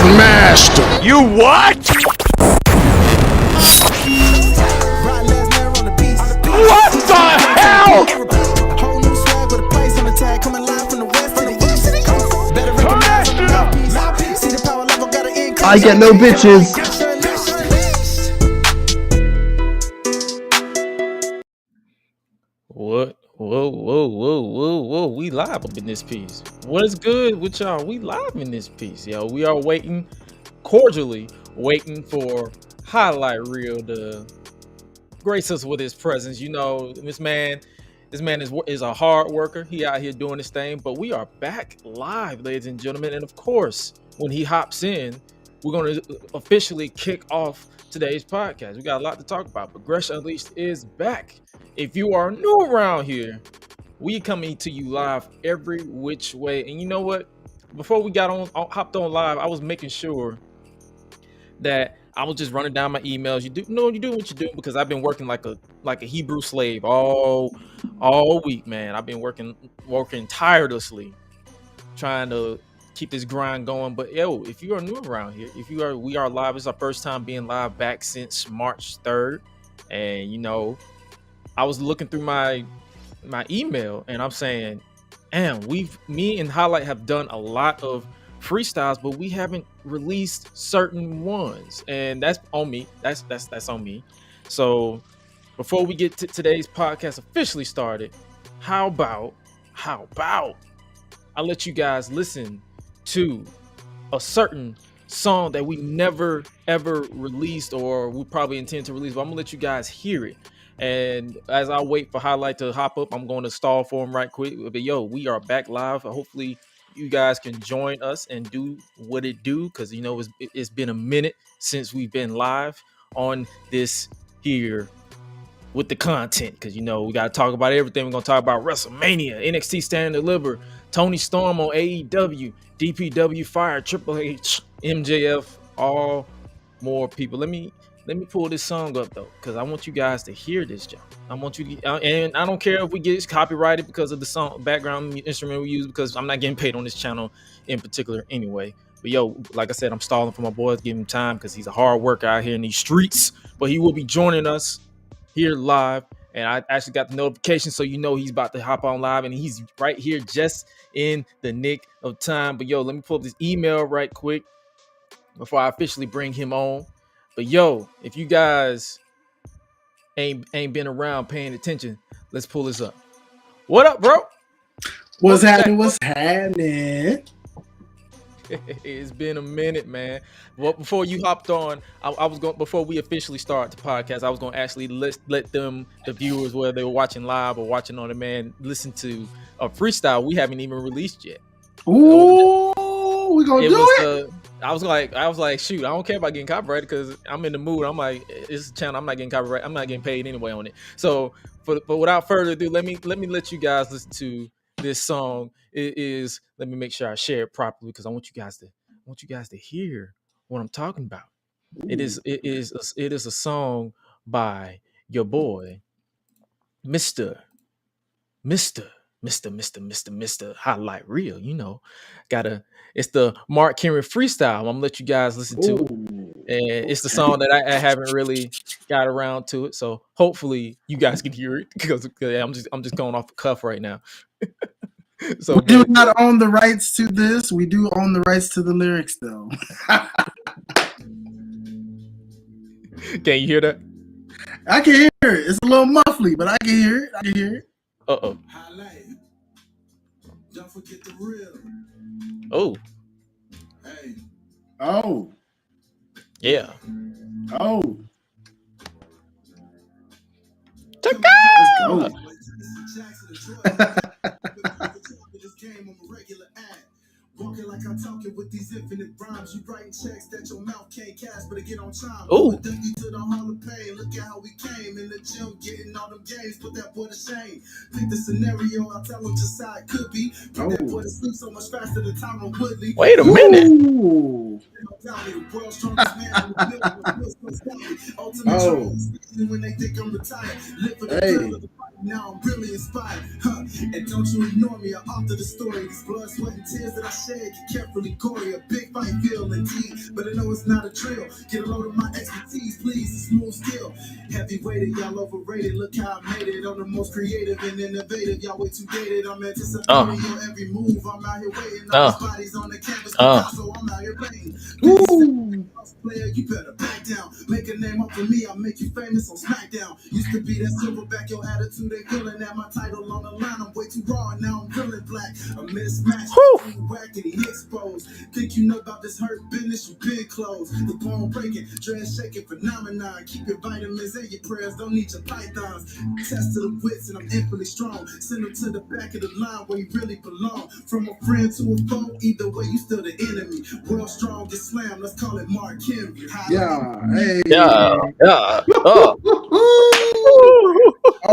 smashed him. You what? What the hell? I get no bitches. What? Whoa. We live up in this piece. What is good with y'all? We live in this piece, yo. We are cordially waiting for Highlight Reel to grace us with his presence. You know, this man is a hard worker. He out here doing his thing, but we are back live, ladies and gentlemen. And of course, when he hops in, we're going to officially kick off today's podcast. We got a lot to talk about, but Gresh Unleashed is back. If you are new around here, we coming to you live every which way. And you know what? Before we hopped on live, I was making sure that I was just running down my emails. You do what you do, because I've been working like a Hebrew slave all week, man. I've been working tirelessly, trying to keep this grind going. But yo, if you are new around here, we are live. It's our first time being live back since March 3rd. And you know, I was looking through my email and I'm saying, damn, me and Highlight have done a lot of freestyles, but we haven't released certain ones, and that's on me. That's on me. So before we get to today's podcast officially started, how about I let you guys listen to a certain song that we never ever released, or we probably intend to release, but I'm gonna let you guys hear it. And as I wait for Highlight to hop up, I'm going to stall for him right quick. But yo, we are back live. Hopefully you guys can join us and do what it do, because you know it's been a minute since we've been live on this here with the content, because you know we got to talk about everything. We're going to talk about WrestleMania, NXT Stand and Deliver, Tony Storm on AEW, DPW Fire, Triple H, MJF, all more people. Let me pull this song up though, because I want you guys to hear this, John. I want you to, and I don't care if we get copyrighted because of the song background instrument we use, because I'm not getting paid on this channel in particular anyway. But yo, like I said, I'm stalling for my boys, give him time, because he's a hard worker out here in these streets. But he will be joining us here live, and I actually got the notification, so you know he's about to hop on live, and he's right here just in the nick of time. But yo, let me pull up this email right quick before I officially bring him on. But yo, if you guys ain't been around paying attention, let's pull this up. What up, bro? What's happening? It's been a minute, man. Well, before you hopped on, before we officially start the podcast, I was going to actually let them, the viewers, whether they were watching live or watching on demand, listen to a freestyle we haven't even released yet. Ooh, we gonna do it. I was like, shoot, I don't care about getting copyrighted, because I'm in the mood. I'm like, it's a channel. I'm not getting copyrighted. I'm not getting paid anyway on it. So, but without further ado, let me let you guys listen to this song. It is. Let me make sure I share it properly, because I want you guys to hear what I'm talking about. Ooh. It is a song by your boy, Mr. Highlight Reel. You know, it's the Mark Henry freestyle. I'm gonna let you guys listen to it. And it's the song that I haven't really got around to it. So hopefully you guys can hear it, because I'm just going off the cuff right now. So we do not own the rights to this. We do own the rights to the lyrics though. Can you hear that? I can hear it. It's a little muffly, but I can hear it. Uh-oh. Don't forget the real. Oh. Hey. Oh. Yeah. Oh. Let's go. Walking like I'm talking with these infinite rhymes. You writing checks that your mouth can't cash, but to get on time. Ooh. Dougie to the Hall of Pain. Look at how we came in the gym, getting all them games. Put that boy to shame. Pick the scenario, I'll tell him just how it could be. Put that boy to sleep so much faster than Tyron Woodley. Wait a minute. Ooh. When they think I'm retired, live for the Now I'm really inspired, huh? And don't you ignore me, I author the story. These blood, sweat, and tears that I shed get carefully gory. A big fight feel indeed, but I know it's not a drill. Get a load of my expertise, please, a smooth skill. Heavyweighted, y'all overrated. Look how I made it. I'm the most creative and innovative. Y'all way too dated. I'm anticipating your every move. I'm out here waiting. All these bodies on the canvas, so I'm out here playing. Player, you better back down. Make a name up for me, I'll make you famous on SmackDown. Used to be that silverback, your attitude ain't feeling that. My title on the line, I'm way too raw, and now I'm feeling black. A mismatch, wackety exposed. Think you know about this hurt business, you been closed. The bone breaking, dress shaking phenomenon. Keep your vitamins and your prayers, don't need your pythons. Test to the wits, and I'm infinitely strong. Send them to the back of the line where you really belong. From a friend to a foe, either way, you still the enemy. World strongest slam, let's call it Mark Henry. Yeah, hey. Yeah.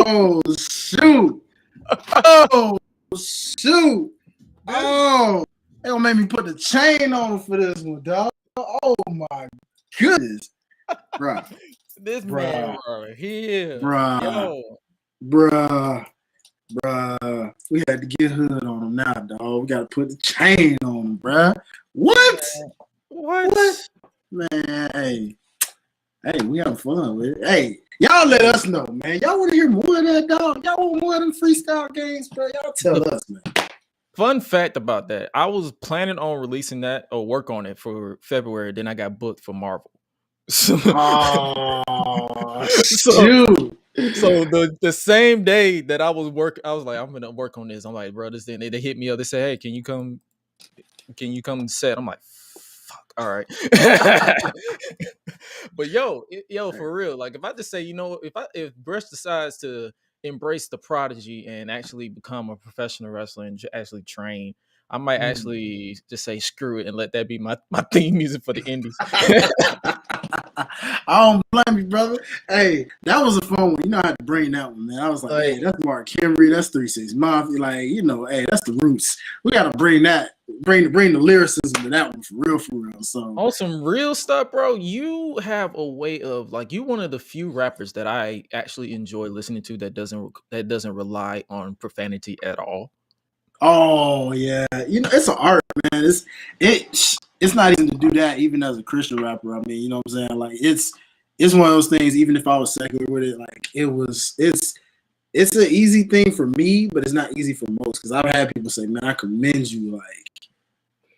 Oh, shoot. Oh, shoot. Oh, they gonna make me put the chain on for this one, dog. Oh, my goodness. Bruh. This man right here. Bruh. Yo. Bruh. We had to get hood on him now, dog. We got to put the chain on him, bruh. What? Man, hey, we having fun with it. Hey, y'all let us know, man. Y'all want to hear more of that, dog? Y'all want more of them freestyle games, bro? Y'all tell us, man. Fun fact about that, I was planning on releasing that or work on it for February. Then I got booked for Marvel. So, so the same day that I was working, I was like, I'm gonna work on this. I'm like, bro, this thing. They hit me up. They say, hey, can you come set? I'm like, fuck, all right. But yo, for real, like if I just say, if Gresh decides to embrace the prodigy and actually become a professional wrestler and actually train, I might actually just say screw it and let that be my theme music for the indies. I don't blame you, brother. Hey, that was a fun one. You know, I had to bring that one, man. I was like, hey, that's Mark Henry, that's 3-6 Mafia. Like, hey, that's the roots. We got to bring that, bring the lyricism to that one for real. So on some real stuff, bro, you have a way of you one of the few rappers that I actually enjoy listening to that doesn't rely on profanity at all. Oh yeah, it's an art, man. It's not easy to do that, even as a Christian rapper. I mean, you know what I'm saying? Like it's one of those things. Even if I was secular with it, like it's an easy thing for me, but it's not easy for most. Because I've had people say, "Man, I commend you. Like,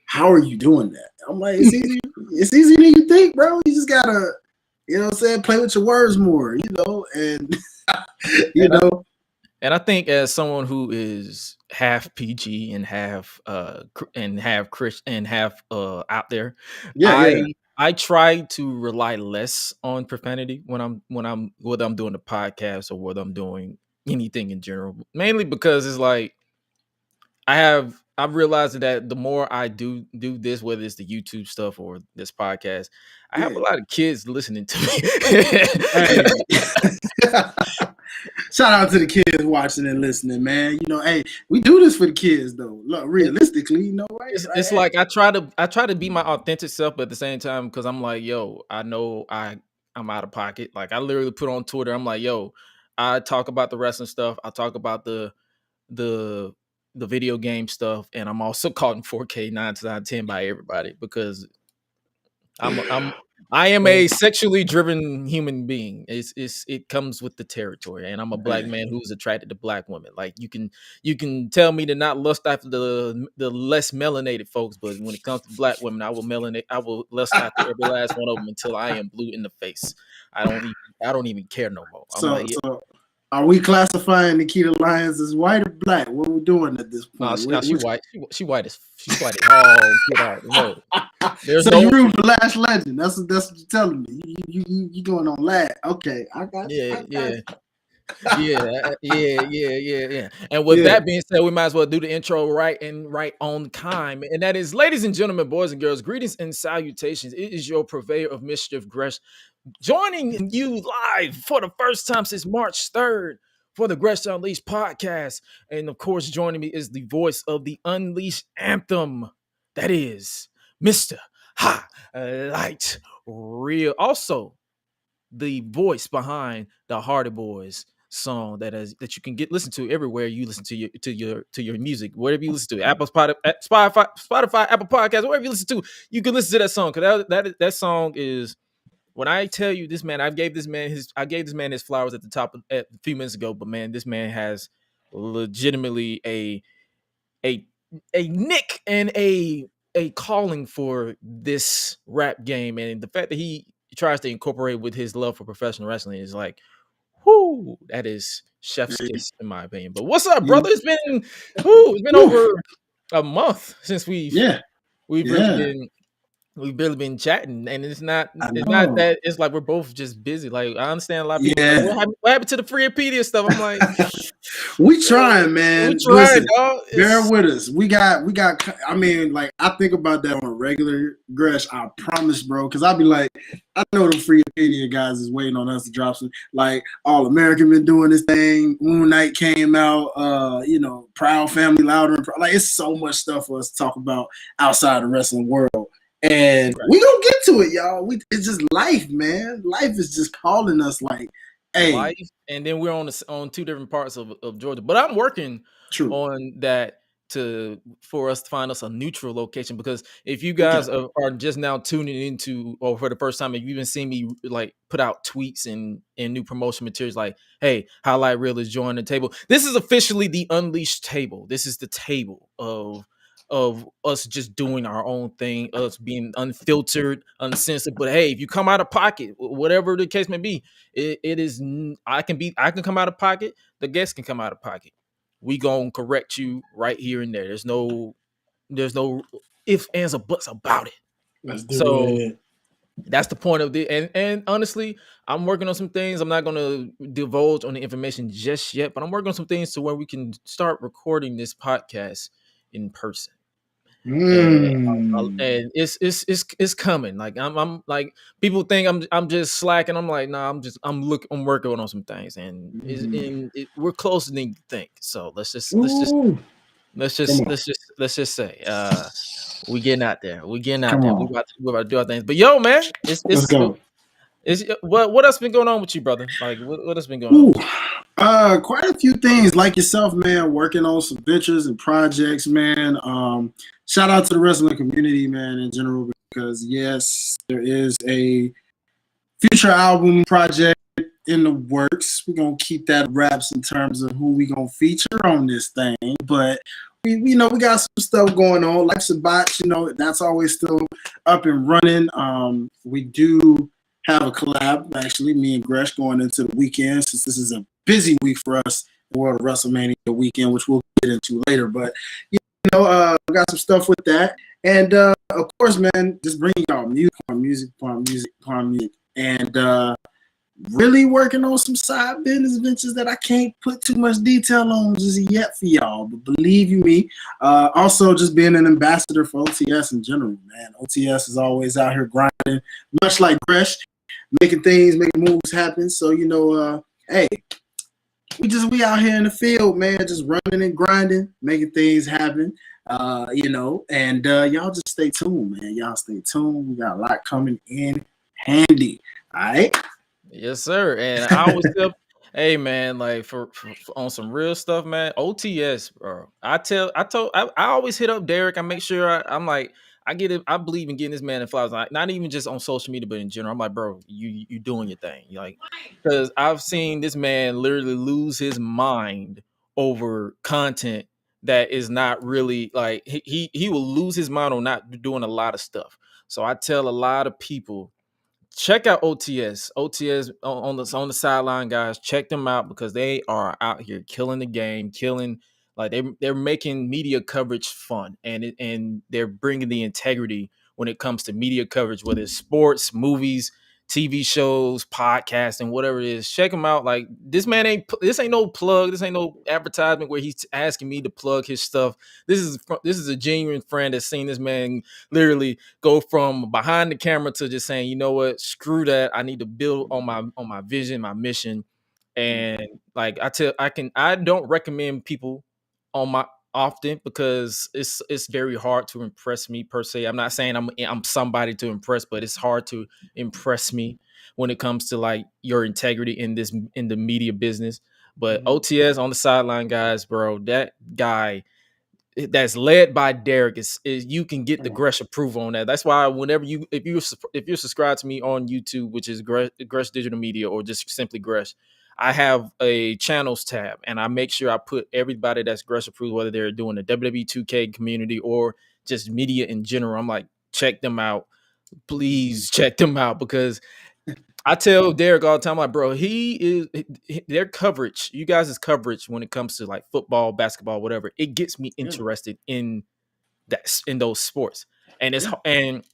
how are you doing that?" I'm like, it's easy. It's easier than you think, bro. You just gotta, play with your words more, and And I think as someone who is half PG and half Christian and half out there, I try to rely less on profanity when I'm whether I'm doing the podcast or whether I'm doing anything in general. Mainly because it's like I've realized that the more I do this, whether it's the YouTube stuff or this podcast, I have a lot of kids listening to me. Shout out to the kids watching and listening, man. Hey, we do this for the kids, though. Look, realistically, right? It's like I try to be my authentic self, but at the same time, because I'm like, yo, I know I'm out of pocket. Like I literally put on Twitter, I'm like, yo, I talk about the wrestling stuff, I talk about the video game stuff, and I'm also caught in 4K 9 out of 10 by everybody because I am a sexually driven human being. It comes with the territory, and I'm a black man who's attracted to black women. Like you can tell me to not lust after the less melanated folks, but when it comes to black women, I will lust after every last one of them until I am blue in the face. I don't even care no more. So are we classifying Nikita Lyons as white or black? What are we doing at this point? She white. She white as oh, get out. No. So you root for Lash Legend. That's what you're telling me. You going on Lash. Okay, I got you. Yeah. And with that being said, we might as well do the intro right on time. And that is, ladies and gentlemen, boys and girls, greetings and salutations. It is your purveyor of mischief, Gresh, joining you live for the first time since March 3rd for the GRESH Unleashed podcast. And of course, joining me is the voice of the Unleashed Anthem. That is Mr. Highlight Real. Also, the voice behind the Hardy Boys, song that you can listen to everywhere you listen to your music, whatever you listen to, Apple, Spotify, Apple Podcasts, whatever you listen to, you can listen to that song, because that song is, when I tell you, this man, I gave this man his flowers at a few minutes ago, but man, this man has legitimately a nick and a calling for this rap game, and the fact that he tries to incorporate with his love for professional wrestling is like, whoo, that is chef's kiss in my opinion. But what's up, brother? It's been over a month since we've really been chatting, and it's not that it's like we're both just busy. Like, I understand a lot of people like, what happened to the Freepedia stuff? I'm like, we trying, man. We trying, dog. Bear with us. We got. I mean, like, I think about that on a regular, Gresh. I promise, bro. Because I'll be like, I know the Freepedia guys is waiting on us to drop some. Like, All American been doing this thing. Moon Knight came out. Proud Family, Louder and like, it's so much stuff for us to talk about outside the wrestling world. And we gonna get to it, y'all. It's just life, man. Life is just calling us, like, hey. Life, and then we're on two different parts of Georgia. But I'm working on that for us to find us a neutral location, because if you guys are just now tuning into, or for the first time, if you've been seeing me like put out tweets and new promotion materials like, hey, Highlight Reel is joining the table. This is officially the Unleashed table. This is the table of us just doing our own thing, us being unfiltered, uncensored. But hey, if you come out of pocket, whatever the case may be, I can come out of pocket. The guest can come out of pocket. We gonna correct you right here and there. There's no ifs, ands, or buts about it. Let's do it. That's the point of it. And honestly, I'm working on some things. I'm not gonna divulge on the information just yet, but I'm working on some things to where we can start recording this podcast in person. And it's coming. Like, I'm like, people think I'm just slacking. I'm like, nah, I'm working on some things, and we're closer than you think. So let's just say we getting out there. We're about to do our things. But yo, man, let's go. What else been going on with you, brother? Like, what else been going on? Quite a few things, like yourself, man. Working on some ventures and projects, man. Shout out to the wrestling community, man, in general, because yes, there is a future album project in the works. We're gonna keep that wraps in terms of who we gonna feature on this thing, but we got some stuff going on. Life's a Botch, that's always still up and running. We do have a collab, actually, me and Gresh, going into the weekend, since this is a busy week for us, the World of WrestleMania weekend, which we'll get into later. But got some stuff with that, and of course, man, just bringing y'all music, and really working on some side business ventures that I can't put too much detail on just yet for y'all, but believe you me. Also, just being an ambassador for OTS in general, man. OTS is always out here grinding, much like Gresh, making moves happen. So hey, we out here in the field, man, just running and grinding, making things happen. And y'all just stay tuned, man. Y'all stay tuned. We got a lot coming in handy. All right. Yes, sir. And I always tell, hey, man, like for on some real stuff, man. OTS, bro. I always hit up Derek. I make sure I'm like, I get it. I believe in getting this man in flowers. Like, not even just on social media, but in general. I'm like, bro, you doing your thing. Like, because I've seen this man literally lose his mind over content that is not really like, he will lose his mind on not doing a lot of stuff. So I tell a lot of people, check out OTS. OTS on the sideline, guys. Check them out, because they are out here killing the game, like they're making media coverage fun, and they're bringing the integrity when it comes to media coverage, whether it's sports, movies, TV shows, podcasts, and whatever it is. Check them out. Like, this ain't no plug. This ain't no advertisement where he's asking me to plug his stuff. This is a genuine friend that's seen this man literally go from behind the camera to just saying, you know what, screw that. I need to build on my vision, my mission. And like I don't recommend people often, because it's very hard to impress me per se. I'm not saying I'm somebody to impress, but it's hard to impress me when it comes to like your integrity in the media business. But OTS on the sideline, guys, bro, that guy that's led by Derek is you can get the Gresh approval on that. That's why whenever if you're subscribed to me on YouTube, which is Gresh Digital Media or just simply Gresh, I have a channels tab and I make sure I put everybody that's Gresh approved, whether they're doing the WWE 2K community or just media in general. I'm like, check them out. Please check them out because I tell Derek all the time, like, bro, their coverage, you guys' coverage when it comes to like football, basketball, whatever, it gets me interested in those sports. And it's and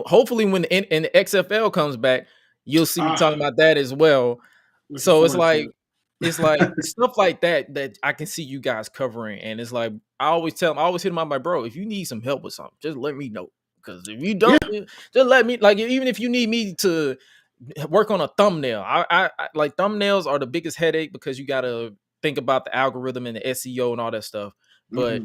hopefully when the XFL comes back, you'll see me talking about that as well. So it's like stuff like that I can see you guys covering. And it's like I always hit them up, like, bro, if you need some help with something, just let me know. Because if you don't, just let me, like, even if you need me to work on a thumbnail, I like thumbnails are the biggest headache because you got to think about the algorithm and the SEO and all that stuff. But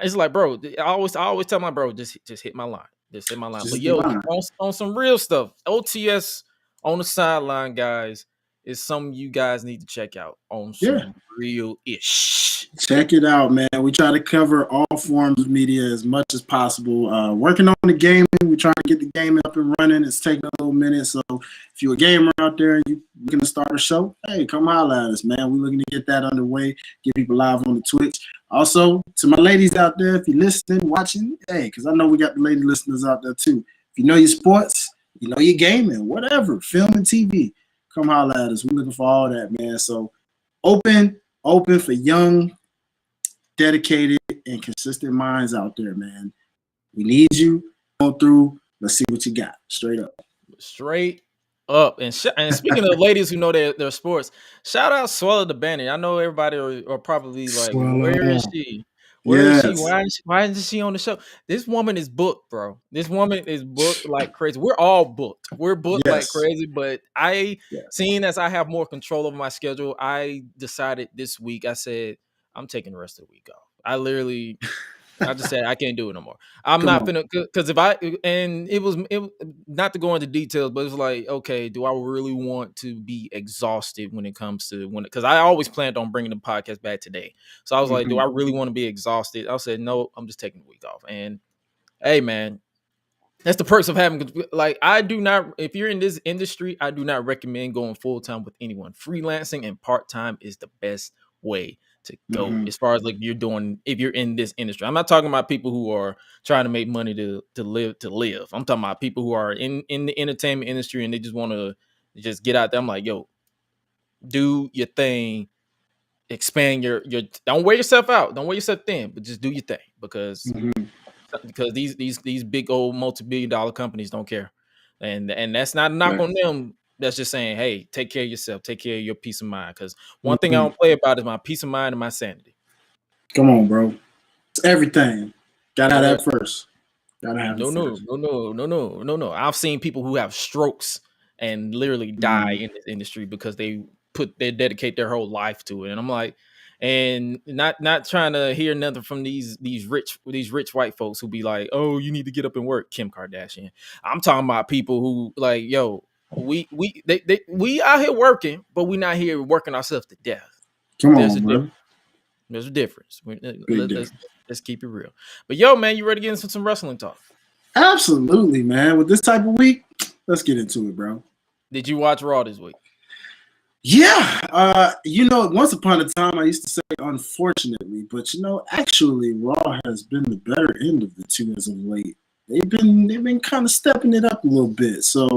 it's like, bro, I always tell my bro, just hit my line. Just hit my line. But yo, on some real stuff, OTS on the sideline, guys, is something you guys need to check out on some real ish. Check it out, man. We try to cover all forms of media as much as possible. Working on the gaming, we're trying to get the game up and running. It's taking a little minute. So if you're a gamer out there and you're looking to start a show, hey, come holler at us, man. We're looking to get that underway, get people live on the Twitch. Also, to my ladies out there, if you're listening, watching, hey, because I know we got the lady listeners out there too. If you know your sports, you know your gaming, whatever, film and TV, come holler at us. We're looking for all that, man. So open for young, dedicated, and consistent minds out there, man. We need you. Go through. Let's see what you got. Straight up. And speaking of ladies who know their sports, shout out Suela the Bandit. I know everybody are probably like, Suela. where is she? Where is she? Why isn't she on the show? This woman is booked, bro. This woman is booked like crazy. We're all booked. We're booked like crazy. But seeing as I have more control over my schedule, I decided this week, I said, I'm taking the rest of the week off. I just said I can't do it no more. I'm not gonna, because it was not to go into details, but it's like, okay, do I really want to be exhausted when it comes to because I always planned on bringing the podcast back today. So I was like, do I really want to be exhausted? I said, no, I'm just taking the week off. And hey, man, that's the perks of having, like, if you're in this industry, I do not recommend going full time with anyone. Freelancing and part time is the best way to go as far as like if you're in this industry. I'm not talking about people who are trying to make money to live. I'm talking about people who are in the entertainment industry and they just want to just get out there. I'm like, yo, do your thing, expand your don't wear yourself out, don't wear yourself thin, but just do your thing because these big old multi-billion-dollar companies don't care. And that's not a knock on them. That's just saying, hey, take care of yourself. Take care of your peace of mind. Because one thing I don't play about is my peace of mind and my sanity. Come on, bro. It's everything. Gotta have that first. Gotta have No. I've seen people who have strokes and literally die in this industry because they dedicate their whole life to it. And I'm like, and not trying to hear nothing from these rich white folks who be like, oh, you need to get up and work, Kim Kardashian. I'm talking about people who like, yo, we out here working, but we not here working ourselves to death. There's a difference. Let's keep it real. But yo, man, you ready to get into some wrestling talk? Absolutely, man. With this type of week, let's get into it, bro. Did you watch Raw this week? Yeah. Once upon a time I used to say unfortunately, but actually Raw has been the better end of the two as of late. They've been kind of stepping it up a little bit. So,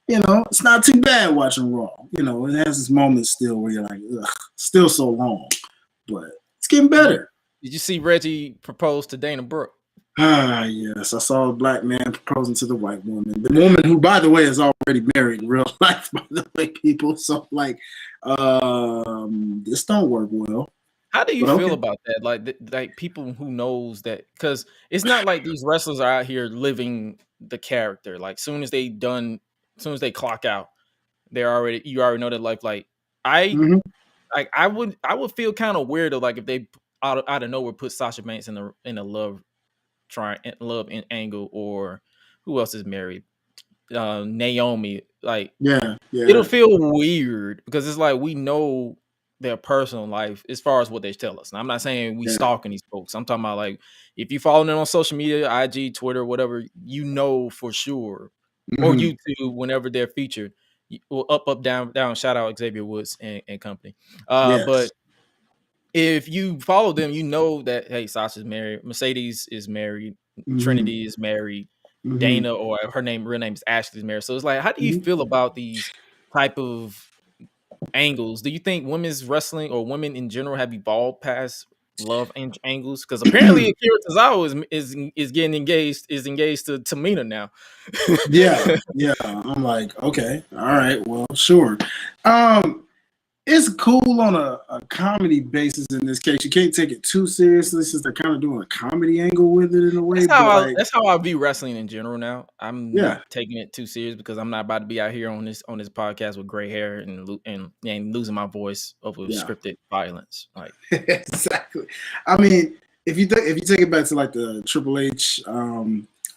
it's not too bad watching Raw. It has its moments still where you're like, ugh, still so long. But it's getting better. Did you see Reggie propose to Dana Brooke? Yes. I saw a black man proposing to the white woman. The woman who, by the way, is already married in real life, by the way, people. So, like, this don't work well. How do you feel about that? Like people who knows that, because it's not like these wrestlers are out here living the character. Like, soon as they clock out, you already know that life. Like, I would feel kind of weird like if they out of nowhere put Sasha Banks in a love angle, or who else is married? Naomi Like, Yeah. it'll feel weird because it's like we know their personal life as far as what they tell us. And I'm not saying we Yeah. stalking these folks. I'm talking about like if you follow them on social media, IG, Twitter, whatever, you know for sure, or Mhm. YouTube whenever they're featured. Well, up, down, down. Shout out Xavier Woods and company. But Yes. if you follow them, you know that hey, Sasha's married, Mercedes is married, Mhm. Trinity is married, Mhm. Dana or her real name is Ashley is married. So it's like, how do you Mhm. feel about these type of angles? Do you think women's wrestling or women in general have evolved past love angles? Because apparently Akira Tozawa is getting engaged to Tamina now. Yeah. Yeah. I'm like, okay, all right, well, sure. Um, it's cool on a comedy basis in this case. You can't take it too seriously since they're kind of doing a comedy angle with it in a way. But like, That's how I view wrestling in general now. I'm yeah, not taking it too serious because I'm not about to be out here on this podcast with gray hair and losing my voice over yeah, scripted violence. Like, exactly. I mean, if you take it back to like the Triple H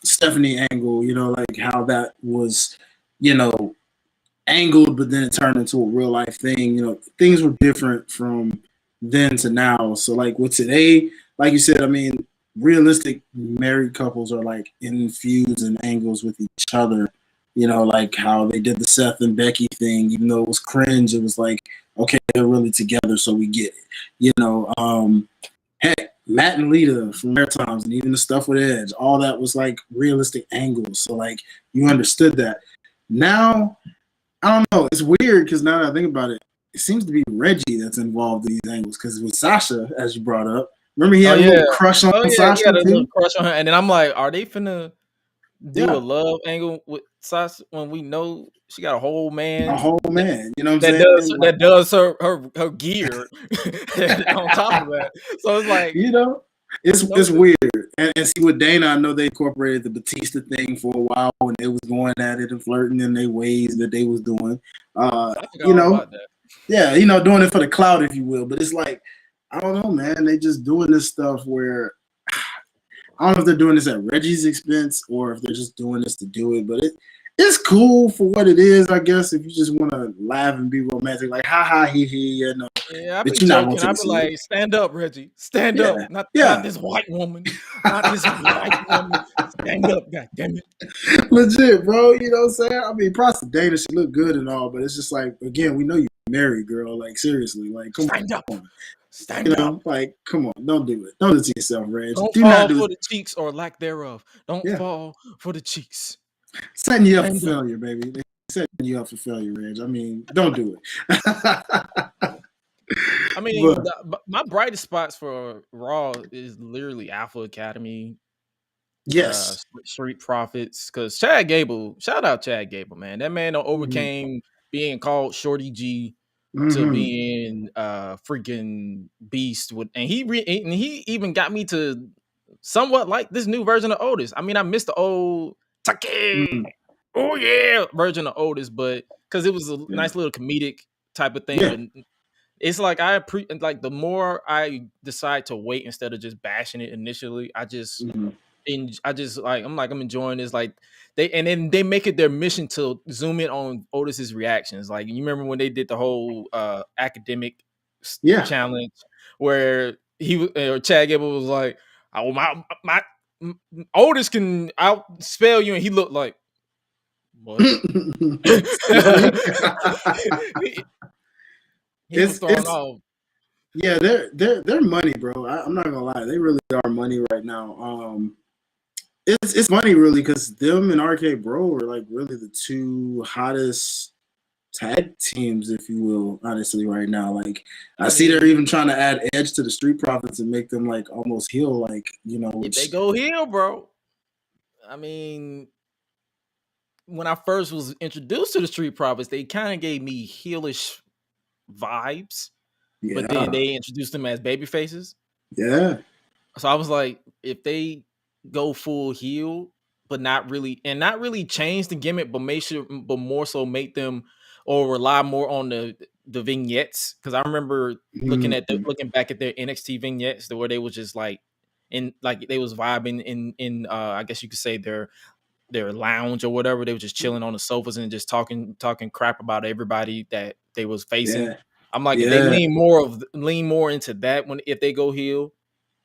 Stephanie angle, you know, like how that was, you know, angled, but then it turned into a real life thing. You know, things were different from then to now. So like with today, like you said, I mean, realistic married couples are like in feuds and angles with each other. You know, like how they did the Seth and Becky thing, even though it was cringe, it was like, okay, they're really together, so we get it. You know, heck, Matt and Lita from Rare Times, and even the stuff with Edge, all that was like realistic angles. So like you understood that. Now I don't know. It's weird because now that I think about it, it seems to be Reggie that's involved in these angles. Because with Sasha, as you brought up, remember he oh had a yeah, little crush on he Sasha had a little too. crush on her, and then I'm like, are they finna do a Yeah, love angle with Sasha when we know she got a whole a man whole man. You know what I'm that saying? does Like, her gear on top of that. So it's like, you know, no, it's weird. And see with Dana, I know they incorporated the Batista thing for a while when they was going at it and flirting in their ways that they was doing. I forgot You all know, about that. yeah, you know, doing it for the clout, if you will. But it's like, I don't know, man. They just doing this stuff where I don't know if they're doing this at Reggie's expense or if they're just doing this to do it, but it's cool for what it is, I guess. If you just want to laugh and be romantic, like ha ha he he, you know, Yeah, I be but you're not gonna joking. take I it be serious. like, stand up, Reggie. Stand up. Yeah, Not yeah, this white woman. Not this white woman. Stand up, god damn it. legit, bro. You know what I'm saying? I mean, props to Dana, she look good and all, but it's just like, again, we know you're married, girl. Like seriously, like come Stand up. on, you Stand up. know, like come on, don't do it. Don't do it to yourself, Reg. Don't Do not fall do for it. the cheeks or lack thereof. Don't Yeah, fall for the cheeks. setting you up for Stand up. failure, baby. They setting you up for failure, Reg. I mean, don't do it. I mean, But my brightest spots for Raw is literally Alpha Academy, yes. Street Profits, because Chad Gable, shout out Chad Gable, man. That man Mhm. overcame being called Shorty G to Mhm. being freaking beast with, and he even got me to somewhat like this new version of Otis. I mean, I missed the old Take, Mhm. oh yeah version of Otis, but because it was a Yeah. nice little comedic type of thing. Yeah. But it's like like the more I decide to wait instead of just bashing it initially, Mhm. I just like I'm enjoying this. Like then they make it their mission to zoom in on Otis's reactions. Like you remember when they did the whole academic Yeah. challenge where or Chad Gable was like, "Oh my Otis can outspell you," and he looked like what? Excuse me. He was thrown It's off. yeah, they're money, bro. I'm not gonna lie, they really are money right now. It's funny really because them and RK Bro are like really the two hottest tag teams, if you will, honestly, right now. Like I I see they're mean, even trying to add edge to the Street Profits and make them like almost heel, like you know, if they which go heel, bro. I mean, when I first was introduced to the Street Profits, they kind of gave me heelish vibes, but then yeah, they introduced them as baby faces. yeah, So I was like, if they go full heel, but not really change the gimmick, but but more so make them or rely more on the vignettes. Because I remember mm, looking back at their NXT vignettes, where they was just like they was vibing in I guess you could say their their lounge or whatever. They were just chilling on the sofas and just talking crap about everybody that they was facing. Yeah. I'm like, if they Yeah. lean more into that if they go heel,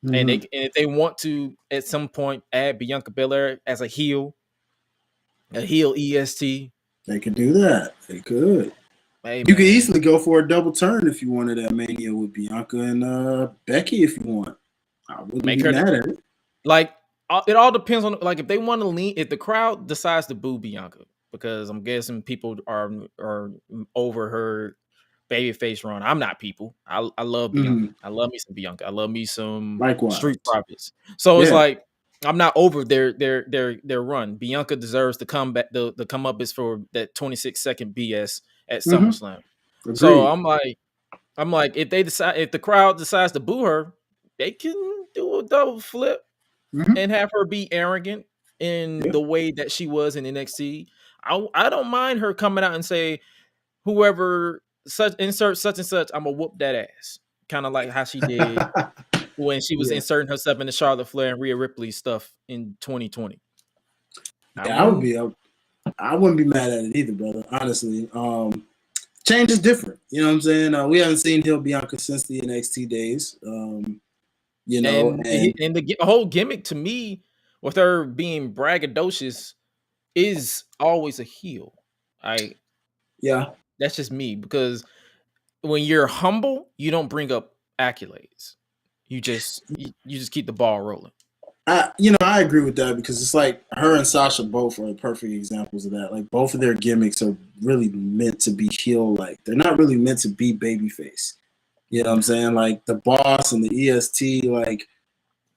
and Mhm. if they want to at some point add Bianca Belair as a heel EST. They could do that. They could. Hey, You could man. easily go for a double turn if you wanted that Mania with Bianca and Becky if you want. I wouldn't Make be her mad at it. like it all depends on like if they want to lean, if the crowd decides to boo Bianca, because I'm guessing people are over her babyface run. I'm not people. I love Bianca. Mhm. I love me some Bianca. I love me some Likewise. Street Profits. So it's Yeah. like I'm not over their run. Bianca deserves to come back. The come up is for that 26-second BS at Mhm. SummerSlam. So Agreed. I'm like, if the crowd decides to boo her, they can do a double flip Mhm. and have her be arrogant in Yeah. the way that she was in NXT. I don't mind her coming out and say, whoever insert such and such, I'm gonna whoop that ass. Kind of like how she did when she was Yeah. inserting herself in the Charlotte Flair and Rhea Ripley stuff in 2020. Yeah, I wouldn't be mad at it either, brother. Honestly. Change is different. You know what I'm saying? We haven't seen heel Bianca since the NXT days. You know, and and the whole gimmick to me with her being braggadocious is always a heel. yeah. That's just me, because when you're humble, you don't bring up accolades. You just keep the ball rolling. I agree with that because it's like her and Sasha both are perfect examples of that. Like both of their gimmicks are really meant to be heel like. They're not really meant to be babyface. You know what I'm saying? Like the boss and the EST, like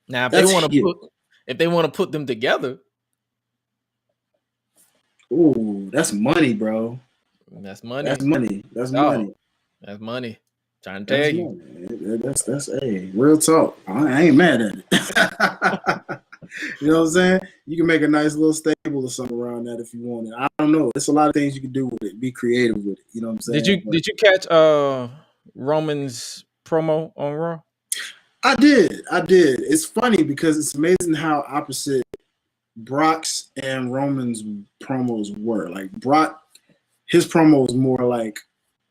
Now, that's heel. if they want to put them together, Ooh, that's money, bro. that's money. That's money. That's Oh, money. that's money. Trying to That's tell you. money. That's hey, real talk. I ain't mad at it. You know what I'm saying? You can make a nice little stable or something around that if you want it. I don't know. There's a lot of things you can do with it. Be creative with it. You know what I'm saying? Did you catch Roman's promo on Raw? I did. It's funny because it's amazing how opposite Brock's and Roman's promos were. Like Brock, his promo was more like,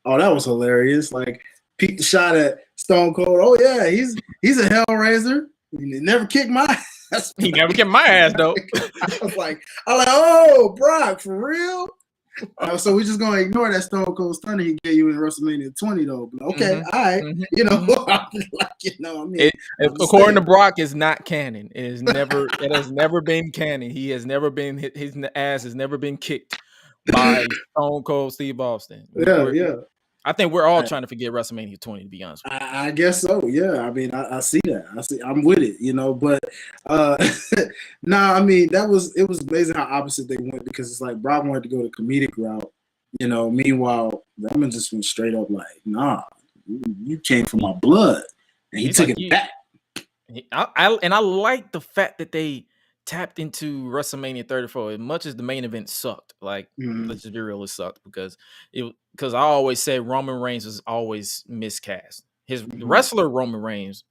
"Oh, that was hilarious!" Like peeked the shot at Stone Cold. Oh yeah, he's a Hellraiser. He never kicked my ass. He never kicked my ass though. I was like, oh, Brock, for real? So we're just gonna ignore that Stone Cold Stunner he gave you in WrestleMania 20, though. But okay, all right, you know, I mean, according to Brock, is not canon. It has never been canon. He has never been his ass has never been kicked by Stone Cold Steve Austin. Yeah. I think we're all trying to forget WrestleMania 20, to be honest with you. I guess so. Yeah. I mean, I see that. I'm with it, you know, but I mean, it was amazing how opposite they went because it's like Brock wanted to go the comedic route, you know, meanwhile, Roman just went straight up like, nah, you came from my blood. And he took it back. I like the fact that they tapped into WrestleMania 34 as much as the main event sucked. Like, let's just be real, it sucked because I always said Roman Reigns was always miscast. His wrestler Roman Reigns,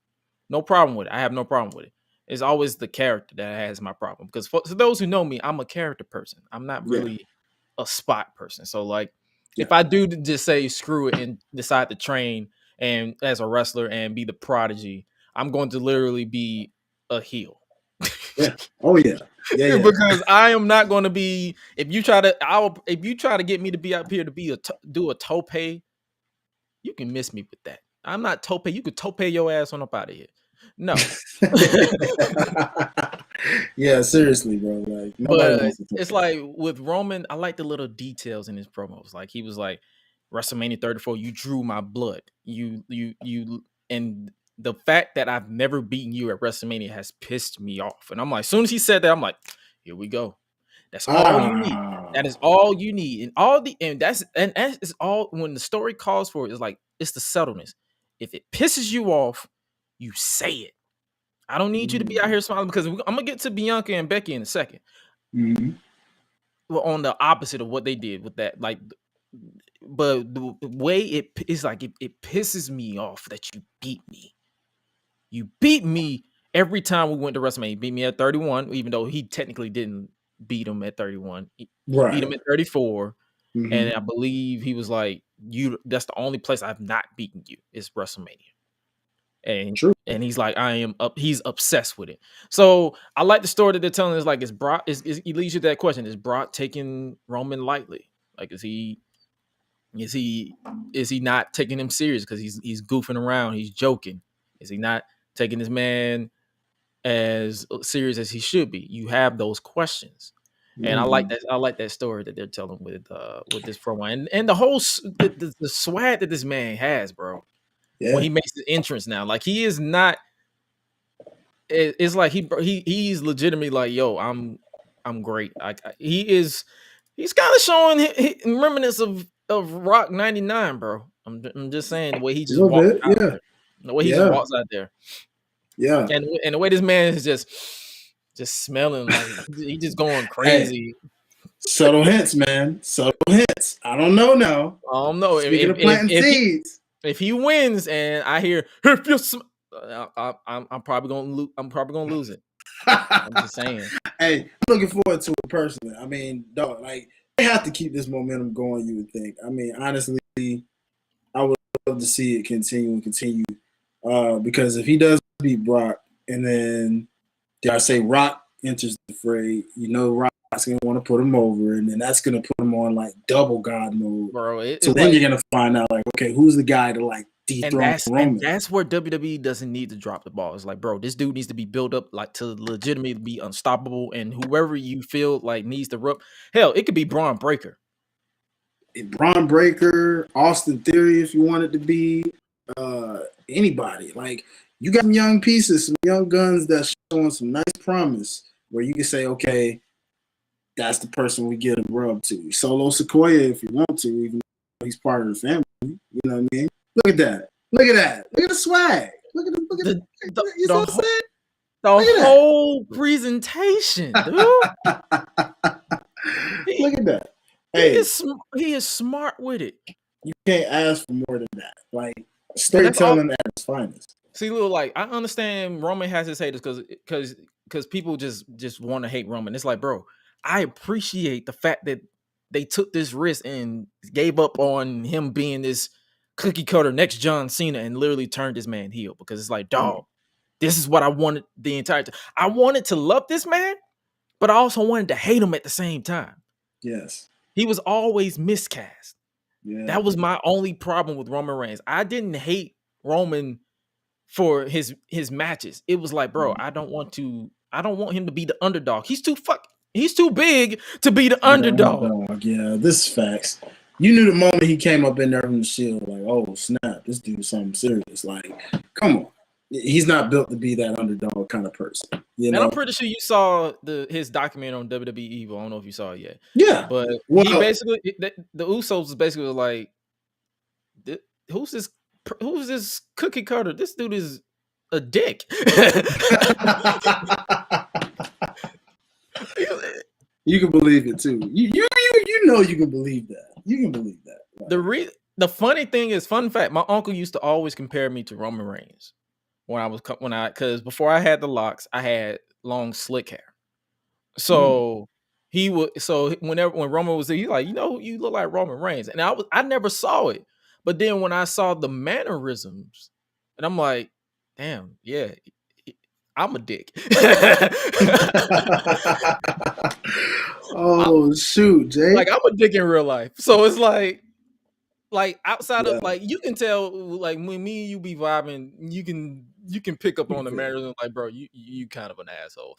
no problem with it. I have no problem with it. It's always the character that has my problem. Because for those who know me, I'm a character person. I'm not really a spot person. So like, if I do just say screw it and decide to train and as a wrestler and be the prodigy, I'm going to literally be a heel. Yeah. Oh yeah. Yeah. Because I am not going to be. If you try to get me to be up here to do a tope, you can miss me with that. I'm not tope. You could tope your ass on up out of here. No. Yeah, seriously, bro. Like, but it's like with Roman, I like the little details in his promos. Like he was like, WrestleMania 34, you drew my blood. You and the fact that I've never beaten you at WrestleMania has pissed me off. And I'm like, as soon as he said that, I'm like, here we go. That's all you need. That is all you need. And that's all when the story calls for it, is like, it's the subtleness. If it pisses you off, you say it. I don't need you to be out here smiling, because I'm gonna get to Bianca and Becky in a second. Well, on the opposite of what they did with that, like, but the way it's like it pisses me off that you beat me. You beat me every time we went to WrestleMania. You beat me at 31, even though he technically didn't beat him at 31. He Right. beat him at 34. Mhm. And I believe he was like, that's the only place I've not beaten you is WrestleMania. And True. And he's like, he's obsessed with it. So I like the story that they're telling. Is like, it leads you to that question: is Brock taking Roman lightly? Like, is he not taking him serious because he's goofing around, he's joking? Is he not taking this man as serious as he should be? You have those questions. And I like that. I like that story that they're telling with this promo, and the whole the swag that this man has, bro. Yeah. When he makes the entrance now, like, he is not. It's like he's legitimately like, yo, I'm great. He's kind of showing remnants of Rock 99, bro. I'm just saying, the way he just walks out there. The way he just walks out there. Yeah. And the way this man is just smelling like he just going crazy. Hey, subtle hints, man. Subtle hints. I don't know now. I don't know. Speaking of planting seeds. If he wins and I hear, if you I'm probably gonna lose it. I'm just saying. Hey, I'm looking forward to it personally. I mean, dog, like, they have to keep this momentum going, you would think. I mean, honestly, I would love to see it continue. Because if he does beat Brock, and then dare I say Rock enters the fray, Rock's gonna want to put him over, and then that's gonna put him on like double God mode. Bro, so then you're gonna find out, like, okay, who's the guy to like dethrone Roman? And that's where WWE doesn't need to drop the ball. It's like, bro, this dude needs to be built up like to legitimately be unstoppable, and whoever you feel like needs to rub. Hell, it could be Braun Breaker. Braun Breaker, Austin Theory, if you want it to be, anybody. Like, you got some young pieces, some young guns that's showing some nice promise where you can say, okay, that's the person we get a rub to. Solo Sequoia, if you want to, even though he's part of the family. You know what I mean? Look at that. Look at that. Look at the swag. Look at the you know what I'm saying? The whole presentation, dude. Look at that. Hey, he is smart with it. You can't ask for more than that. Like, storytelling at its finest. See, Lil, like, I understand Roman has his haters because people just want to hate Roman. It's like, bro, I appreciate the fact that they took this risk and gave up on him being this cookie cutter next John Cena and literally turned this man heel, because it's like, dog, this is what I wanted the entire time. I wanted to love this man, but I also wanted to hate him at the same time. Yes. He was always miscast. Yeah. That was my only problem with Roman Reigns. I didn't hate Roman for his matches. It was like, bro, I don't want him to be the underdog. He's too big to be the underdog. Yeah, this is facts. You knew the moment he came up in there from the Shield, like, oh snap, this dude is something serious. Like, come on. He's not built to be that underdog kind of person. And I'm pretty sure you saw his documentary on WWE Evo. I don't know if you saw it yet. Yeah. But he basically, the Usos was basically like, who's this cookie cutter? This dude is a dick. You can believe it too. You know you can believe that. You can believe that. Right? The funny thing is, fun fact, my uncle used to always compare me to Roman Reigns because before I had the locks, I had long slick hair. So when Roman was there, he's like, you look like Roman Reigns, and I never saw it, but then when I saw the mannerisms, and I'm like, damn, yeah, I'm a dick. Oh shoot, Jay! Like, I'm a dick in real life, so it's like outside of, like, you can tell, like, when me and you be vibing, you can pick up on the mannerism, like, bro, you kind of an asshole.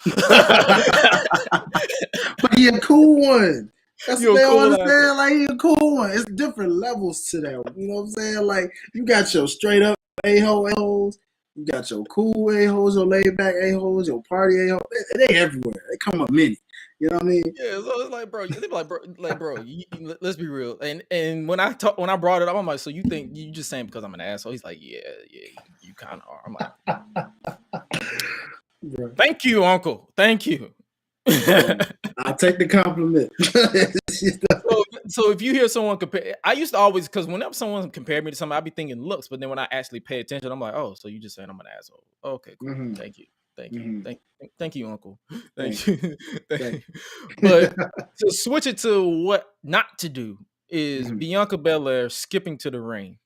But he a cool one. That's what they cool understand. Like, he a cool one. It's different levels to that. You know what I'm saying? Like, you got your straight up a-holes. You got your cool a-holes, your laid back a-holes, your party a-holes. They everywhere. They come up many. You know what I mean? Yeah, so it's like, bro, they be like, bro, let's be real. And when I brought it up, I'm like, so you think you just saying because I'm an asshole? He's like, yeah, you kind of are. I'm like, thank you, Uncle. Thank you. I'll take the compliment. So if you hear someone compare, I used to always, because whenever someone compared me to something, I'd be thinking looks, but then when I actually pay attention, I'm like, oh, so you just saying I'm an asshole? Okay, cool. Thank you. Thank you. Mhm. Thank you, Uncle. Thank Thank you. Thank But to switch it to what not to do is Mhm. Bianca Belair skipping to the ring.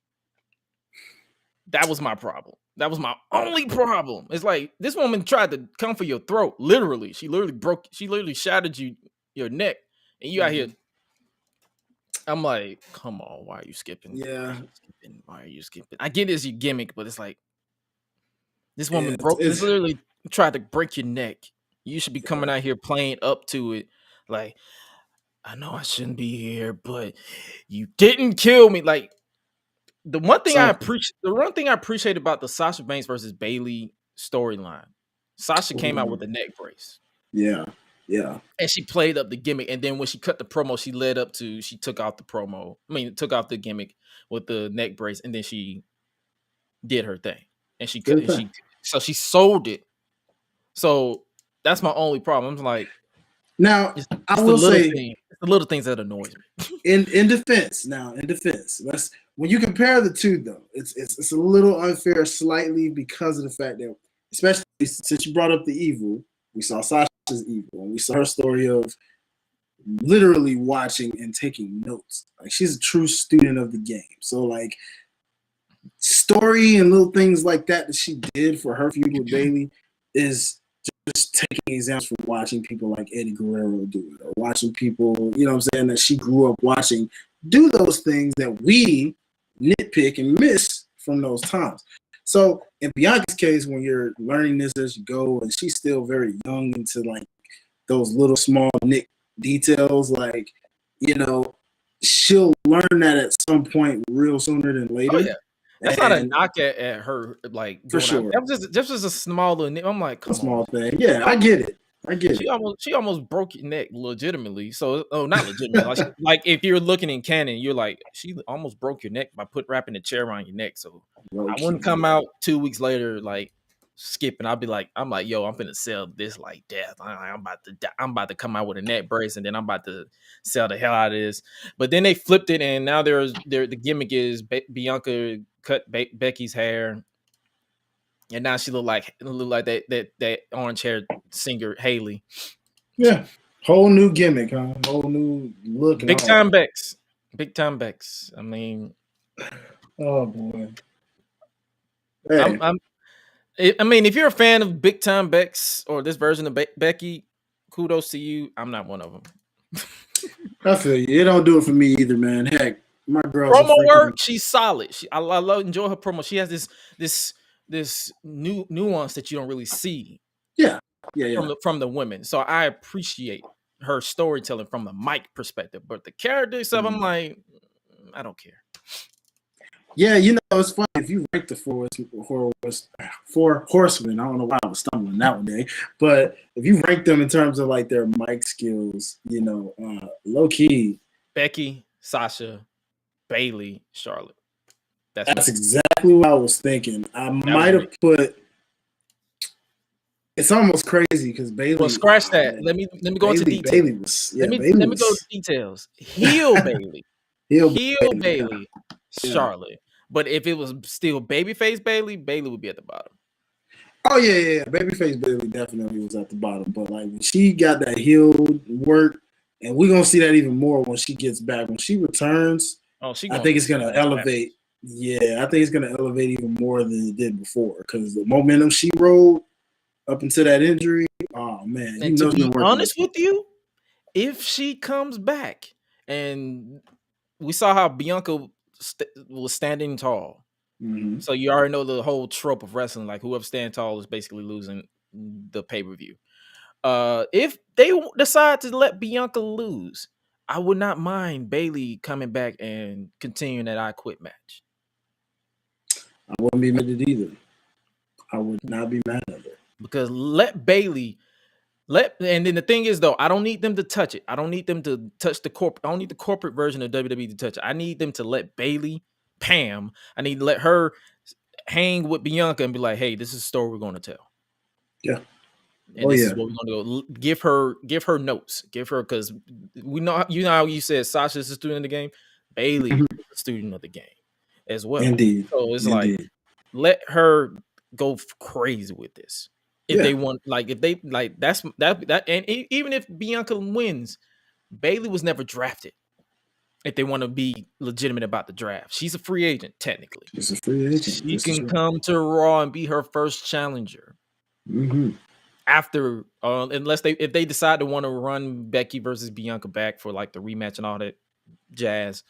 That was my problem. That was my only problem. It's like this woman tried to come for your throat. Literally, she literally shattered your neck, and you out here. I'm like, come on, why are you skipping? Yeah. Why are you skipping? I get it's your gimmick, but it's like this Yeah, woman broke. This it's literally tried to break your neck. You should be coming yeah. out here playing up to it. Like, I know I shouldn't be here, but you didn't kill me. Like the one thing Something. I appreciate about the Sasha Banks versus Bailey storyline, Sasha came out with a neck brace. Yeah. Yeah. And she played up the gimmick. And then when she cut the promo, she took off the promo. I mean, took off the gimmick with the neck brace, and then she did her thing. And she Good thing. she sold it. So that's my only problem. I'm like, Now, it's I will say, the little things that annoys me. in defense, let's when you compare the two though, it's a little unfair slightly because of the fact that, especially since you brought up the evil, we saw Sasha's evil, and we saw her story of literally watching and taking notes. Like she's a true student of the game. So like story and little things like that she did for her feud with Bailey is just taking examples from watching people like Eddie Guerrero do it, or watching people, you know what I'm saying, that she grew up watching do those things that we nitpick and miss from those times. So in Bianca's case, when you're learning this as you go, and she's still very young into like those little small nick details, like, you know, she'll learn that at some point real sooner than later. Oh yeah. That's not a knock at her, like for sure. That was just a small little. I'm like, come a small on. thing. Yeah, I get it. She almost broke your neck legitimately. So, not legitimately. like if you're looking in canon, you're like, she almost broke your neck by wrapping the chair around your neck. So I wouldn't come out 2 weeks later like skipping. I'm like, yo, I'm finna sell this like death. I'm about to die. I'm about to come out with a neck brace, and then I'm about to sell the hell out of this. But then they flipped it, and now the gimmick is Bianca cut Becky's hair. And now she look like that orange haired singer Haley. Yeah, whole new gimmick, huh? Whole new look. Big time Bex. I mean, oh boy. Hey. I mean, if you're a fan of Big Time Bex or this version of Becky, kudos to you. I'm not one of them. I feel you. It don't do it for me either, man. Heck, my girl. Promo work, she's solid. I enjoy her promo. She has this new nuance that you don't really see. Yeah. From the women. So I appreciate her storytelling from the mic perspective, but the character stuff, I'm like, I don't care. Yeah, you know, it's funny if you rank the four horsemen. I don't know why I was stumbling that one day, but if you rank them in terms of like their mic skills, you know, low key, Becky, Sasha, Bailey, Charlotte. That's exactly what I was thinking. I might have put. It's almost crazy because Bailey. Well, scratch that. Let me go into details. Bailey was. Yeah, let me go to details. Heel Bailey. Heel Bailey. Charlotte. But if it was still babyface Bailey, Bailey would be at the bottom. Oh yeah. Babyface Bailey definitely was at the bottom. But like when she got that heel work, and we're gonna see that even more when she gets back. When she returns, I think it's gonna elevate. Yeah, I think it's gonna elevate even more than it did before because the momentum she rode up into that injury. Oh man! And to be honest with you, if she comes back, and we saw how Bianca was standing tall, so you already know the whole trope of wrestling, like whoever stands tall is basically losing the pay-per-view. If they decide to let Bianca lose, I would not mind Bailey coming back and continuing that I Quit match. I wouldn't be mad at it either. I would not be mad at it. Because let Bailey and then the thing is though, I don't need them to touch it. I don't need them to touch the corporate. I don't need the corporate version of WWE to touch it. I need them to let Bailey, Pam. I need to let her hang with Bianca and be like, "Hey, this is a story we're going to tell." Yeah. And this is what we're going to go. Give her notes. Give her because we know how you said Sasha's a student of the game. Bailey is a student of the game as well. Indeed. So it's like let her go crazy with this. If they want, like, if they like, that's that, and even if Bianca wins, Bailey was never drafted. If they want to be legitimate about the draft, she's a free agent technically. She's a free agent. She can come to Raw and be her first challenger. After, unless if they decide to want to run Becky versus Bianca back for like the rematch and all that jazz,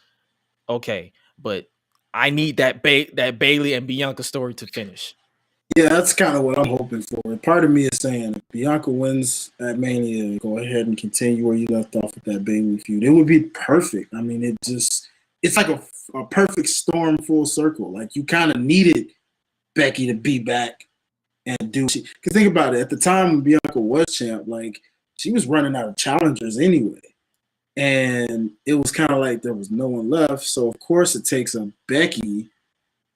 okay. But I need that Bailey and Bianca story to finish. Yeah, that's kind of what I'm hoping for. Part of me is saying if Bianca wins at Mania, go ahead and continue where you left off with that Bailey feud. It would be perfect. I mean, it's like a perfect storm full circle. Like, you kind of needed Becky to be back and do she. Because think about it, at the time when Bianca was champ, like, she was running out of challengers anyway. And it was kind of like there was no one left. So, of course, it takes a Becky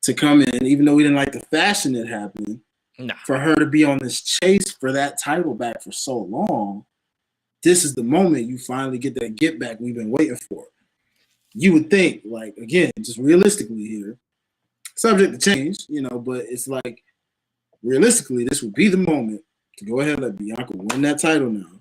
to come in, even though we didn't like the fashion that happened, for her to be on this chase for that title back for so long. This is the moment you finally get that get back we've been waiting for. You would think, like, again, just realistically here, subject to change, but it's like, realistically, this would be the moment to go ahead and let Bianca win that title now.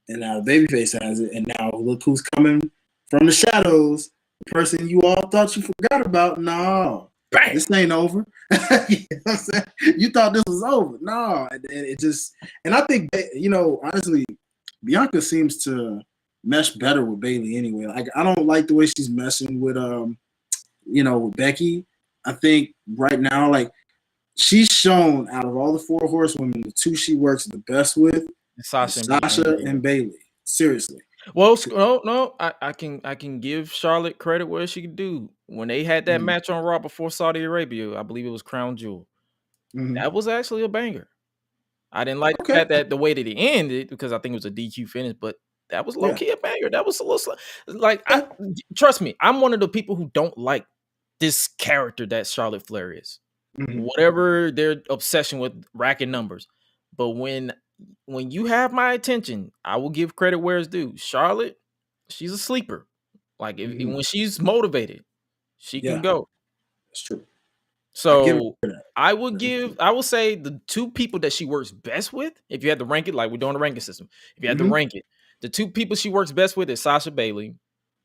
And now Babyface has it, and now look who's coming from the shadows, the person you all thought you forgot about. No. Bang. This ain't over. You know what I'm saying? You thought this was over. No, and I think, honestly, Bianca seems to mesh better with Bailey anyway. Like, I don't like the way she's messing with, with Becky. I think right now, like, she's shown out of all the 4 horsewomen, the 2 she works the best with, Sasha and Bailey. Seriously. Well, no, I can give Charlotte credit where she could do. When they had that match on Raw before Saudi Arabia, I believe it was Crown Jewel. That was actually a banger. I didn't like the way that it ended because I think it was a DQ finish, but that was low key a banger. That was a little like, trust me, I'm one of the people who don't like this character that Charlotte Flair is. Whatever their obsession with racking numbers, but when you have my attention, I will give credit where it's due. Charlotte, she's a sleeper. Like, when she's motivated, she can go. That's true. So I will say the 2 people that she works best with, if you had to rank it, like we're doing a ranking system, if you had to rank it, the 2 people she works best with is Sasha Bailey,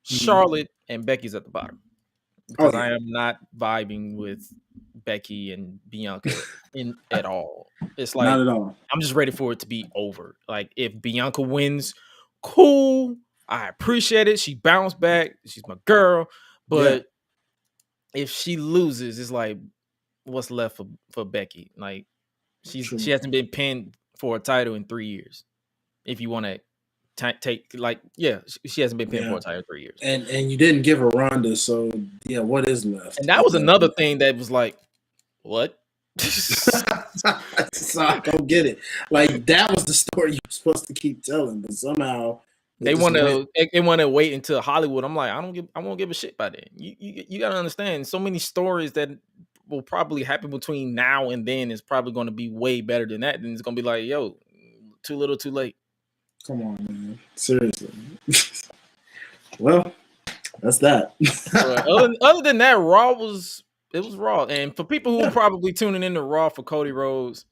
Charlotte, and Becky's at the bottom. Because I am not vibing with Becky and Bianca at all. It's like, not at all. I'm just ready for it to be over. Like, if Bianca wins, cool. I appreciate it. She bounced back. She's my girl. But if she loses, it's like, what's left for Becky? Like, she hasn't been pinned for a title in 3 years. If you want to take, like, she hasn't been pinned for a title in 3 years. And you didn't give her Ronda, so what is left? And that was another thing that was like, what? So I don't get it. Like, that was the story you were supposed to keep telling, but somehow they want to wait until Hollywood. I'm like, I won't give a shit by that. You gotta understand, so many stories that will probably happen between now and then is probably going to be way better than that. Then it's gonna be like, yo, too little, too late. Come on, man. Seriously. Well, that's that. Other than that, Raw was Raw. And for people who are probably tuning into Raw for Cody Rhodes,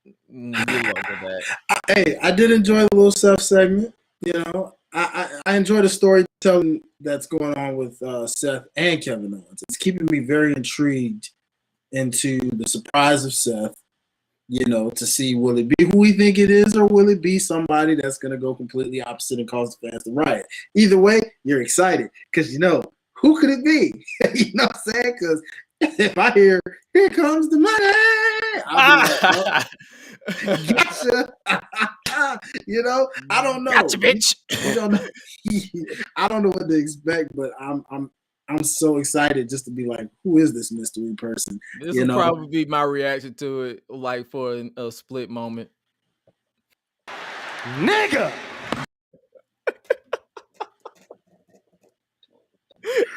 you'll love that. Hey, I did enjoy the little Seth segment. I enjoy the storytelling that's going on with Seth and Kevin Owens. It's keeping me very intrigued into the surprise of Seth. To see, will it be who we think it is, or will it be somebody that's going to go completely opposite and cause the fans to riot? Either way, you're excited because who could it be? You know what I'm saying? Because if I hear, here comes the money, I'll be like, gotcha. I don't know. Gotcha, bitch. I don't know what to expect, but I'm so excited just to be like, who is this mystery person? This will probably be my reaction to it, like, for a split moment. Nigga!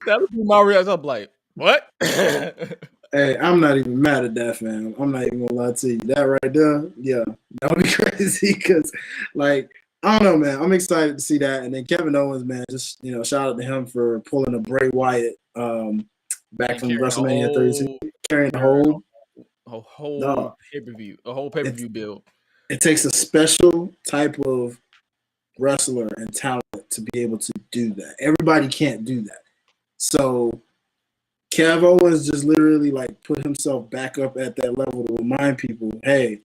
That would be my reaction. I'm like, what? Hey, I'm not even mad at that, fam. I'm not even gonna lie to you. That right there, yeah, that would be crazy because, like, I don't know, man. I'm excited to see that. And then Kevin Owens, man, just, shout out to him for pulling a Bray Wyatt back from WrestleMania 32, carrying the whole. a whole No, pay-per-view, a whole pay-per-view build. it takes a special type of wrestler and talent to be able to do that. Everybody can't do that. So Kev Owens just literally like put himself back up at that level to remind people, hey,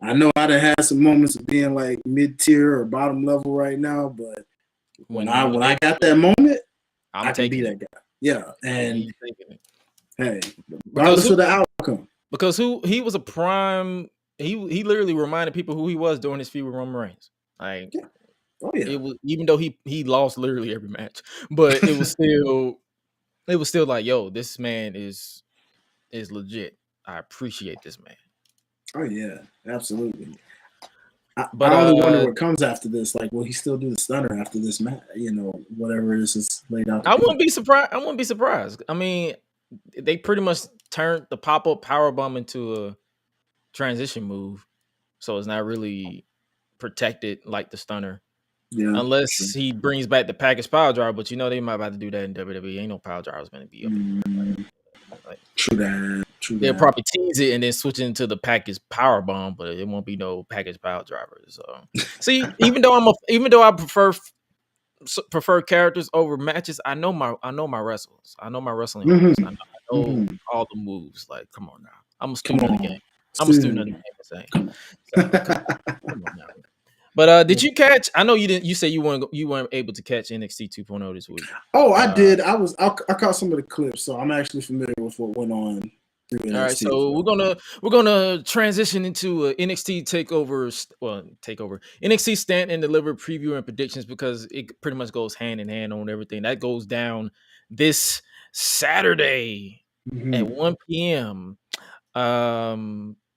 I know I done had some moments of being like mid-tier or bottom level right now, but when I got that moment, I can be that guy. Yeah, and hey, regardless of the outcome. Because he was a prime. He literally reminded people who he was during his feud with Roman Reigns. Like, yeah. Oh yeah, it was, even though he lost literally every match, but it was still like, yo, this man is legit. I appreciate this man. Oh yeah, absolutely. But I only wonder what comes after this. Like, will he still do the stunner after this match? You know, whatever it is laid out. I wouldn't be surprised. I mean, they pretty much turned the pop-up powerbomb into a transition move, so it's not really protected like the stunner. Yeah, unless he brings back the package power driver, but you know they might about to do that in WWE. Ain't no power drivers going to be up. Like, true that. They'll probably tease it and then switch into the package power bomb, but it won't be no package power drivers. So, see, even though I prefer characters over matches, I know my wrestlers. I know my wrestling. Mm-hmm. I know all the moves. Like, come on now, I'm a student of the game. I'm a student of the game. So, come on now. But did you catch? I know you didn't. You say you weren't able to catch NXT 2.0 this week. Oh, I did. I caught some of the clips, so I'm actually familiar with what went on. All right, so we're gonna transition into NXT takeover NXT Stand and Deliver preview and predictions, because it pretty much goes hand in hand on everything that goes down this Saturday at 1 p.m.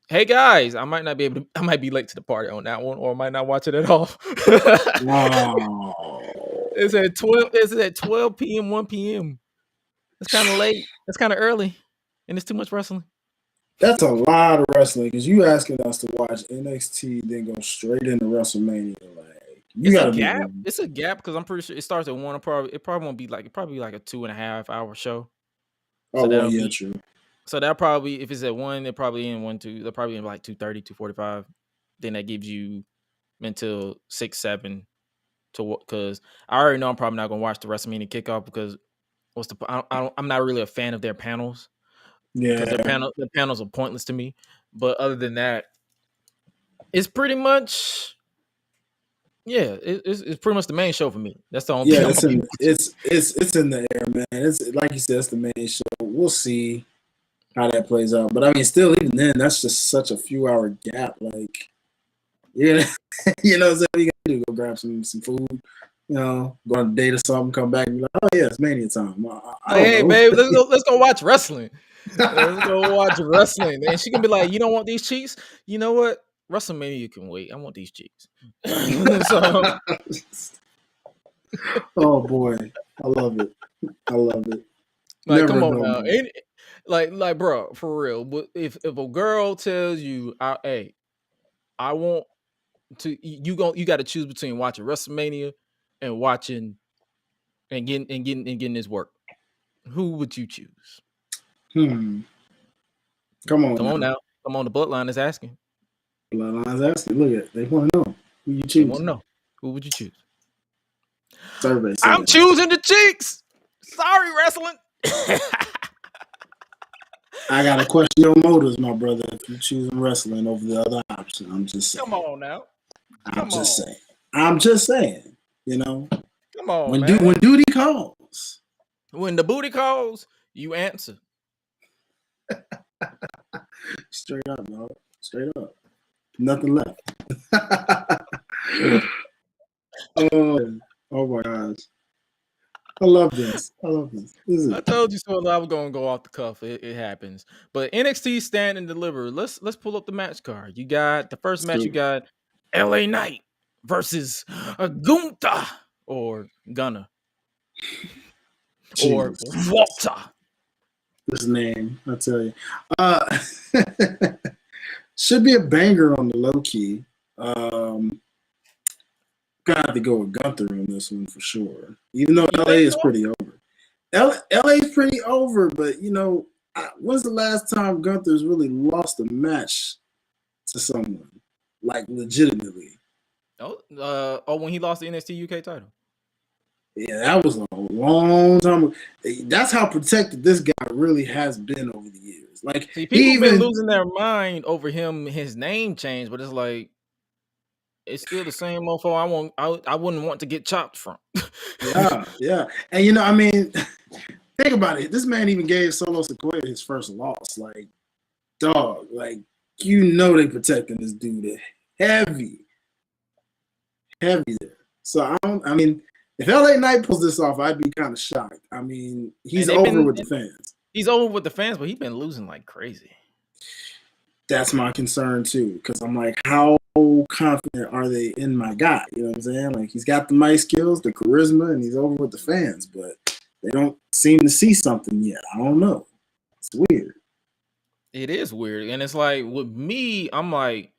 Hey guys, I might be late to the party on that one, or I might not watch it at all. Wow. It's at 12 p.m., 1 p.m. It's kind of late. It's kind of early, and it's too much wrestling. That's a lot of wrestling, because you asking us to watch NXT, then go straight into WrestleMania. Like, it's a gap. It's a gap, because I'm pretty sure it starts at 1. It probably won't be like, it probably like a 2.5 hour show. Oh, well, yeah, true. So that'll probably, if it's at 1, they're probably in 1, 2. They're probably in like 2:30, 2:45. Then that gives you until 6, 7 to, because I already know I'm probably not gonna watch the WrestleMania kickoff, because I'm not really a fan of their panels. Yeah, because their panels are pointless to me. But other than that, it's pretty much, yeah, it's pretty much the main show for me. That's the only thing. It's in the air, man. It's like you said, it's the main show. We'll see how that plays out. But I mean, still, even then, that's just such a few hour gap. Like, yeah, you know, so you gotta do, go grab some food, you know, go on a date or something, come back and be like, oh yeah, it's Mania time. Hey, babe, let's go watch wrestling. Let's go watch wrestling. And she can be like, you don't want these cheeks? You know what? WrestleMania can wait. I want these cheeks. So, oh boy, I love it. Like, come on now. Like, bro, for real. But if a girl tells you, hey, I want to, you got to choose between watching WrestleMania and watching and getting this work, who would you choose? Come on now. Come on, the Bloodline is asking. Bloodline's asking. Look at, they want to know who you choose. They want to know, who would you choose? Survey. I'm choosing the cheeks. Sorry, wrestling. I gotta question your motives, my brother. If you're choosing wrestling over the other option, I'm just saying. Come on now. I'm just saying. You know. Come on, when duty calls. When the booty calls, you answer. Straight up, dog. Straight up. Nothing left. Oh my gosh. I love this. I told you so. I was gonna go off the cuff. It happens. But NXT Stand and Deliver. Let's pull up the match card. You got the first match. You got LA Knight versus Gunther or Gunner or Walter. This name, I tell you, should be a banger on the low key. Got to go with Gunther on this one for sure. Even though LA is pretty over. LA is pretty over, but you know, when's the last time Gunther's really lost a match to someone, like legitimately? When he lost the NXT UK title. Yeah, that was a long time ago. That's how protected this guy really has been over the years. Like, see, people been losing their mind over him, his name changed, but it's like it's still the same mofo I wouldn't want to get chopped from. yeah. And I mean, think about it. This man even gave Solo Sikoa his first loss. Like, dog, like they protecting this dude heavy there. So I mean, if LA Knight pulls this off, I'd be kind of shocked. I mean, he's over with the fans. He's over with the fans, but he's been losing like crazy. That's my concern too, because I'm like, how confident are they in my guy? You know what I'm saying? Like, he's got the mic skills, the charisma, and he's over with the fans, but they don't seem to see something yet. I don't know. It's weird. It is weird, and it's like with me, I'm like,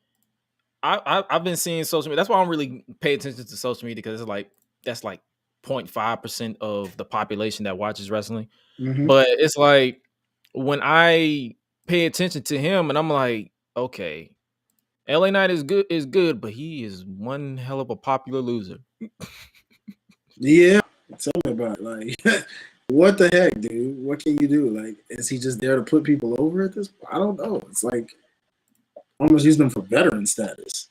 I've been seeing social media. That's why I don't really pay attention to social media, because it's like that's like 0.5% of the population that watches wrestling. Mm-hmm. But it's like when I pay attention to him, and I'm like, okay, LA Knight is good, but he is one hell of a popular loser. Yeah, tell me about it. Like, what the heck, dude? What can you do? Like, is he just there to put people over at this point? I don't know. It's like almost using them for veteran status.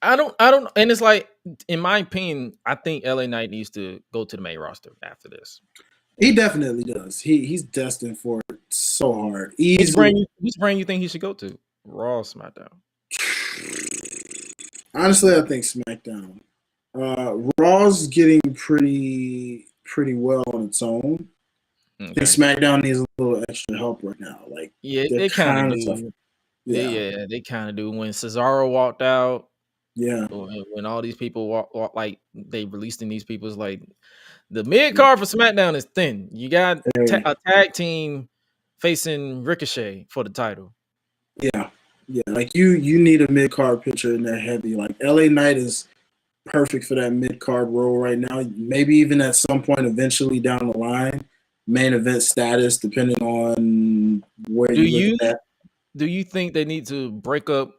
I don't, and it's like, in my opinion, I think LA Knight needs to go to the main roster after this. He definitely does. He's destined for it so hard. Which brand you think he should go to? Raw or SmackDown? Honestly, I think SmackDown. Raw's getting pretty well on its own. Okay. I think SmackDown needs a little extra help right now. Like, yeah, they kind of do. Yeah, they kind of do. When Cesaro walked out, when all these people walk like they released in these people, it's like the mid card for SmackDown is thin. You got a tag team facing Ricochet for the title. Yeah. Like you need a mid card pitcher in there heavy. Like, LA Knight is perfect for that mid card role right now. Maybe even at some point, eventually down the line, main event status, depending on where you look at. Do you think they need to break up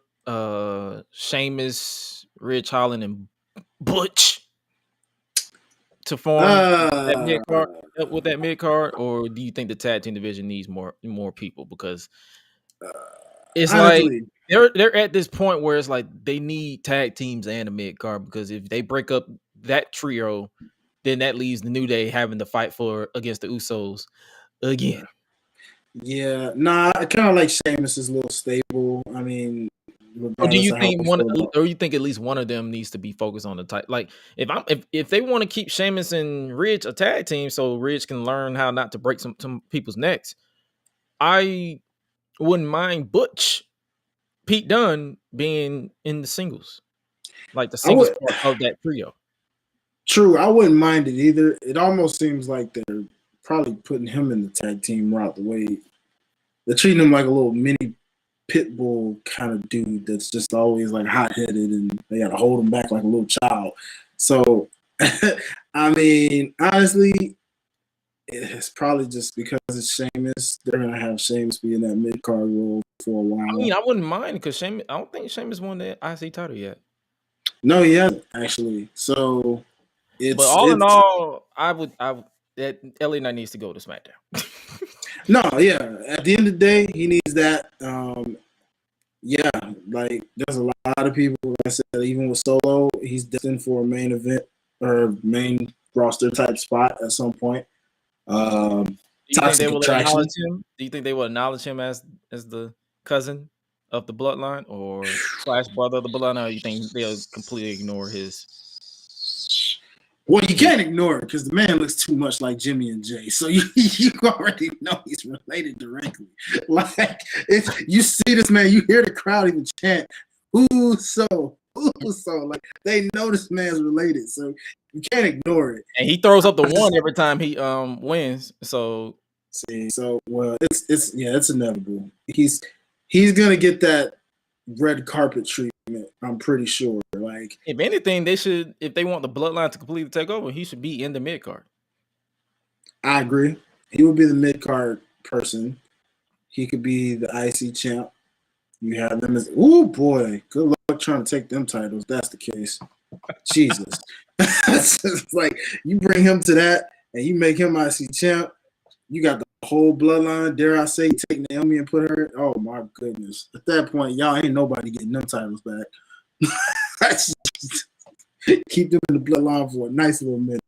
Sheamus, Ridge Holland, and Butch to form that mid card with that mid card, or do you think the tag team division needs more people? Because it's honestly, like they're at this point where it's like they need tag teams and a mid card, because if they break up that trio, then that leaves the New Day having to fight against the Usos again. Yeah, nah, I kind of like Sheamus is a little stable. I mean, or do you think you think at least one of them needs to be focused on the type? Like, if they want to keep Sheamus and Ridge a tag team, so Ridge can learn how not to break some people's necks, I wouldn't mind Butch, Pete Dunne being in the singles, like the singles part of that trio. True, I wouldn't mind it either. It almost seems like they're probably putting him in the tag team route, the way they're treating him like a little mini pit bull kind of dude that's just always like hot-headed, and they got to hold him back like a little child. So, I mean, honestly, it's probably just because it's Sheamus. They're going to have Sheamus be in that mid-card role for a while. I mean, I wouldn't mind, because Sheamus, I don't think Sheamus won the IC title yet. No, he hasn't, actually. So, but all in all, I would that LA Knight needs to go to SmackDown. No, yeah. At the end of the day, he needs that. Yeah, like there's a lot of people, like I said, even with Solo, he's destined for a main event or main roster type spot at some point. Do you think they will acknowledge him? Do you think they will acknowledge him as the cousin of the bloodline, or / brother of the bloodline, or you think they'll completely ignore his? Well, you can't ignore it because the man looks too much like Jimmy and Jay, so you already know he's related directly. Like, you see this man, you hear the crowd even chant, "Who's so?" Like, they know this man's related, so you can't ignore it. And he throws up the one every time he wins. So well, it's inevitable. He's gonna get that red carpet treatment. I'm pretty sure. Like, if anything, they should, if they want the bloodline to completely take over, he should be in the mid card. I agree. He would be the mid card person. He could be the IC champ. You have them as, oh boy, good luck trying to take them titles. That's the case. Jesus. It's like you bring him to that and you make him IC champ. You got the whole bloodline. Dare I say, take Naomi and put her. Oh my goodness! At that point, y'all ain't nobody getting them titles back. Keep them in the bloodline for a nice little minute.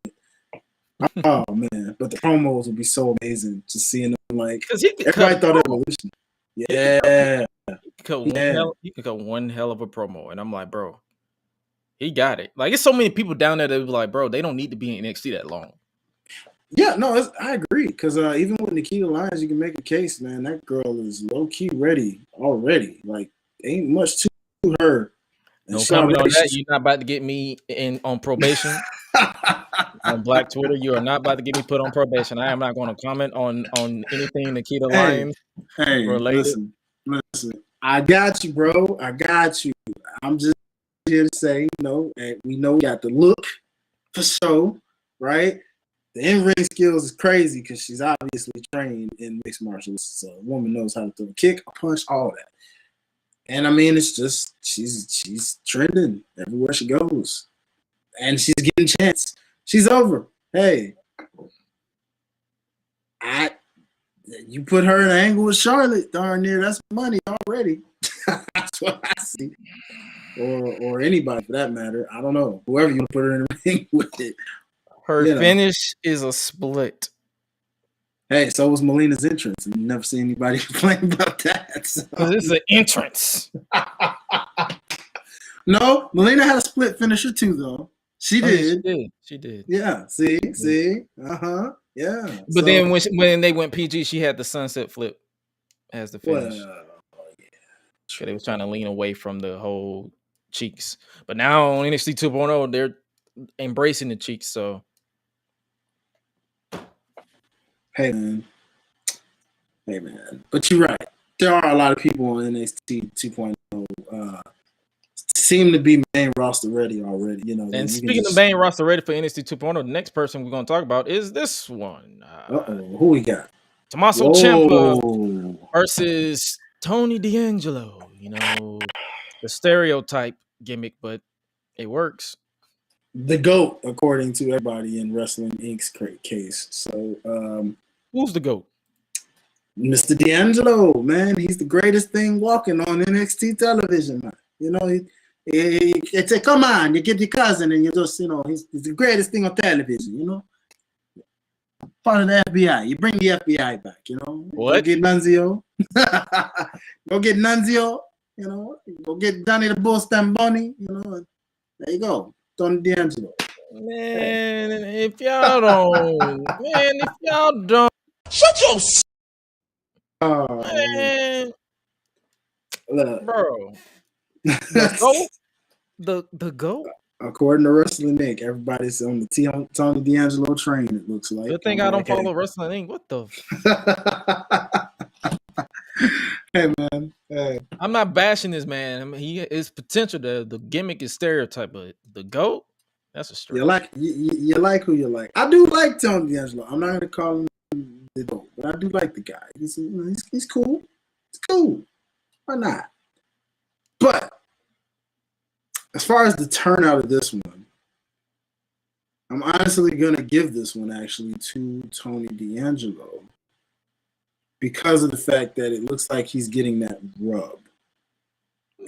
Oh man! But the promos would be so amazing just seeing them like everybody thought Evolution. Yeah, he could cut one hell of a promo, and I'm like, bro, he got it. Like, it's so many people down there that be like, bro, they don't need to be in NXT that long. Yeah, no, I agree. Because even with Nikita Lyons, you can make a case, man. That girl is low key ready already. Like, ain't much to her. And no comment on that. You're not about to get me on probation on Black Twitter. You are not about to get me put on probation. I am not going to comment on anything Nikita Lyons related. Listen. I got you, bro. I got you. I'm just here to say, we know you got the look for show, right? The in-ring skills is crazy because she's obviously trained in mixed martial arts. So a woman knows how to throw a kick, a punch, all that. And I mean, it's just she's trending everywhere she goes, and she's getting a chance. She's over. Hey, you put her in an angle with Charlotte, darn near that's money already. That's what I see. Or anybody for that matter. I don't know. Whoever you put her in the ring with it. Her finish is a split. Hey, so was Melina's entrance. And you never see anybody complain about that. Because it's an entrance. No, Melina had a split finisher too, though. She did. She did. Yeah. See. Yeah. But then when they went PG, she had the sunset flip as the finish. Yeah. So they was trying to lean away from the whole cheeks. But now on NXT 2.0, they're embracing the cheeks. So. Hey man. But you're right. There are a lot of people on NXT 2.0 seem to be main roster ready already. And speaking of main roster ready for NXT 2.0, the next person we're going to talk about is this one. Who we got? Tommaso Ciampa versus Tony D'Angelo. The stereotype gimmick, but it works. The GOAT, according to everybody in Wrestling Inc.'s case. So, who's the GOAT? Mr. D'Angelo, man. He's the greatest thing walking on NXT television, man. It's a come on, you get your cousin and you just, he's the greatest thing on television, Part of the FBI. You bring the FBI back, What? Go get Nunzio. Go get Nunzio, Go get Johnny the Bull Stamboni, There you go. Tony D'Angelo. Man, if y'all don't. Shut your Man. Look. Bro. The GOAT? According to Wrestling Inc., everybody's on the Tony D'Angelo train, it looks like. Good thing I don't follow Wrestling Inc. What the? Hey, man. Hey. I'm not bashing this man. I mean, his potential, the gimmick is stereotype, but the GOAT, that's a stretch. You like who you like. I do like Tony D'Angelo. I'm not going to call him the GOAT, but I do like the guy. He's cool. It's cool. Why not? But as far as the turnout of this one, I'm honestly going to give this one actually to Tony D'Angelo because of the fact that it looks like he's getting that rub.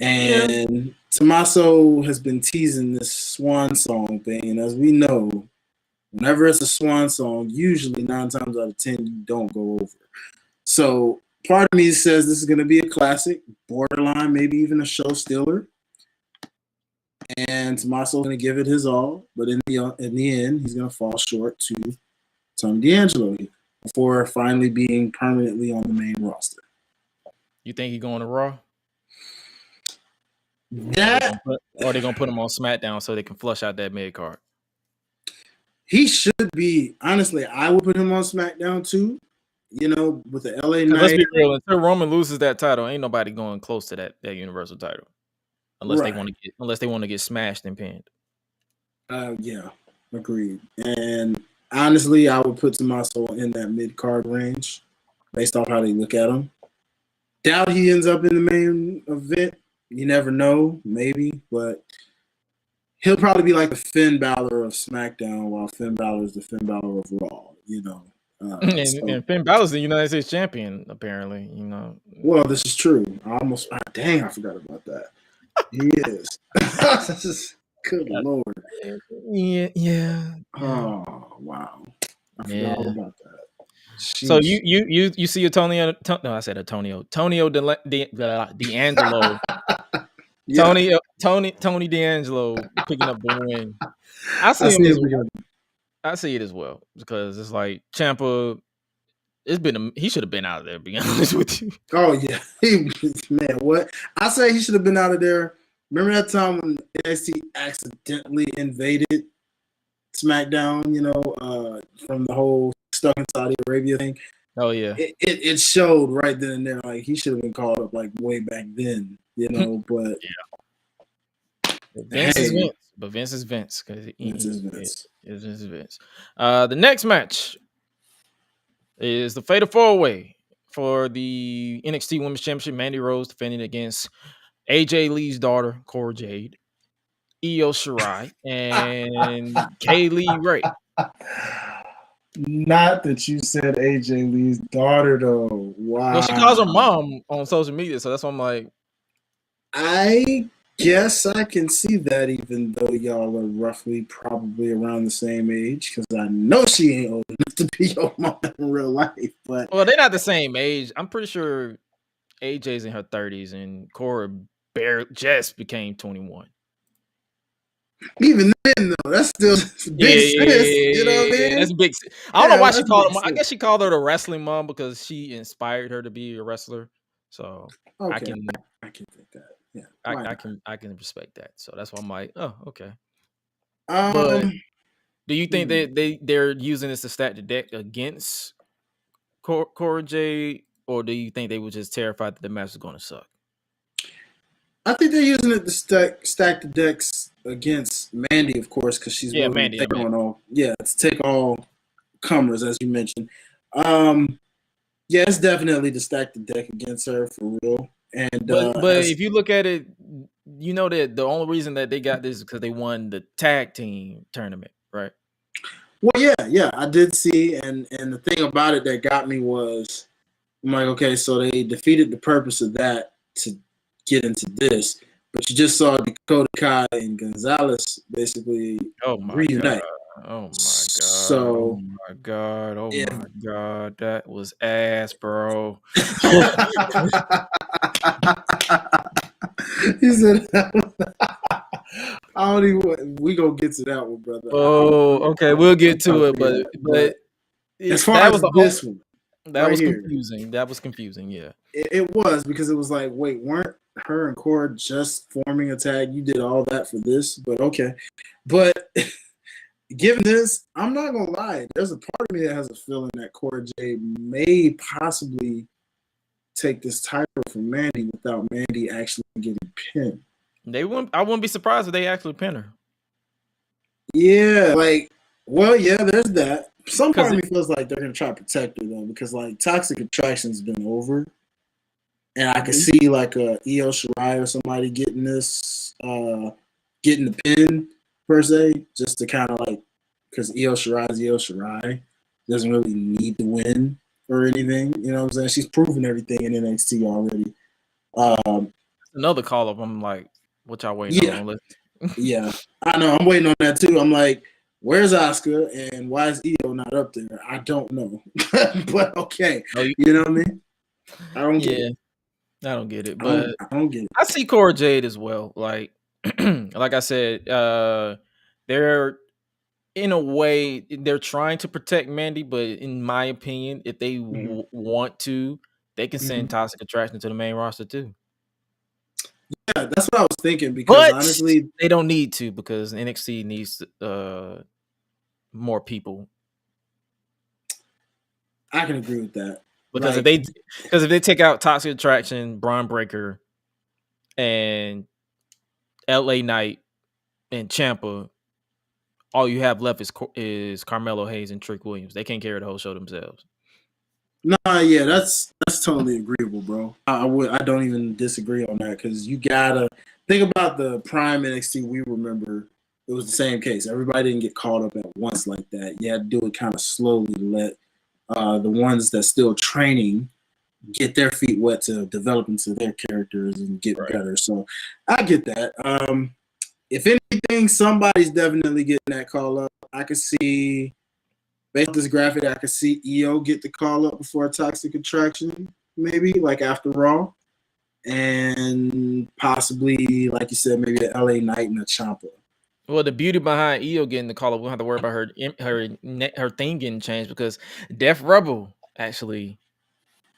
And Tommaso has been teasing this swan song thing. And as we know, whenever it's a swan song, usually 9 times out of 10, you don't go over. So part of me says this is going to be a classic, borderline, maybe even a show stealer. And Tommaso's going to give it his all, but in the end, he's going to fall short to Tony D'Angelo before finally being permanently on the main roster. You think he's going to Raw? That, or are they going to put him on SmackDown so they can flush out that mid card? He should be. Honestly, I would put him on SmackDown too. With the LA Knight. Let's be real. Until Roman loses that title, ain't nobody going close to that Universal title. Unless they want to get smashed and pinned. Yeah, agreed. And honestly, I would put Tommaso in that mid card range. based off how they look at him. Doubt he ends up in the main event. You never know, maybe, but he'll probably be like the Finn Balor of SmackDown, while Finn Balor is the Finn Balor of Raw. And Finn Balor's the United States champion, apparently. Well, this is true. I forgot about that. He is. Good Lord. Yeah. Oh wow. I forgot all about that. So you see Antonio D'Angelo. Yeah. Tony D'Angelo picking up the win. I see it as well, because it's like Ciampa. He should have been out of there. Being honest with you. Oh yeah, man. What I say, he should have been out of there. Remember that time when NXT accidentally invaded SmackDown? From the whole stuck in Saudi Arabia thing. Oh yeah, it showed right then and there. Like, he should have been called up like way back then. But yeah. Vince is Vince, but Vince is Vince, because Vince is Vince. The next match is the Fatal 4-Way for the NXT Women's Championship. Mandy Rose defending against AJ Lee's daughter, Cora Jade, Io Shirai, and Kaylee Ray. Not that you said AJ Lee's daughter, though. Wow. Well, she calls her mom on social media, so that's why I'm like, I guess I can see that, even though y'all are roughly probably around the same age, because I know she ain't old enough to be your mom in real life. But well, they're not the same age. I'm pretty sure AJ's in her 30s and Cora just became 21. Even then, though, that's still big sis. You know what I mean? That's big. I don't know why she called her. I guess she called her the wrestling mom because she inspired her to be a wrestler. So okay. I can think that. Yeah, I can respect that. So that's why I'm like, oh, okay. But do you think that they're using this to stack the deck against Cora Jade, or do you think they were just terrified that the match was going to suck? I think they're using it to stack the decks against Mandy, of course, because she's Mandy. To take all comers, as you mentioned. It's definitely to stack the deck against her, for real. And but if you look at it, you know that the only reason that they got this is because they won the tag team tournament, right? Well, yeah, I did see, and the thing about it that got me was, I'm like, okay, so they defeated the purpose of that to get into this, but you just saw Dakota Kai and Gonzalez basically reunite. Oh my god! So, my god! That was ass, bro. He said, "I don't even." We gonna get to that one, brother. Oh, okay, we'll get to it, but as far as this one, that was confusing. That was confusing. Yeah, it was, because it was like, wait, weren't her and Cora just forming a tag? You did all that for this, but okay. But given this, I'm not gonna lie. There's a part of me that has a feeling that Cora Jade may possibly take this title from Mandy without Mandy actually getting pinned. I wouldn't be surprised if they actually pin her. Yeah, there's that. Some part of me feels like they're gonna try to protect her, though, because like Toxic Attraction's been over, and I could see like a Io Shirai or somebody getting the pin per se, just to kind of like, because Io Shirai doesn't really need to win or anything. You know what I'm saying? She's proven everything in NXT already. Another call up. I'm like, what y'all waiting on? Yeah, I know. I'm waiting on that too. I'm like, where's Asuka and why is Io not up there? I don't know. But okay. You know what I mean? I don't get it. I don't get it. But I don't get it. I see Cora Jade as well. Like I said, they're in a way they're trying to protect Mandy, but in my opinion, if they want to, they can send Toxic Attraction to the main roster too. Yeah, that's what I was thinking, because honestly, they don't need to, because NXT needs more people. I can agree with that. Because if they take out Toxic Attraction, Braun Breaker, and LA Knight and Ciampa, all you have left is Carmelo Hayes and Trick Williams. They can't carry the whole show themselves. Nah, yeah, that's totally agreeable, bro. I don't even disagree on that because you gotta think about the prime NXT we remember. It was the same case. Everybody didn't get caught up at once like that. You had to do it kind of slowly to let the ones that's still training get their feet wet to develop into their characters and get better. So I get that. If anything, somebody's definitely getting that call up. I could see, based on this graphic, I could see EO get the call up before a Toxic Attraction, maybe like after Raw, and possibly, like you said, maybe an LA Knight and a Ciampa. Well, the beauty behind EO getting the call up, we don't have to worry about her thing getting changed because Def Rebel actually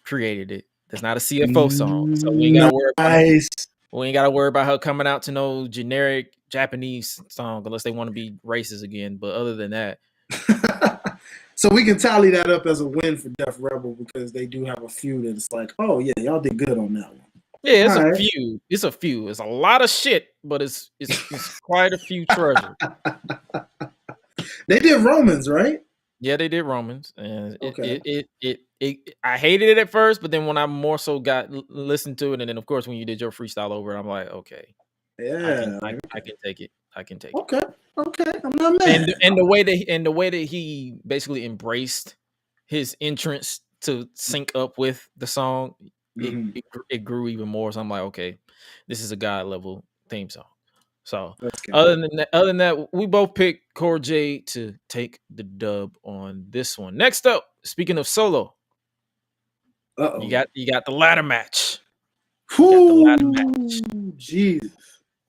created it. That's not a CFO song, so we ain't gotta worry about it. Nice. We ain't gotta worry about her coming out to no generic Japanese song unless they want to be racist again. But other than that, So we can tally that up as a win for Def Rebel because they do have a few that it's like, oh yeah, y'all did good on that one. yeah, it's All a right. few. It's a few. It's a lot of shit, but it's quite a few treasures. They did Romans, right? Yeah, they did Romans, and Okay. I hated it at first, but then when I more so got listened to it, and then of course when you did your freestyle over, I'm like, okay, Yeah. I can take it. I can take it. Okay. Okay. I'm not mad. And the way that he basically embraced his entrance to sync up with the song, Mhm. it grew even more. So I'm like, okay, this is a god level theme song. So Let's go. other than that, we both picked Core J to take the dub on this one. Next up, speaking of solo, Uh-oh. you got the ladder match. Whoo! Jesus.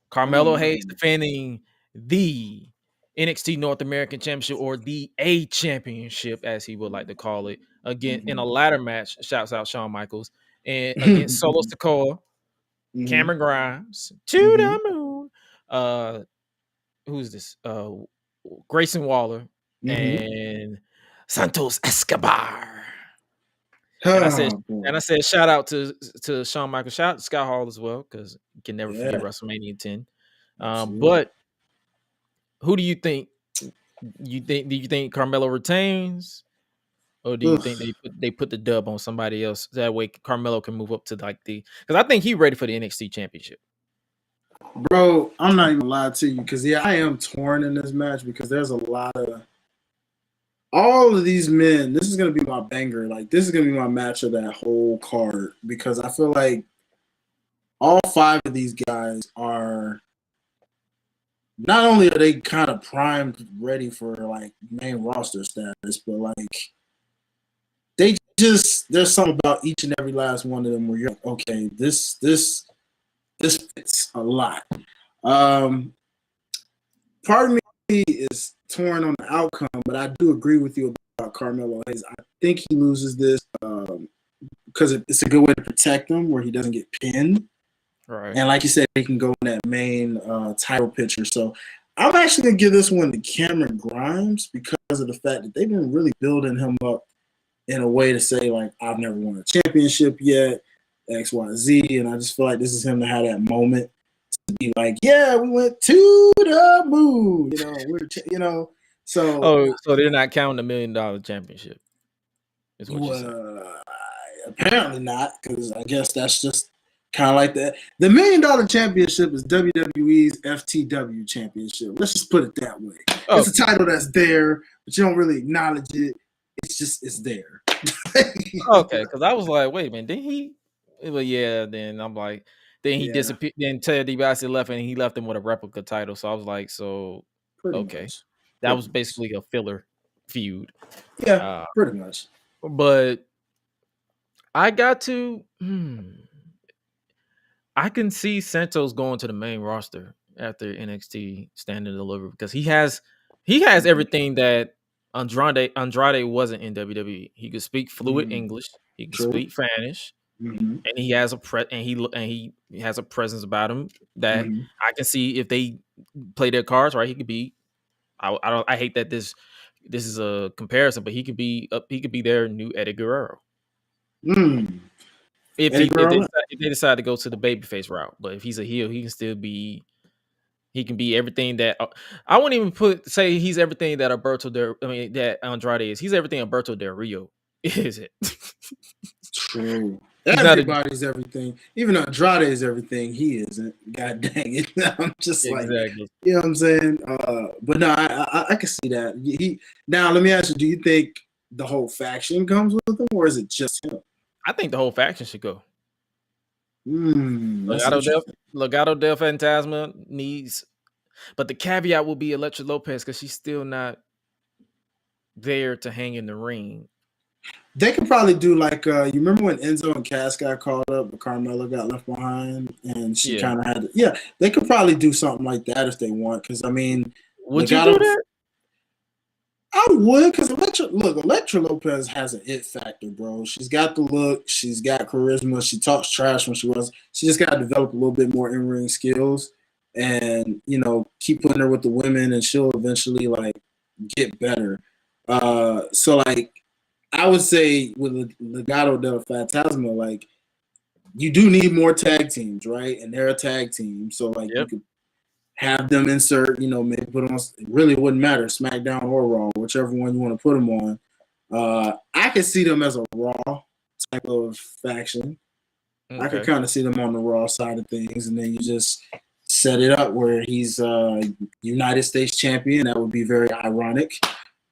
Carmelo Hayes defending the NXT North American Championship, or the A Championship, as he would like to call it, again in a ladder match. Shouts out Shawn Michaels and against Solo Sikoa, Cameron Grimes, to the moon. Who's this? Grayson Waller and Santos Escobar. And I said, shout out to Shawn Michaels, shout out to Scott Hall as well, because you can never forget WrestleMania 10. But who do you think? Do you think Carmelo retains, or do you think they put the dub on somebody else? That way Carmelo can move up to like because I think he's ready for the NXT Championship. Bro, I'm not even lying to you because I am torn in this match because there's a lot of all of these men. This is gonna be my banger. Like this is gonna be my match of that whole card because I feel like all 5 of these guys are. Not only are they kind of primed, ready for like main roster status, but like there's something about each and every last one of them where you're like, okay, this fits a lot. Part of me is torn on the outcome, but I do agree with you about Carmelo Hayes. I think he loses this because it's a good way to protect him where he doesn't get pinned. Right. And like you said, he can go in that main title picture. So I'm actually going to give this one to Cameron Grimes because of the fact that they've been really building him up in a way to say, like, I've never won a championship yet, X, Y, Z. And I just feel like this is him to have that moment to be like, yeah, we went to the moon. So. So they're not counting the $1 million championship. Is what you're saying. Apparently not, because I guess that's just kind of like that. The $1 million championship is WWE's FTW championship. Let's just put it that way. Oh. It's a title that's there, but you don't really acknowledge it. It's there. Okay, because I was like, wait a minute, did he? Well, yeah. Then I'm like, then he disappeared. Then Ted DiBiase left, and he left him with a replica title. So I was like, so pretty okay, much. That was basically a filler feud. Yeah, pretty much. But I got to. I can see Santos going to the main roster after NXT Stand and Deliver because he has everything that Andrade wasn't in WWE. He could speak fluid English. He can speak Spanish, and he has he has a presence about him that I can see if they play their cards right. He could be. I hate that this is a comparison, but he could be their new Eddie Guerrero. If they decide to go to the babyface route, but if he's a heel, he can still be. He can be everything that I wouldn't even say he's everything that that Andrade is. He's everything Alberto Del Rio is. It True. He's not Everybody's everything. Even Andrade is everything he isn't. God dang it. I'm just like, exactly. you know what I'm saying? But no, I can see that. Now, let me ask you, do you think the whole faction comes with him, or is it just him? I think the whole faction should go. That's interesting. Legado del Fantasma needs, but the caveat will be Elektra Lopez because she's still not there to hang in the ring. They could probably do like you remember when Enzo and Cass got caught up, but Carmella got left behind, and she kind of had to, they could probably do something like that if they want. Because I mean, would you do that? I would, because Elektra Lopez has an it factor, bro. She's got the look, she's got charisma, she talks trash when she just got to develop a little bit more in-ring skills, and keep putting her with the women, and she'll eventually like get better. So like, I would say with Legado del Fantasma, like, you do need more tag teams, right? And they're a tag team, so like you could have them insert, maybe put on. It really wouldn't matter, SmackDown or Raw, whichever one you want to put them on. I could see them as a Raw type of faction. Okay. I could kind of see them on the Raw side of things, and then you just set it up where he's United States champion. That would be very ironic,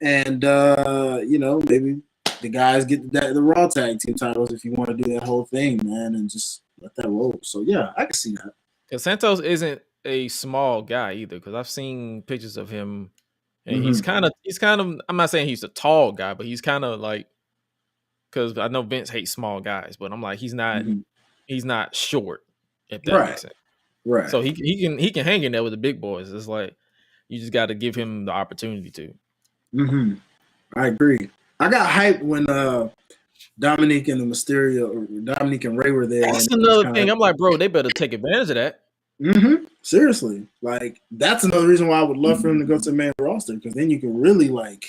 and maybe the guys get the Raw tag team titles if you want to do that whole thing, man, and just let that roll. So yeah, I can see that. Because Santos isn't a small guy either, because I've seen pictures of him, and he's kind of. I'm not saying he's a tall guy, but he's kind of like, because I know Vince hates small guys, but I'm like, he's not. He's not short, if that makes sense. Right. So he can hang in there with the big boys. It's like you just got to give him the opportunity to. I agree. I got hyped when Dominic and Ray were there. That's another thing. I'm like, bro, they better take advantage of that. Seriously, like that's another reason why I would love for him to go to the main roster, because then you can really like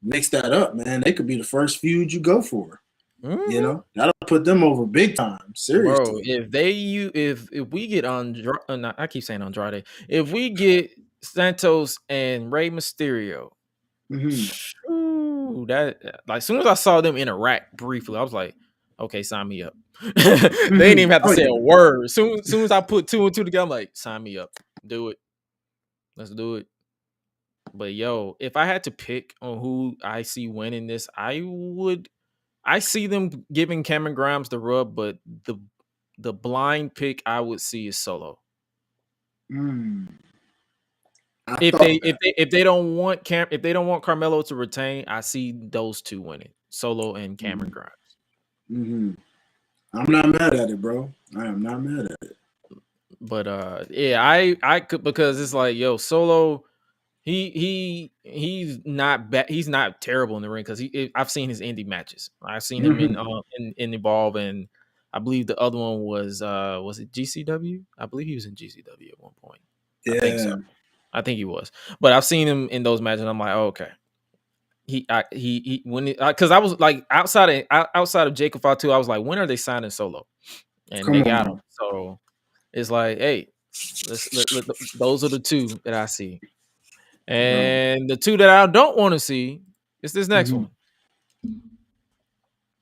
mix that up, man. They could be the first feud you go for. That'll put them over big time. Seriously, bro. If we get I keep saying Andrade. If we get Santos and Rey Mysterio, that like as soon as I saw them interact briefly, I was like, okay, sign me up. They didn't even have to say a word. Soon as I put 2 and 2 together, I'm like, sign me up. Do it. Let's do it. But yo, if I had to pick on who I see winning this, I see them giving Cameron Grimes the rub, but the blind pick I would see is Solo. If they don't want Carmelo to retain, I see those two winning, Solo and Cameron Grimes. I'm not mad at it, bro. I am not mad at it. But I could, because it's like, yo, Solo, he's not bad. He's not terrible in the ring, because I've seen his indie matches. I've seen him in Evolve, and I believe the other one was it GCW? I believe he was in GCW at one point. I think so. I think he was, but I've seen him in those matches, and I'm like, oh, okay. Because I was like, outside of Jacob Fatu, I was like, when are they signing Solo? And they got him. So it's like, hey, those are the two that I see, and the two that I don't want to see is this next one.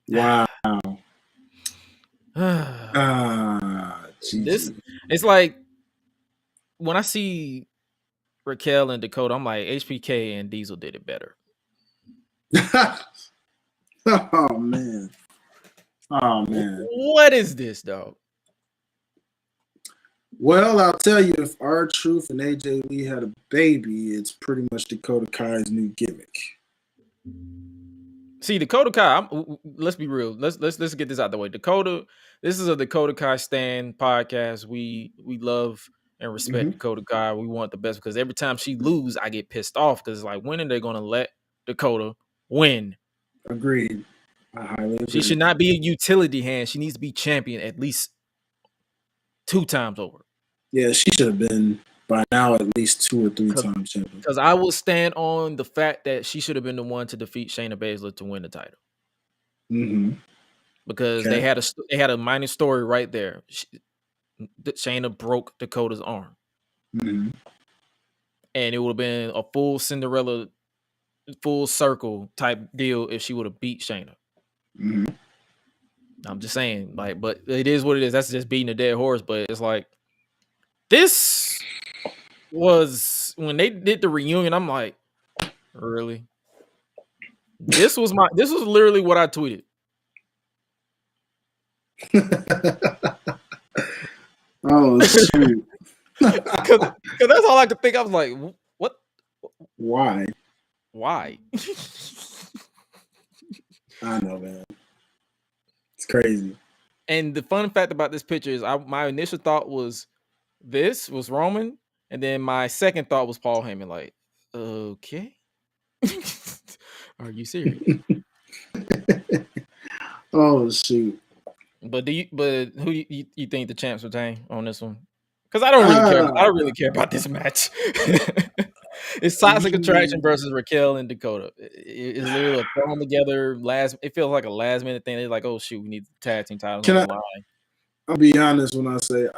Wow. It's like when I see Raquel and Dakota, I'm like, HBK and Diesel did it better. Oh man. What is this, dog? Well, I'll tell you, if R-Truth and AJ Lee had a baby, it's pretty much Dakota Kai's new gimmick. See, Dakota Kai, let's be real. Let's get this out the way. This is a Dakota Kai Stan podcast. We love and respect Dakota Kai. We want the best, because every time she lose, I get pissed off, because it's like, when are they going to let Dakota win? Agreed. I highly agree. She should not be a utility hand. She needs to be champion at least 2 times over. Yeah, she should have been by now at least 2 or 3 times champion. Because I will stand on the fact that she should have been the one to defeat Shayna Baszler to win the title. Because they had a minor story right there. Shayna broke Dakota's arm, and it would have been a full Cinderella, full circle type deal if she would have beat Shayna. I'm just saying, like, but it is what it is. That's just beating a dead horse. But it's like this was when they did the reunion. I'm like, really? This was literally what I tweeted. Oh shoot! Because that's all I could think. I was like, what? Why? Why? I know, man. It's crazy. And the fun fact about this picture is my initial thought was this was Roman, and then my second thought was Paul Heyman. Like, okay, are you serious? Oh shoot! But who you think the champs retain on this one? Because I don't really care. I don't really care about this match. It's Toxic Attraction versus Raquel and Dakota. It's literally a thrown together it feels like a last minute thing. They're like, oh shoot, we need the tag team titles on the line. I'll be honest when I say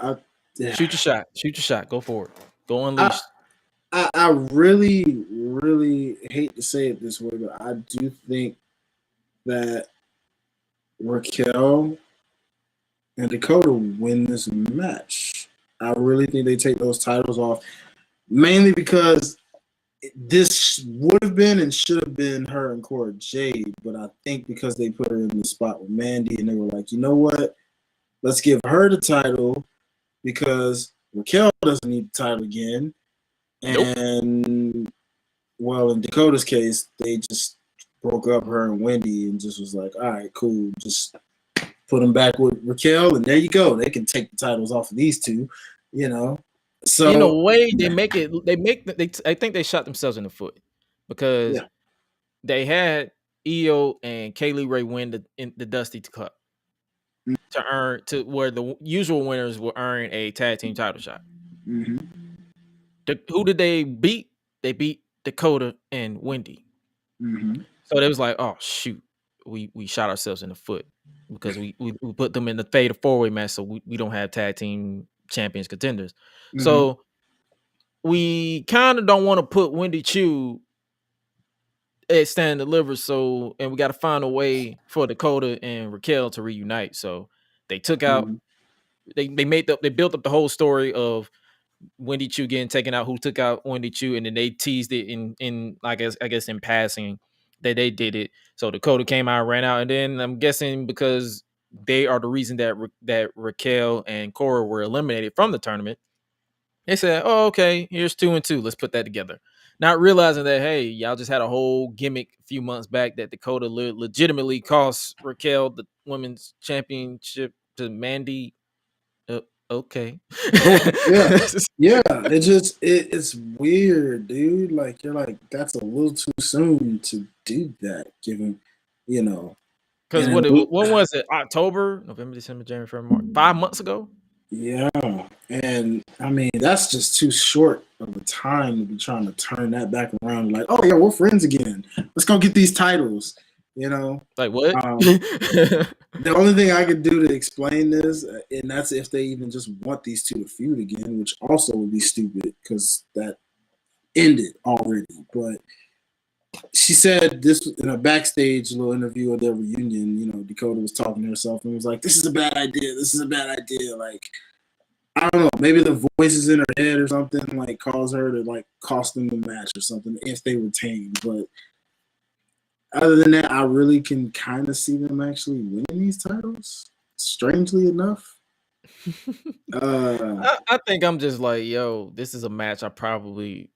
shoot your shot. Shoot your shot. Go for it. Go unleashed. I really, really hate to say it this way, but I do think that Raquel and Dakota win this match. I really think they take those titles off, mainly because this would have been and should have been her and Cora Jade, but I think because they put her in the spot with Mandy and they were like, you know what? Let's give her the title because Raquel doesn't need the title again. And, well, in Dakota's case, they just broke up her and Wendy and just was like, all right, cool. Just put them back with Raquel, and there you go. They can take the titles off of these two, you know. So in a way, I think they shot themselves in the foot because they had Io and Kaylee Ray win the Dusty Cup to earn where the usual winners will earn a tag team title shot. Mm-hmm. Who did they beat? They beat Dakota and Wendy. Mm-hmm. So they was like, oh shoot, we shot ourselves in the foot because we put them in the fatal 4-way match, so we don't have tag team champions contenders. Mm-hmm. So we kind of don't want to put Wendy Chu at Stand and Deliver, and we got to find a way for Dakota and Raquel to reunite. So they took out, they built up the whole story of Wendy Chu getting taken out, who took out Wendy Chu, and then they teased it in I guess in passing that they did it. So Dakota came out, ran out, and then I'm guessing because they are the reason that Raquel and Cora were eliminated from the tournament, they said, oh, okay, here's 2 and 2. Let's put that together. Not realizing that, hey, y'all just had a whole gimmick a few months back that Dakota legitimately cost Raquel the women's championship to Mandy. Okay. Yeah. It's weird, dude. Like, you're like, that's a little too soon to do that, given, you know. Because when was it? October, November, December, January, February, March. 5 months ago? Yeah. And I mean, that's just too short of a time to be trying to turn that back around. Like, oh yeah, we're friends again. Let's go get these titles. You know, like what? The only thing I could do to explain this, and that's if they even just want these two to feud again, which also would be stupid because that ended already. But she said this in a backstage little interview of their reunion. You know, Dakota was talking to herself and was like, "This is a bad idea. This is a bad idea." Like, I don't know, maybe the voices in her head or something like cause her to like cost them the match or something if they retain, but. Other than that, I really can kind of see them actually winning these titles, strangely enough. I think I'm just like, yo, this is a match I'm going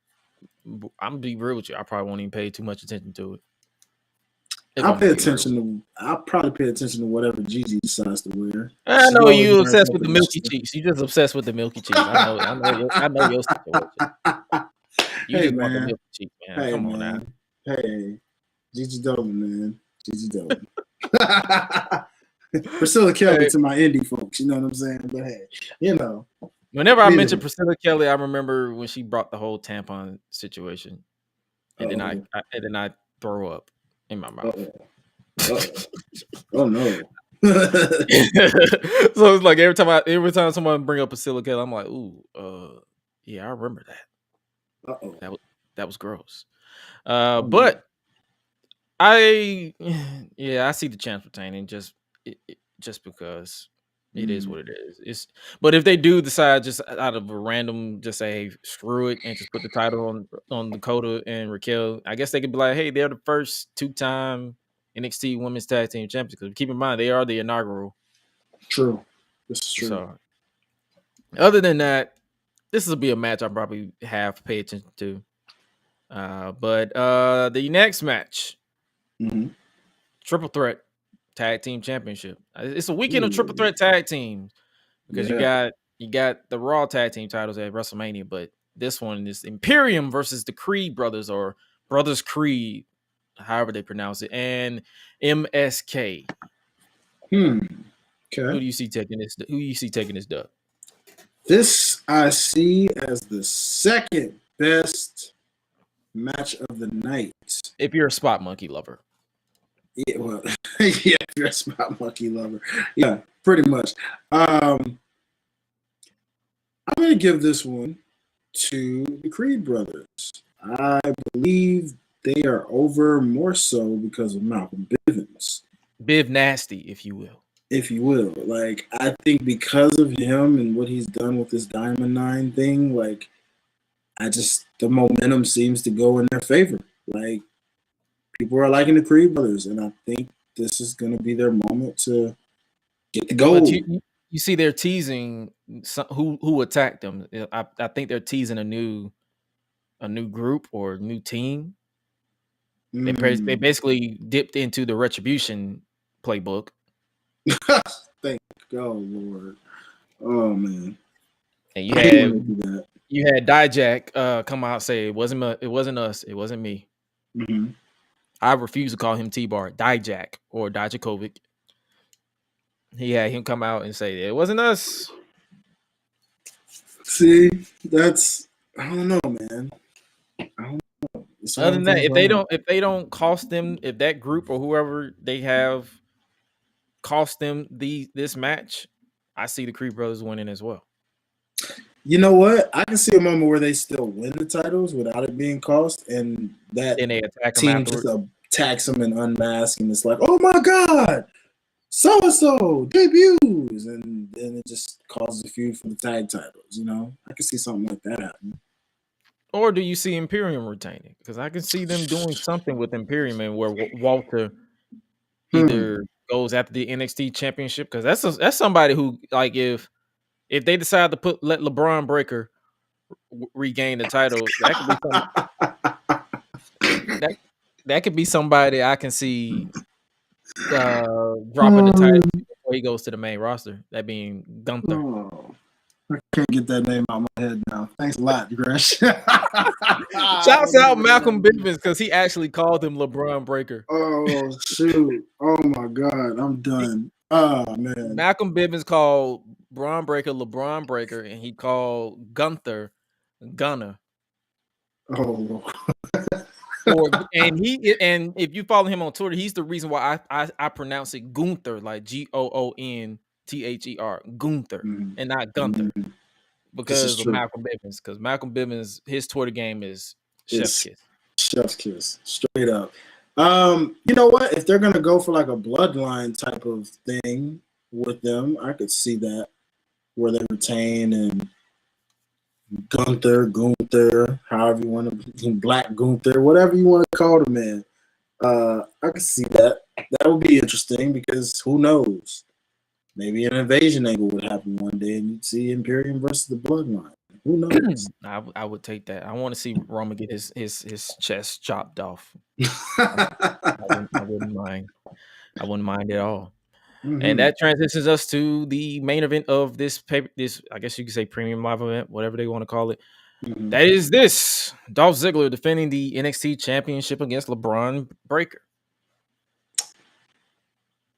to be real with you, I probably won't even pay too much attention to it. I'll probably pay attention to whatever Gigi decides to wear. I know you obsessed with the milky cheeks. You just obsessed with the milky cheeks. I know your situation. You just want the milky cheeks, man. Hey, Come on now. Hey. Gigi Dolan, man. Gigi Dolan. Priscilla Kelly to my indie folks, you know what I'm saying? But hey, you know. Whenever I mention Priscilla Kelly, I remember when she brought the whole tampon situation. And then I throw up in my mouth. Oh no. So it's like every time someone bring up Priscilla Kelly, I'm like, ooh, yeah, I remember that. That was gross. But I see the champs retaining. Just just because it is what it is. But if they do decide just out of a random, just say hey, screw it and just put the title on Dakota and Raquel, I guess they could be like, hey, they're the first 2-time NXT Women's Tag Team Champions. Because keep in mind, they are the inaugural. True. This is true. So, other than that, this will be a match I probably have to pay attention to. But the next match, Triple Threat Tag Team Championship. It's a weekend of Triple Threat Tag Teams because you got the Raw Tag Team titles at WrestleMania, but this one is Imperium versus the Creed Brothers or Brothers Creed, however they pronounce it, and MSK. Okay. Who do you see taking this? Who do you see taking this dub? This I see as the second best match of the night. If you're a Spot Monkey lover. Yeah, well, yeah, if you're a Spot Monkey lover. Yeah, pretty much. I'm going to give this one to the Creed brothers. I believe they are over more so because of Malcolm Bivens. Biv Nasty, if you will. If you will. Like, I think because of him and what he's done with this Diamond 9 thing, like, the momentum seems to go in their favor. Like, people are liking the Creed brothers, and I think this is going to be their moment to get the gold. But you see, they're teasing who attacked them. I think they're teasing a new group or new team. They basically dipped into the Retribution playbook. Thank God, Lord. Oh man. And you had Dijak come out and say it wasn't us, it wasn't me. Mm-hmm. I refuse to call him T-Bar, Dijak or Dijakovic. He had him come out and say it wasn't us. See, I don't know, man. I don't know. Other than that, if they don't cost them, if that group or whoever they have cost them this match, I see the Creed brothers winning as well. You know what? I can see a moment where they still win the titles without it being cost, and that then they attack team just attacks them and unmask, and it's like, oh my God, so and so debuts, and then it just causes a feud for the tag titles. You know, I can see something like that happening. Or do you see Imperium retaining? Because I can see them doing something with Imperium and where Walter either goes after the NXT championship. Because that's somebody who, like, if they decide to let LeBron Breaker regain the title, that could be somebody I can see dropping the title before he goes to the main roster. That being Gunther. Oh. I can't get that name out of my head now. Thanks a lot, Gresh. Shouts out Malcolm Bivens because he actually called him LeBron Breaker. Oh, shoot. Oh, my God. I'm done. Oh, man. Malcolm Bivens called Braun Breaker LeBron Breaker, and he called Gunther Gunner. Oh, and if you follow him on Twitter, he's the reason why I pronounce it Gunther, like GOONTHER, Gunther, and not Gunther, because of Malcolm Bivens. Because Malcolm Bivens, his Twitter game is chef's kiss. Chef's kiss, straight up. You know what? If they're gonna go for like a bloodline type of thing with them, I could see that where they retain and Gunther, however you want to, Black Gunther, whatever you want to call the man. I can see that. That would be interesting because who knows? Maybe an invasion angle would happen one day and you'd see Imperium versus the Bloodline. Who knows? I would take that. I want to see Roman get his chest chopped off. I wouldn't mind. I wouldn't mind at all. Mm-hmm. And that transitions us to the main event of this paper. This, I guess you could say, premium live event, whatever they want to call it. Mm-hmm. That is this: Dolph Ziggler defending the NXT Championship against LeBron Breaker.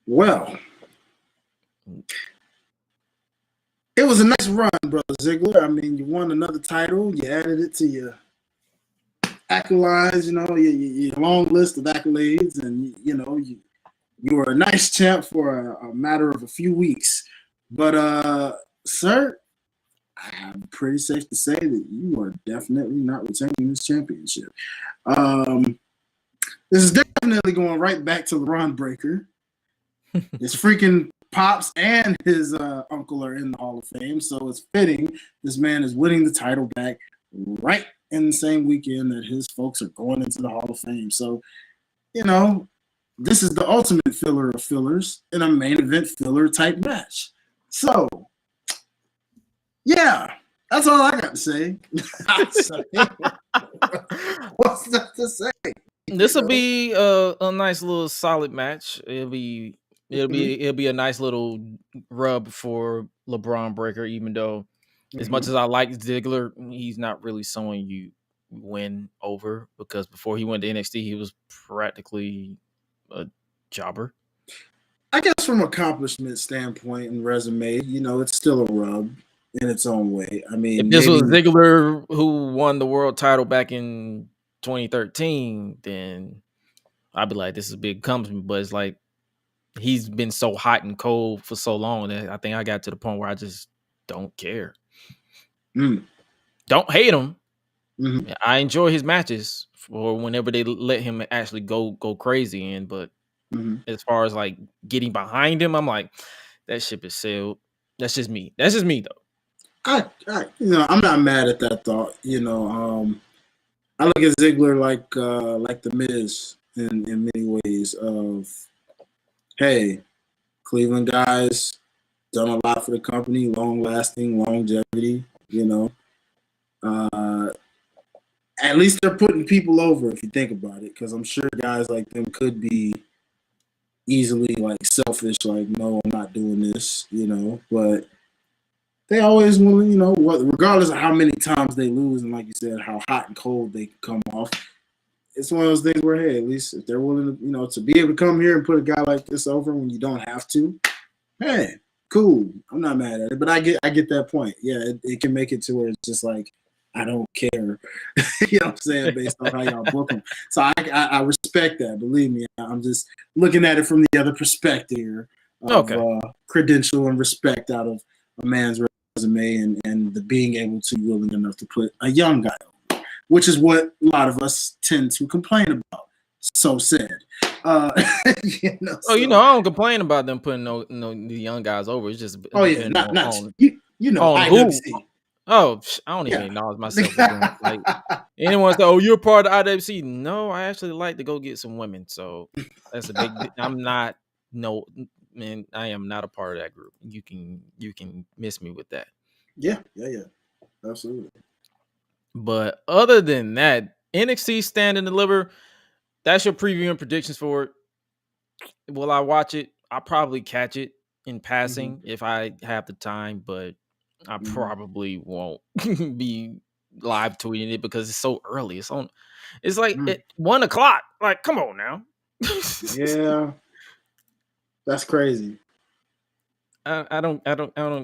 Well, it was a nice run, brother Ziggler. I mean, you won another title. You added it to your accolades, your long list of accolades, and you were a nice champ for a matter of a few weeks. But, sir, I'm pretty safe to say that you are definitely not retaining this championship. This is definitely going right back to LeBron Breaker. It's freaking Pops and his uncle are in the Hall of Fame, so it's fitting this man is winning the title back right in the same weekend that his folks are going into the Hall of Fame. So, this is the ultimate filler of fillers in a main event filler type match. So, yeah, that's all I got to say. What's that to say? This will be a nice little solid match. It'll be a nice little rub for LeBron Breaker, even though as much as I like Ziggler, he's not really someone you win over, because before he went to NXT, he was practically a jobber. I guess from accomplishment standpoint and resume, it's still a rub in its own way. I mean, if this was Ziggler who won the world title back in 2013, then I'd be like, this is a big accomplishment. But it's like, he's been so hot and cold for so long that I think I got to the point where I just don't care. Don't hate him. Mm-hmm. I enjoy his matches for whenever they let him actually go crazy in. But as far as like getting behind him, I'm like, that ship is sailed. That's just me. That's just me though. I'm not mad at that thought. I look at Ziggler like the Miz in many ways of, hey, Cleveland guys done a lot for the company, long-lasting, longevity, At least they're putting people over if you think about it, because I'm sure guys like them could be easily like selfish, like, no, I'm not doing this, but they always want to, regardless of how many times they lose and like you said, how hot and cold they come off, it's one of those things where, hey, at least if they're willing to, to be able to come here and put a guy like this over when you don't have to, hey, cool. I'm not mad at it, but I get that point. Yeah, it can make it to where it's just like, I don't care. You know what I'm saying? Based on how y'all book them. So I respect that. Believe me, I'm just looking at it from the other perspective of credential and respect out of a man's resume and the being able to be willing enough to put a young guy over, which is what a lot of us tend to complain about. So sad. I don't complain about them putting the young guys over. It's just IWC. Oh, I don't even acknowledge myself. Like, anyone say, "Oh, you're part of IWC." No, I actually like to go get some women. So that's a big. I'm not. No, man, I am not a part of that group. You can miss me with that. Yeah, absolutely. But other than that, NXT Stand and Deliver. That's your preview and predictions for it. Will I watch it? I'll probably catch it in passing if I have the time, but I probably won't be live tweeting it because it's so early. It's like at 1:00. Like, come on now. Yeah. That's crazy. I don't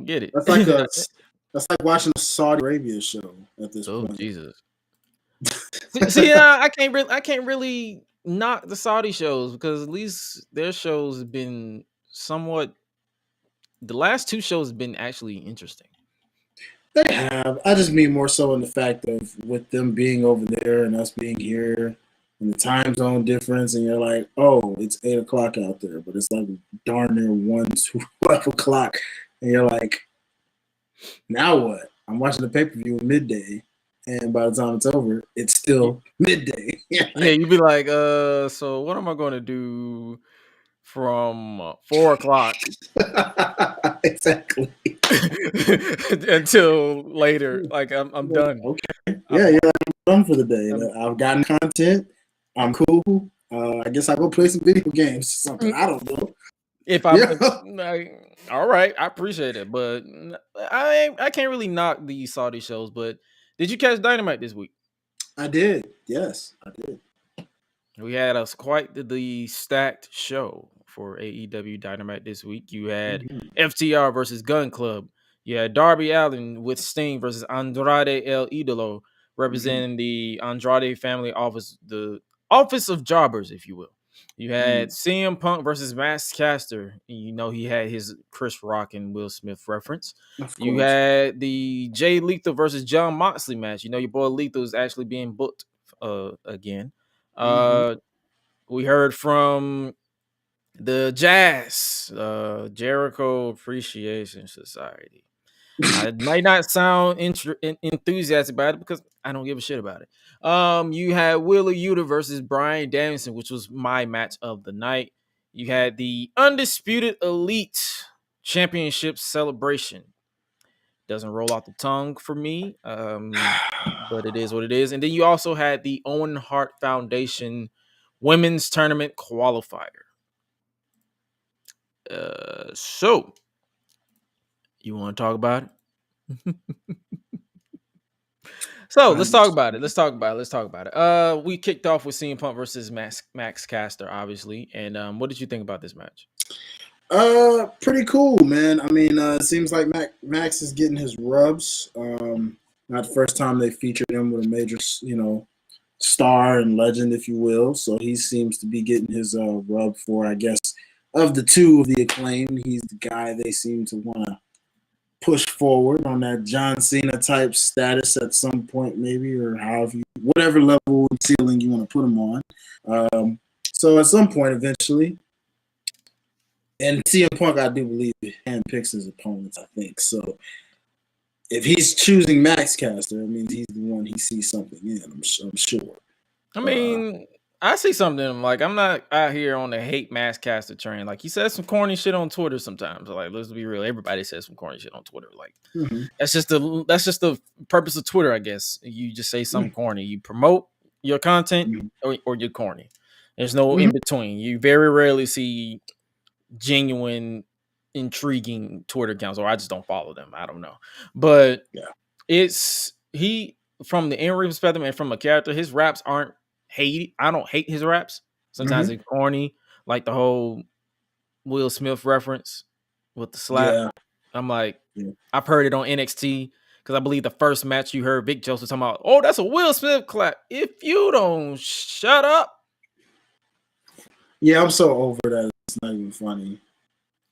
get it. That's like watching a Saudi Arabia show at this point. Oh, Jesus. See, I can't really knock the Saudi shows because at least their shows have been somewhat. The last two shows have been actually interesting. They have. I just mean more so in the fact of with them being over there and us being here and the time zone difference, and you're like, oh, it's 8:00 out there, but it's like darn near 12 o'clock, and you're like, now what? I'm watching the pay-per-view at midday, and by the time it's over, it's still midday. Yeah, you'd be like, so what am I going to do from 4:00 exactly until later? Like, I'm done. Okay, yeah, I'm done for the day. I've gotten content. I'm cool. I guess I'll go play some video games or something. I don't know. If I'm all right, I appreciate it, but I can't really knock these Saudi shows. But did you catch Dynamite this week? I did. Yes, I did. We had quite the stacked show for AEW Dynamite this week. You had FTR versus Gun Club. You had Darby Allin with Sting versus Andrade El Idolo, representing the Andrade family office, the office of jobbers, if you will. You had CM Punk versus Max Caster. He had his Chris Rock and Will Smith reference. You had the Jay Lethal versus John Moxley match. Your boy Lethal is actually being booked again. We heard from The Jazz, Jericho Appreciation Society. I might not sound enthusiastic about it because I don't give a shit about it. You had Wheeler Yuta versus Bryan Danielson, which was my match of the night. You had the Undisputed Elite Championship celebration. Doesn't roll off the tongue for me, but it is what it is. And then you also had the Owen Hart Foundation Women's Tournament qualifier. So you want to talk about it? So let's talk about it. We kicked off with CM Punk versus Max Caster, obviously. And what did you think about this match? Pretty cool, man. I mean, it seems like Max is getting his rubs. Not the first time they featured him with a major, star and legend, if you will. So he seems to be getting his rub for, I guess, of the two of the Acclaimed, he's the guy they seem to want to push forward on that John Cena type status at some point, maybe, or whatever level and ceiling you want to put him on. So at some point, eventually, and CM Punk, I do believe, handpicks his opponents, I think. So if he's choosing Max Caster, it means he's the one he sees something in, I'm sure. I mean, I see something like I'm not out here on the hate Max Caster train. Like he says some corny shit on Twitter sometimes. Like let's be real, everybody says some corny shit on Twitter. Like that's just the purpose of Twitter, I guess. You just say something corny. You promote your content or you're corny. There's no in between. You very rarely see genuine, intriguing Twitter accounts, or I just don't follow them. I don't know, but it's from the in-ring perspective and from a character. His raps aren't hate. I don't hate his raps. Sometimes it's corny, like the whole Will Smith reference with the slap. Yeah. I'm like, I've heard it on NXT because I believe the first match you heard Vic Joseph talking about, oh, that's a Will Smith clap. If you don't shut up. Yeah, I'm so over that. It's not even funny.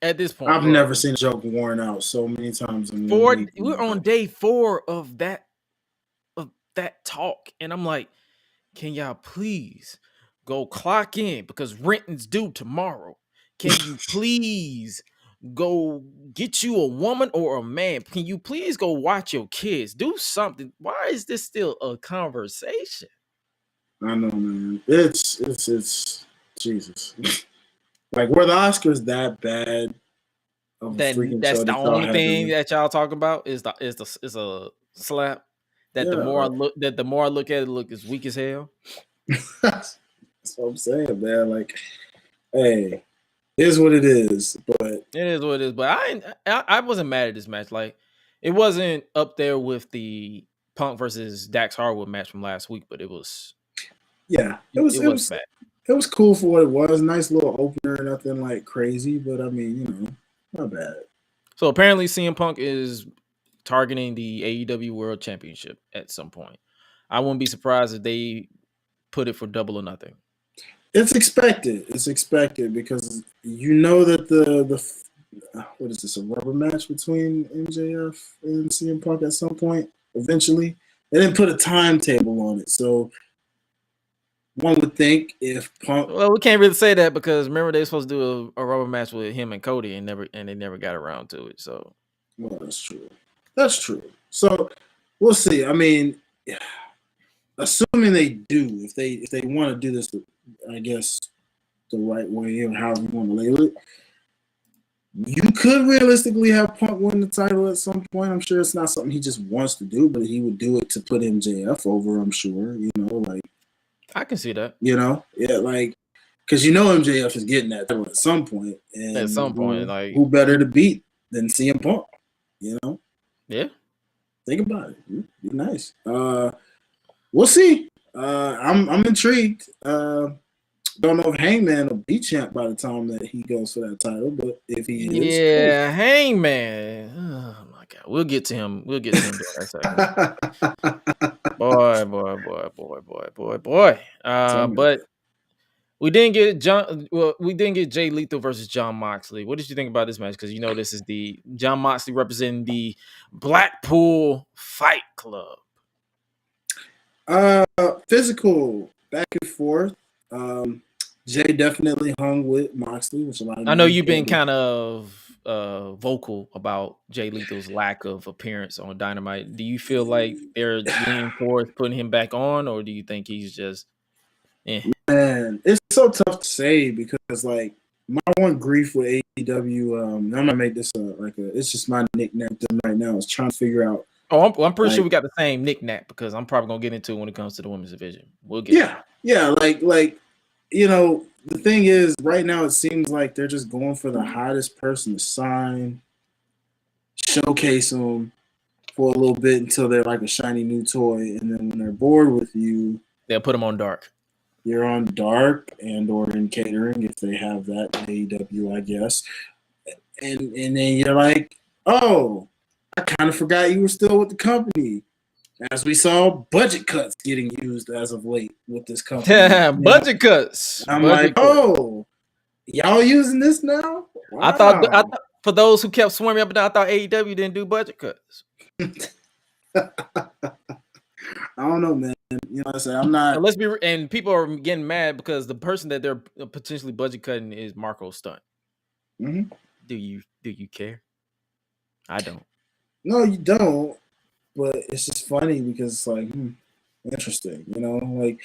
At this point, I've never seen a joke worn out so many times. We're on day 4 of that talk, and I'm like, can y'all please go clock in because Renton's due tomorrow? Can you please go get you a woman or a man? Can you please go watch your kids? Do something. Why is this still a conversation? I know, man. It's Jesus. Like, were the Oscars that bad? That's the only thing that y'all talk about is a slap. That the more I look at it, look as weak as hell. That's what I'm saying, man. Like, hey, it is what it is. But it is what it is. But I wasn't mad at this match. Like, it wasn't up there with the Punk versus Dax Harwood match from last week, but it was. Yeah, it was bad. It was cool for what it was. Nice little opener, nothing like crazy, but I mean, not bad. So apparently, CM Punk is targeting the AEW World Championship at some point. I wouldn't be surprised if they put it for Double or Nothing. It's expected. It's expected because you know that the what is this, a rubber match between MJF and CM Punk at some point eventually. They didn't put a timetable on it, so one would think if Punk. Well, we can't really say that because remember they were supposed to do a rubber match with him and Cody and they never got around to it. So, well, that's true. That's true. So we'll see. I mean, assuming they do, if they want to do this, I guess the right way or however you want to label it, you could realistically have Punk win the title at some point. I'm sure it's not something he just wants to do, but he would do it to put MJF over. I'm sure, like. I can see that. Like, because MJF is getting that title at some point. And at some point, like, who better to beat than CM Punk? Yeah. Think about it. It'd be nice. We'll see. I'm intrigued. Don't know if Hangman will be champ by the time that he goes for that title, but if he is, cool. Hangman. Oh my God, we'll get to him. We'll get to him in a second. Boy. But we didn't get we didn't get Jay Lethal versus Jon Moxley. What did you think about this match? Because this is the Jon Moxley representing the Blackpool Fight Club. Physical back and forth. Jay definitely hung with Moxley, which a lot of I know men you've been did. kind of vocal about Jay Lethal's lack of appearance on Dynamite. Do you feel like they're leaning towards putting him back on, or do you think he's just Man, it's so tough to say because like my one grief with AEW, I'm gonna make this it's just my nickname to them right now. Is trying to figure out. Oh, I'm pretty like, sure we got the same knick-knack because I'm probably gonna get into it when it comes to the women's division. We'll get Yeah, like you know, the thing is, right now it seems like they're just going for the hottest person to sign, showcase them for a little bit until they're like a shiny new toy, and then when they're bored with you, they'll put him on dark. you're on dark and or in catering if they have that in AEW, I guess. And then you're like, oh, I kind of forgot you were still with the company. As we saw, budget cuts getting used as of late with this company. Budget cuts. I'm Budget like, cuts. oh, y'all using this now? Wow. I thought for those who kept swarming up and down, I thought AEW didn't do budget cuts. I don't know, man. You know what I'm saying? I'm not. And people are getting mad because the person that they're potentially budget cutting is Marco Stunt. Mm-hmm. Do you care? I don't. No, you don't. But it's just funny because it's like, interesting. You know, like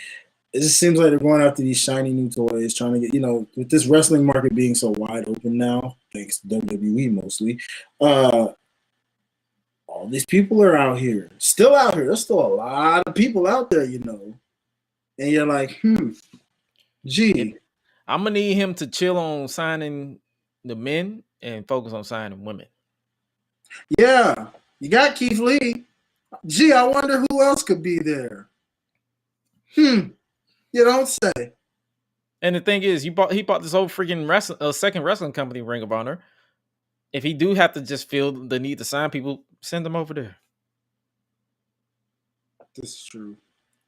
it just seems like they're going after these shiny new toys, trying to get, you know, with this wrestling market being so wide open now, thanks to WWE mostly. All these people are out here, still out here. There's still a lot of people out there, you know. And you're like, gee. I'm going to need him to chill on signing the men and focus on signing women. Yeah. You got Keith Lee. Gee, I wonder who else could be there. You don't say. And the thing is, he bought this whole freaking second wrestling company, Ring of Honor. If he do have to just feel the need to sign people, send them over there. This is true.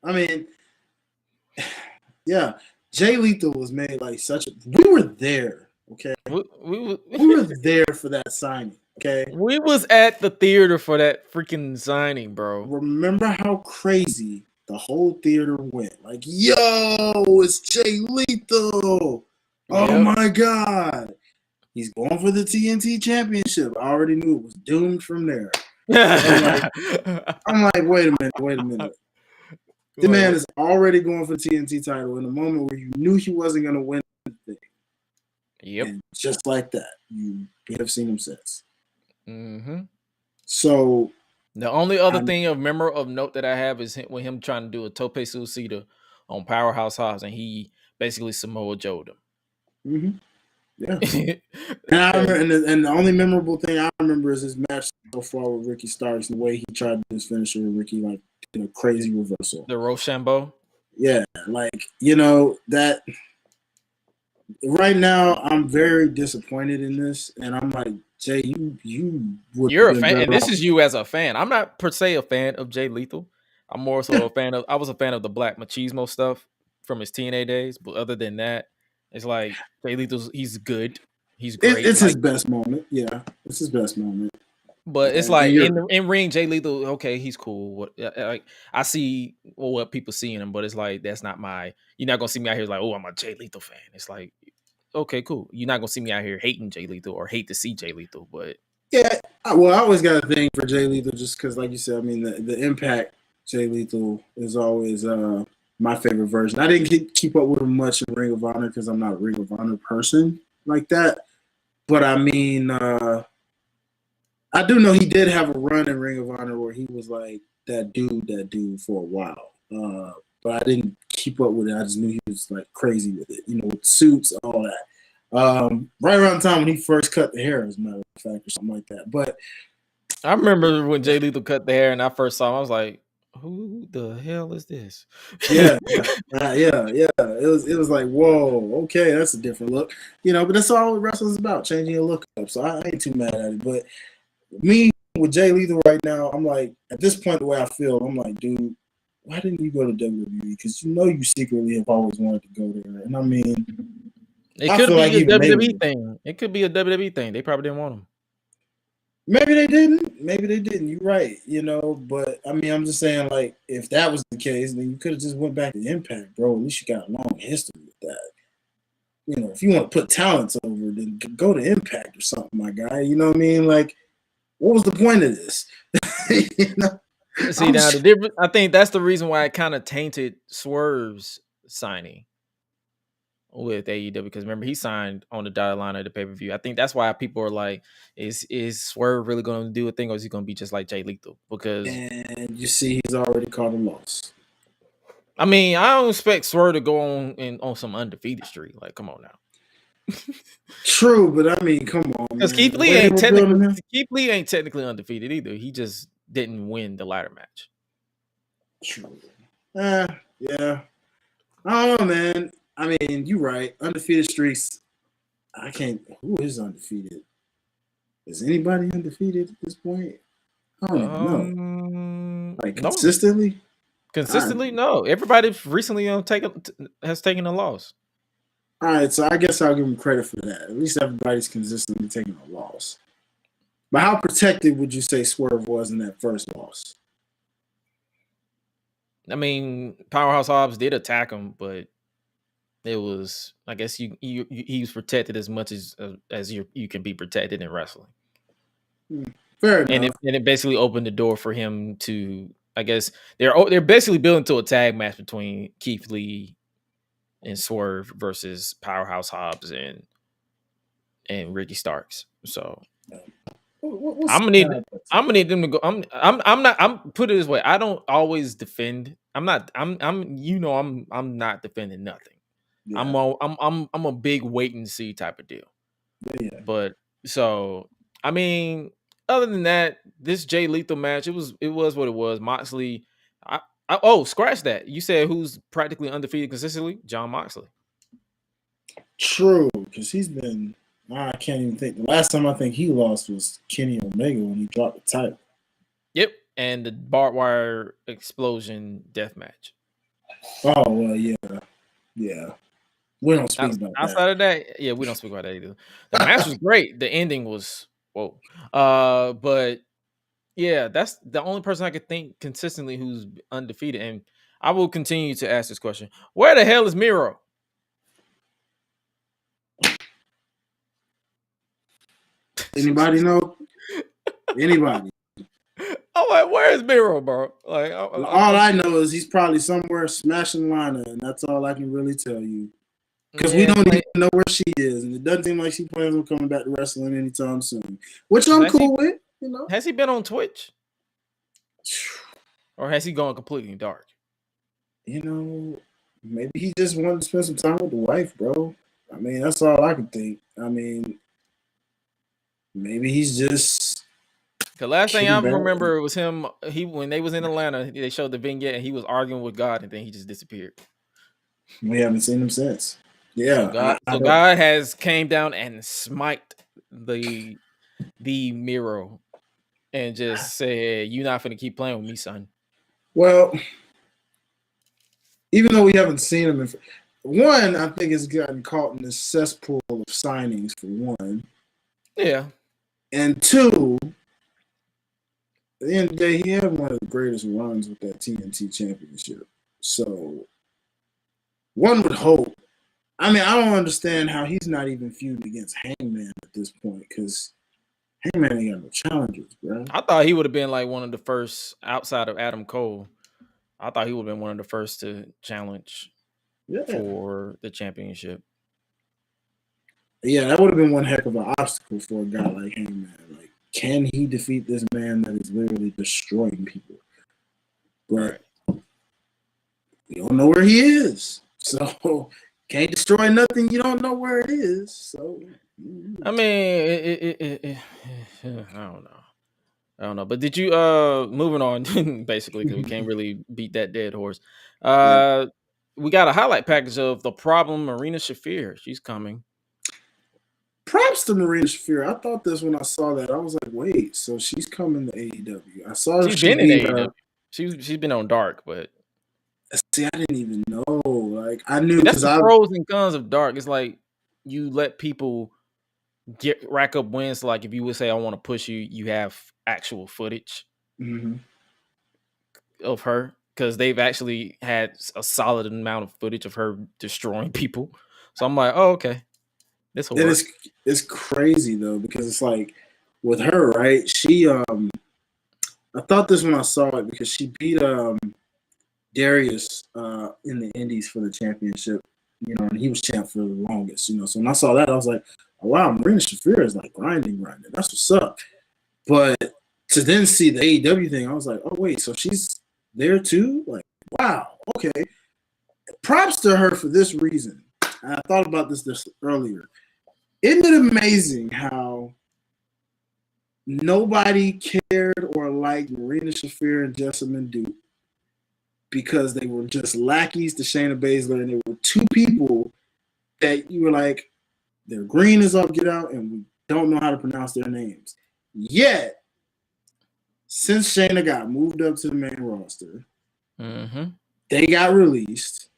I mean, yeah, Jay Lethal was made like such a. We were there, okay. We were there for that signing, okay. We was at the theater for that freaking signing, bro. Remember how crazy the whole theater went? Like, yo, it's Jay Lethal. Oh my god. He's going for the TNT championship. I already knew it was doomed from there. I'm like, wait a minute. The man is already going for the TNT title in a moment where you knew he wasn't going to win the thing. Yep. And just like that, you have seen him since. Mm-hmm. So the only other thing of note that I have is with him trying to do a tope suicida on Powerhouse Hobbs, and he basically Samoa Joe'd him. Mm-hmm. Yeah. And I remember, and the only memorable thing I remember is his match so far with Ricky Starks, the way he tried to do his finisher with Ricky, like, you know, crazy reversal. The Rochambeau? Yeah, like, you know, that right now I'm very disappointed in this, and I'm like, Jay, you're a fan, and this is you as a fan. I'm not per se a fan of Jay Lethal. I'm more so I was a fan of the Black Machismo stuff from his TNA days, but other than that, it's like Jay Lethal's, he's good. He's great. It's his best moment. Yeah, it's his best moment. But it's like in ring, Jay Lethal, okay, he's cool. Like I see what people see in him, but it's like that's not you're not gonna see me out here like, oh, I'm a Jay Lethal fan. It's like, okay, cool. You're not gonna see me out here hating Jay Lethal or hate to see Jay Lethal, but yeah, well, I always got a thing for Jay Lethal just because, like you said, I mean, the Impact Jay Lethal is always my favorite version. I didn't keep up with him much in Ring of Honor because I'm not a Ring of Honor person like that. But I mean, I do know he did have a run in Ring of Honor where he was like that dude for a while. But I didn't keep up with it. I just knew he was like crazy with it, you know, with suits, all that. Right around the time when he first cut the hair, as a matter of fact, or something like that. But I remember when Jay Lethal cut the hair and I first saw him, I was like, who the hell is this? Yeah. It was like, whoa, okay, that's a different look, you know. But that's all wrestling's about, changing your look up. So I ain't too mad at it. But me with Jay Lethal right now, I'm like, at this point, the way I feel, I'm like, dude, why didn't you go to WWE? Because you know you secretly have always wanted to go there. And I mean, it could be a WWE thing. It could be a WWE thing. They probably didn't want him. Maybe they didn't. You're right, you know. But I mean, I'm just saying, like, if that was the case, then you could have just went back to Impact, bro. At least you got a long history with that. if you want to put talents over, then go to Impact or something, my guy. You know what I mean? Like, what was the point of this? See, now the difference, I think that's the reason why it kind of tainted Swerve's signing with AEW, because remember he signed on the dotted line of the pay-per-view. I think that's why people are like, is Swerve really going to do a thing, or is he going to be just like Jay Lethal? Because and you see, he's already called a loss. I mean, I don't expect Swerve to go on some undefeated streak. Like, come on now. True, but I mean, come on, because man. Keith Lee ain't technically undefeated either. He just didn't win the ladder match. True. Yeah. I don't know, man. I mean, you're right. Undefeated streaks. I can't. Who is undefeated? Is anybody undefeated at this point? I don't even know. Like consistently? No. Consistently, no. Everybody recently has taken a loss. All right, so I guess I'll give him credit for that. At least everybody's consistently taking a loss. But how protected would you say Swerve was in that first loss? I mean, Powerhouse Hobbs did attack him, but it was, I guess, he was protected as much as you can be protected in wrestling. Fair enough. And it basically opened the door for him to, I guess, they're basically building to a tag match between Keith Lee and Swerve versus Powerhouse Hobbs and Ricky Starks. So I'm gonna need them to go. I'm put it this way. I don't always defend. I'm not defending nothing. Yeah. I'm a big wait and see type of deal. Yeah. But so I mean, other than that, this Jay Lethal match, it was what it was. Moxley. Scratch that. You said who's practically undefeated consistently? John Moxley. True, because he's been. I can't even think. The last time I think he lost was Kenny Omega when he dropped the title. Yep, and the barbed wire explosion death match. Oh well, yeah. We don't speak about that. Outside of that, yeah, we don't speak about that either. The match was great. The ending was whoa. But yeah, that's the only person I could think consistently who's undefeated. And I will continue to ask this question: where the hell is Miro? Anybody know? Anybody? I'm like, where is Miro, bro? Like, all I know is he's probably somewhere smashing Lana, and that's all I can really tell you. Because we don't even know where she is, and it doesn't seem like she plans on coming back to wrestling anytime soon. Which I'm cool with, you know. Has he been on Twitch? Or has he gone completely dark? You know, maybe he just wanted to spend some time with the wife, bro. I mean, that's all I can think. I mean, maybe he's just. The last thing I remember was him. When they was in Atlanta, they showed the vignette, and he was arguing with God, and then he just disappeared. We haven't seen him since. Yeah, so God has came down and smite the Miro, and just said, "You're not finna keep playing with me, son." Well, even though we haven't seen him, one, I think it's gotten caught in this cesspool of signings for one. Yeah, and two. At the end of the day, he had one of the greatest runs with that TNT championship. So, one would hope. I mean, I don't understand how he's not even feuding against Hangman at this point, because Hangman ain't got no challengers, bro. I thought he would have been like one of the first outside of Adam Cole. I thought he would have been one of the first to challenge for the championship. Yeah, that would have been one heck of an obstacle for a guy like Hangman. Like, can he defeat this man that is literally destroying people? But we don't know where he is. So, can't destroy nothing you don't know where it is. So, I mean, I don't know. But did you moving on basically, because we can't really beat that dead horse. We got a highlight package of The Problem, Marina Shafir. She's coming. Props to Marina Shafir. I thought this when I saw that. I was like, wait, so she's coming to AEW. I saw she's been in AEW. She's been on Dark, but see, I didn't even know. Like, I knew that's the pros and cons of Dark. It's like you let people rack up wins. Like if you would say, I want to push you, you have actual footage of her, because they've actually had a solid amount of footage of her destroying people. So I'm like, oh, okay, this will And work. it's crazy though, because it's like with her, right? She I thought this when I saw it, because she beat Darius in the Indies for the championship, and he was champ for the longest, So when I saw that, I was like, oh, wow, Marina Shafir is like grinding. That's what's up. But to then see the AEW thing, I was like, oh wait, so she's there too? Like, wow, okay. Props to her for this reason. And I thought about this earlier. Isn't it amazing how nobody cared or liked Marina Shafir and Jessamine Duke because they were just lackeys to Shayna Baszler, and they were two people that you were like, they're green as all get out, and we don't know how to pronounce their names. Yet, since Shayna got moved up to the main roster, they got released.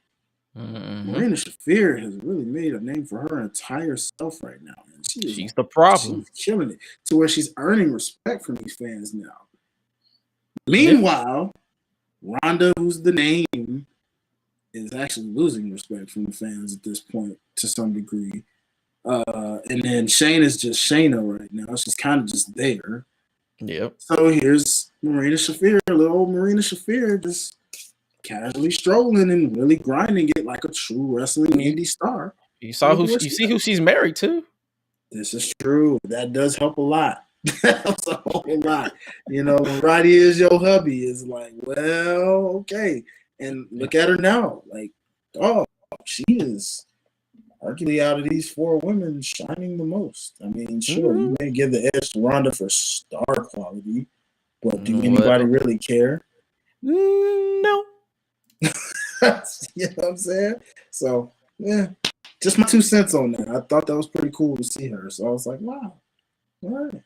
Marina Shafir has really made a name for her entire self right now. And she's the problem. She's killing it to where she's earning respect from these fans now. Meanwhile, Ronda, who's the name, is actually losing respect from the fans at this point to some degree. And then Shayna's just Shayna right now. She's kind of just there. Yep. So here's Marina Shafir, little old Marina Shafir, just casually strolling and really grinding it like a true wrestling indie star. You see who she's married to? This is true. That does help a lot. That helps a whole lot. When right here is your hubby, is like, well, okay. And look at her now. Like, oh, she is arguably out of these four women shining the most. I mean, sure, you may give the edge to Ronda for star quality, but do anybody really care? No. You know what I'm saying? So, yeah, just my 2 cents on that. I thought that was pretty cool to see her. So I was like, wow, all right.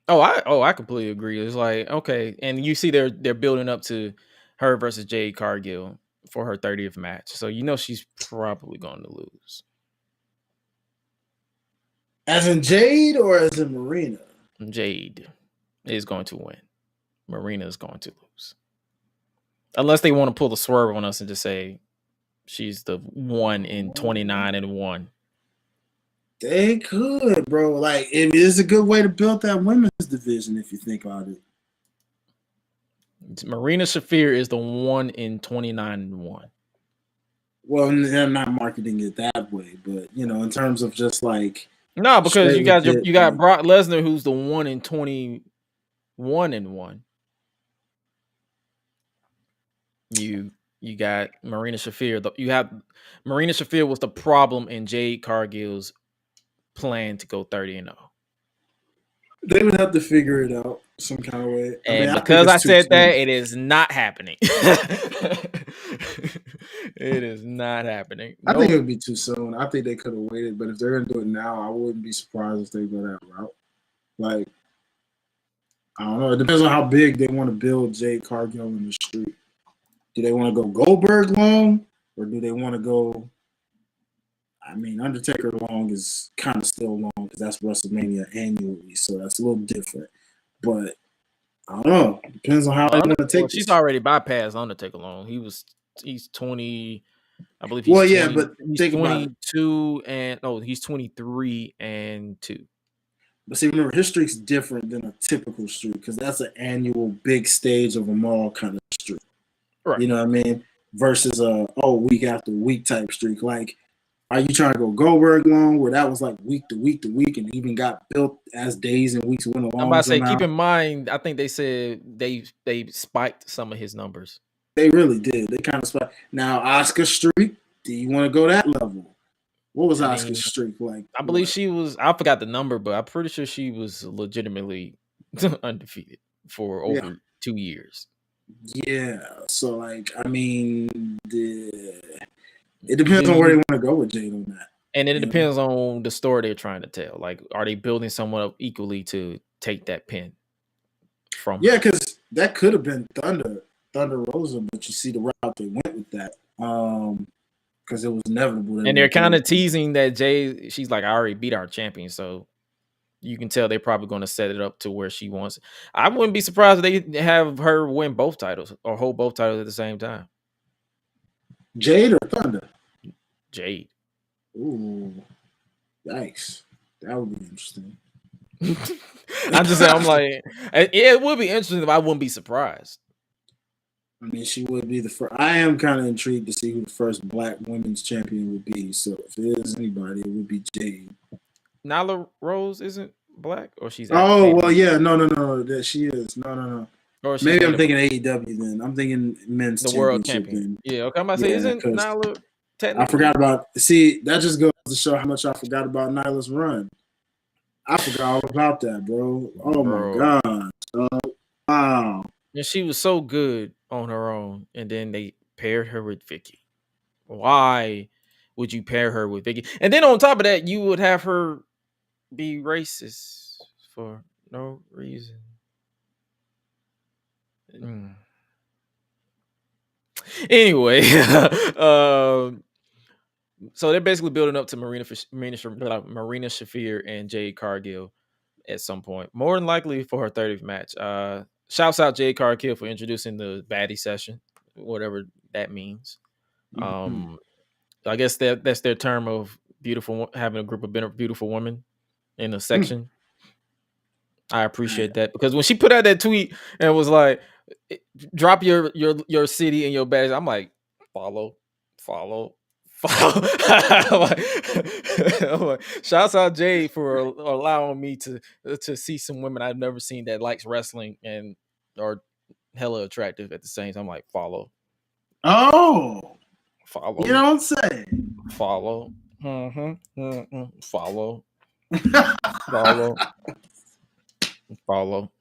I completely agree. It's like, okay, and you see they're building up to her versus Jade Cargill for her 30th match. So she's probably going to lose. As in Jade or as in Marina? Jade is going to win. Marina is going to lose. Unless they want to pull the swerve on us and just say she's the 1 in 29-1. They could, bro. Like, it is a good way to build that women's division if you think about it. Marina Shafir is the 1 in 29-1. Well, I'm not marketing it that way, but in terms of just like, no, because you got Brock Lesnar, who's the 1 in 21-1. You got Marina Shafir. You have Marina Shafir was the problem in Jade Cargill's plan to go 30-0. They would have to figure it out some kind of way. And because I said that, it is not happening. It is not happening. I think it would be too soon. I think they could have waited, but if they're going to do it now, I wouldn't be surprised if they go that route. Like, I don't know. It depends on how big they want to build Jade Cargill in the street. Do they want to go Goldberg long, or do they want to go? I mean, Undertaker long is kind of still long because that's WrestleMania annually, so that's a little different. But I don't know. Depends on how they want to take. She's already bypassed Undertaker long. He's 20. I believe. He's 20, yeah, but he's think 22 and he's 23-2. But see, remember, his streak's different than a typical streak because that's an annual big stage of a mall kind of streak. Right. You know what I mean? Versus a week after week type streak. Like, are you trying to go Goldberg long, where that was like week to week to week, and even got built as days and weeks went along? I'm about to say, keep in mind, I think they said they spiked some of his numbers. They really did. They kind of spiked. Now, Oscar streak, do you want to go that level? What was Oscar's streak like? I believe she was. I forgot the number, but I'm pretty sure she was legitimately undefeated for over 2 years. Yeah. So, like, I mean, it depends on where they want to go with Jade on that. And it depends on the story they're trying to tell. Like, are they building someone up equally to take that pin from? Yeah, because that could have been Thunder Rosa, but you see the route they went with that. Because it was inevitable. And they're kind of teasing that Jay, she's like, I already beat our champion. So you can tell they're probably going to set it up to where she wants. I wouldn't be surprised if they have her win both titles or hold both titles at the same time. Jade or Thunder? Jade. Ooh, yikes! That would be interesting. I'm just saying, I'm like, it would be interesting if I wouldn't be surprised. I mean, she would be the first. I am kind of intrigued to see who the first Black women's champion would be. So if it is anybody, it would be Jade. Nyla Rose isn't black, or she's Oh African? well, yeah, no, that she is. No. Or she's Maybe I'm native, thinking AEW then. I'm thinking men's the world championship champion. then. Yeah, okay. I'm about to say, Yeah, isn't because Nyla I technically? forgot about. See, that just goes to show how much I forgot about Nyla's run. I forgot all about that, bro. Oh Bro. my god. Wow. And she was so good on her own, and then they paired her with Vicky. Why would you pair her with Vicky? And then on top of that, you would have her be racist for no reason. Anyway, so they're basically building up to Marina Shafir and Jade Cargill at some point, more than likely for her 30th match. Shouts out Jade Cargill for introducing the baddie session, whatever that means. I guess that's their term of beautiful, having a group of beautiful women in a section. I appreciate that, because when she put out that tweet and was like, drop your city and your badge, I'm like, follow. I'm like, shouts out Jade for allowing me to see some women I've never seen that likes wrestling and are hella attractive at the same time. I'm like, follow. Oh, follow. You don't say. Follow. Follow. Follow.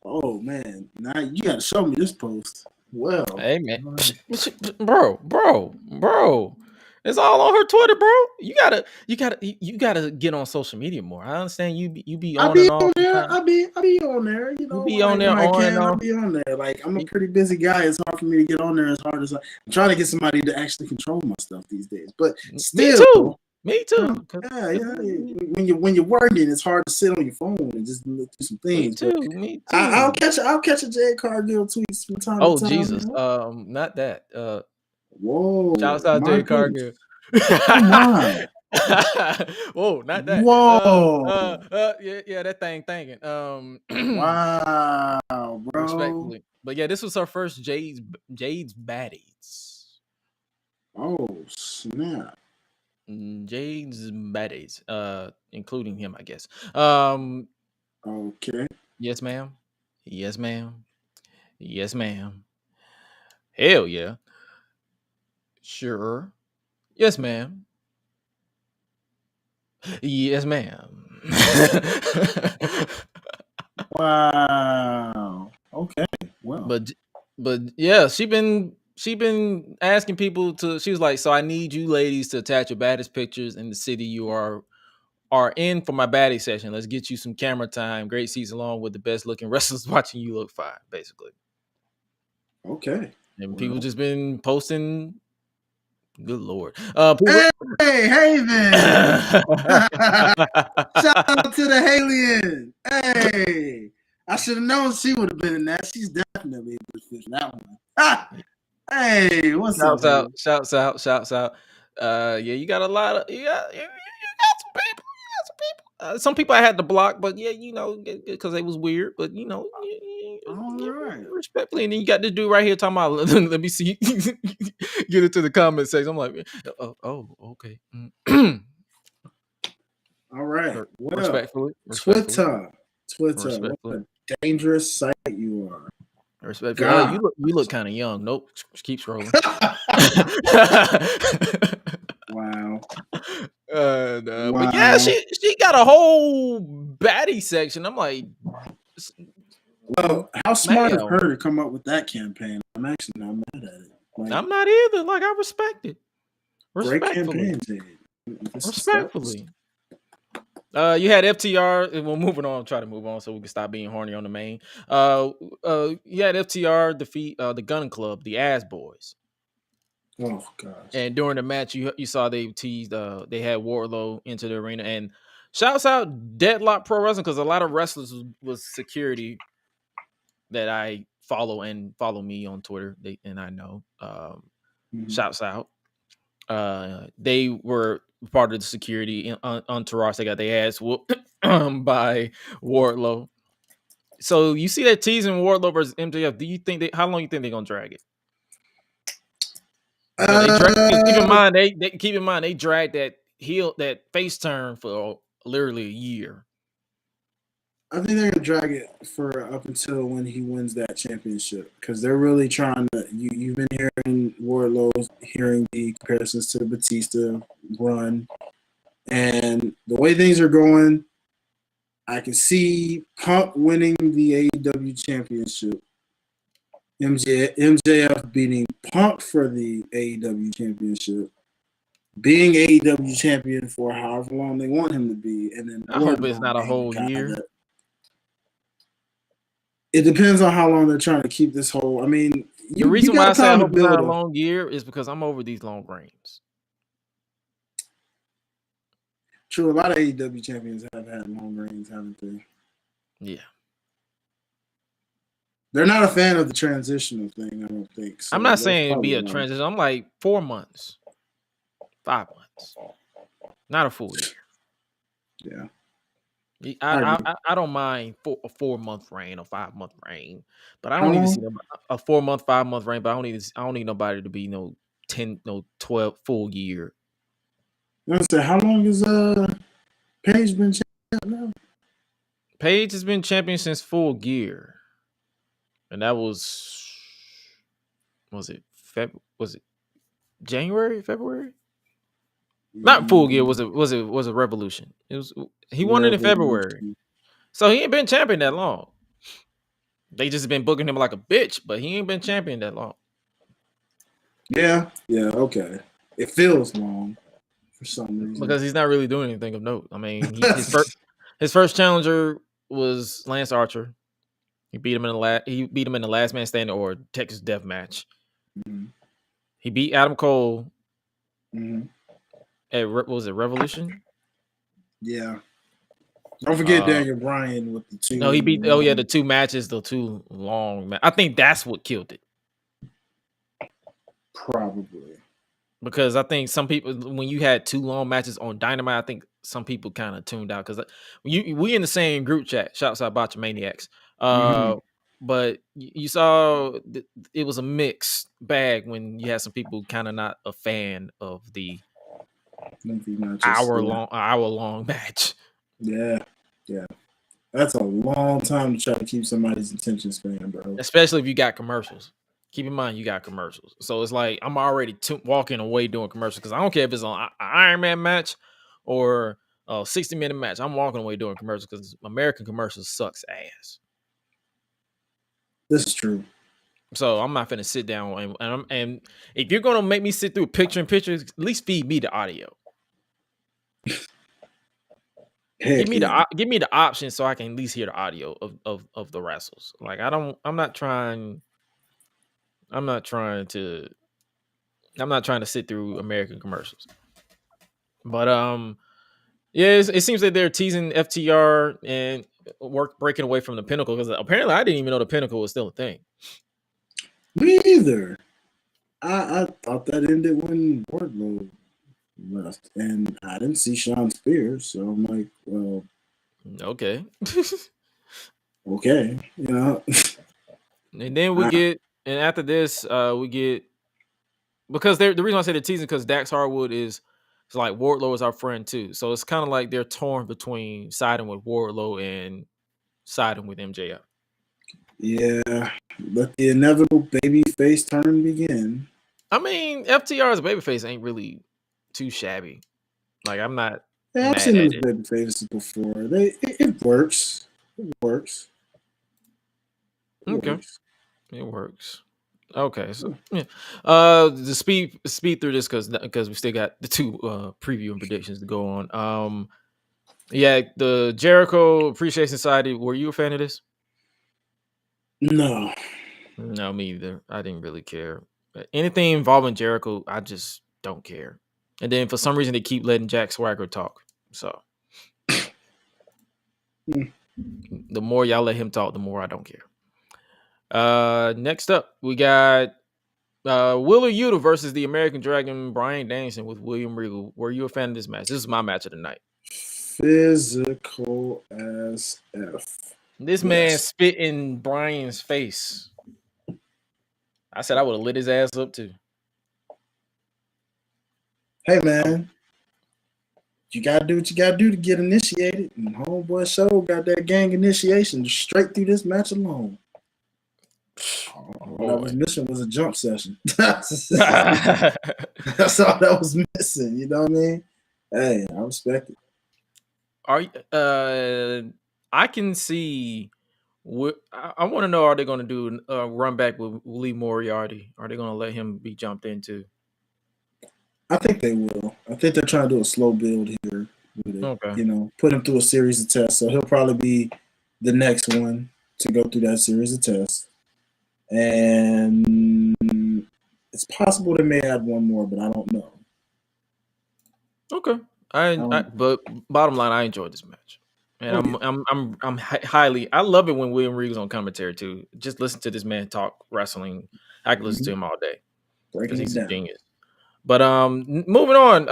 Oh man, now you gotta show me this post. Well, hey man, bro, it's all on her Twitter, bro. You gotta get on social media more. I understand you be on and off. I be on there. You know, you be on there when I on can, and off. I'll be on there. Like, I'm a pretty busy guy. It's hard for me to get on there as hard as I'm trying to get somebody to actually control my stuff these days. But still, me too. Yeah. When you're working, it's hard to sit on your phone and just look through some things. Me too. I'll catch a Jade Cargill tweet from time to time. Oh Jesus, not that. Whoa! Shouts out Jade Cargill. Come on. Whoa, not that. Whoa. Yeah, that thing thinking. Wow, bro. Respectfully. But yeah, this was her first Jade's baddies. Oh, snap. Jade's baddies, including him, I guess. Okay. Yes, ma'am. Hell yeah. Sure. Yes, ma'am. Yes, ma'am. Wow. Okay. Well. But yeah, she been asking people to. She was like, so I need you ladies to attach your baddest pictures in the city you are in for my baddie session. Let's get you some camera time. Great season along with the best looking wrestlers watching you look fine, basically. Okay. And people just been posting. Good Lord. Hey then. Shout out to the Alien. Hey. I should have known she would have been in that. She's definitely a good fit for that one. Hey, what's up? Shouts out. Yeah, you got a lot of you got some people. Some people I had to block, but yeah, because they was weird. But respectfully, and then you got this dude right here talking about. Let me see. Get into the comment section. I'm like, okay. All right. Well, respectfully. Twitter. What a dangerous site you are. Respectfully. You look kind of young. Nope. Keep scrolling. Wow. But yeah, she got a whole baddie section. I'm like, well, how smart of her to come up with that campaign. I'm actually not mad at it. Like, I'm not either. Like, I respect it. Respectfully. Great campaign, Jade. Respectfully. You had FTR. Well, moving on. Try to move on so we can stop being horny on the main. You had FTR defeat the Gun Club, the Ass Boys. Oh gosh! And during the match, you saw they teased. They had Wardlow into the arena, and shouts out Deadlock Pro Wrestling, because a lot of wrestlers was security that I follow and follow me on Twitter. And I know. Shouts out. They were part of the security entourage. They got their ass whooped by Wardlow. So you see that teasing Wardlow versus MJF. Do you think how long you think they're gonna drag it? Because keep in mind they dragged that face turn for literally a year. I think they're gonna drag it for up until when he wins that championship because they're really trying to. You've been hearing Wardlow, hearing the comparisons to the Batista run, and the way things are going, I can see Punk winning the AEW championship, MJF beating Punk for the AEW championship, being AEW champion for however long they want him to be, and then I hope it's not a whole year. It depends on how long they're trying to keep this whole. I mean, the reason why I say I hope it's not a long year is because I'm over these long reigns. True, a lot of AEW champions have had long reigns, haven't they? Yeah. They're not a fan of the transitional thing, I don't think. So I'm not saying it'd be a transition. I'm like 4 months, 5 months, not a full year. Yeah. I don't mind a 4 month reign or 5 month reign, but I don't need to see a 4 month, 5 month reign. But I don't need nobody to be 12 full year. How long has Paige been champion now? Paige has been champion since Full Gear, and that was it January, February? Not Full Gear. Was it Revolution? He won it in February, so he ain't been champion that long. They just been booking him like a bitch, but he ain't been champion that long. Yeah, okay. It feels long for some reason because he's not really doing anything of note. I mean, his first challenger was Lance Archer. He beat him in the last man standing or Texas Death Match. Mm-hmm. He beat Adam Cole. Mm-hmm. At was it Revolution? Yeah. Don't forget Daniel Bryan with the two. No, he beat. The 2 matches, the 2 long. I think that's what killed it. Probably because I think some people, when you had 2 long matches on Dynamite, I think some people kind of tuned out because we in the same group chat. Shouts out Botcha Maniacs. But you saw it was a mixed bag when you had some people kind of not a fan of the hour long match. Yeah. That's a long time to try to keep somebody's attention span, bro. Especially if you got commercials. Keep in mind you got commercials. So it's like I'm already walking away doing commercials because I don't care if it's an Iron Man match or a 60-minute match. I'm walking away doing commercials because American commercials sucks ass. This is true. So I'm not finna sit down and if you're gonna make me sit through picture in picture, at least feed me the audio. Give me the option so I can at least hear the audio of the wrestles. Like I'm not trying to sit through American commercials. But yeah, it seems that they're teasing FTR and breaking away from the Pinnacle because apparently I didn't even know the Pinnacle was still a thing. Me either. I thought that ended when Wardlow left, and I didn't see Sean Spears, so I'm like, well, okay, okay, you know. And then and after this, we get because the reason I say they're teasing because Dax Harwood is like Wardlow is our friend too, so it's kind of like they're torn between siding with Wardlow and siding with MJF. Yeah, let the inevitable babyface turn begin. I mean, FTR as a babyface ain't really too shabby. Like I'm not. Yeah, I've seen them as babyfaces before. It works. It works. It works. Okay, so yeah. The speed through this because we still got the 2 preview and predictions to go on. Yeah, the Jericho Appreciation Society. Were you a fan of this? No, me either. I didn't really care. Anything involving Jericho, I just don't care. And then for some reason they keep letting Jack Swagger talk. So the more y'all let him talk, the more I don't care. Next up, we got Wheeler Yuta versus the American Dragon Bryan Danielson with William Regal. Were you a fan of this match? This is my match of the night. Physical as F. This man spit in Bryan's face. I said I would have lit his ass up too. Hey man, you gotta do what you gotta do to get initiated. And Homeboy Show got that gang initiation straight through this match alone. All that was missing was a jump session. That's all that was missing. You know what I mean? Hey, I respect it. I can see. I want to know: are they going to do a run back with Lee Moriarty? Are they going to let him be jumped into? I think they will. I think they're trying to do a slow build here with it. Okay. You know, put him through a series of tests. So he'll probably be the next one to go through that series of tests. And it's possible they may add one more, but I don't know. Okay. But bottom line, I enjoyed this match, and I'm highly. I love it when William Regal's on commentary too. Just listen to this man talk wrestling. I can listen to him all day because he's a genius. But moving on.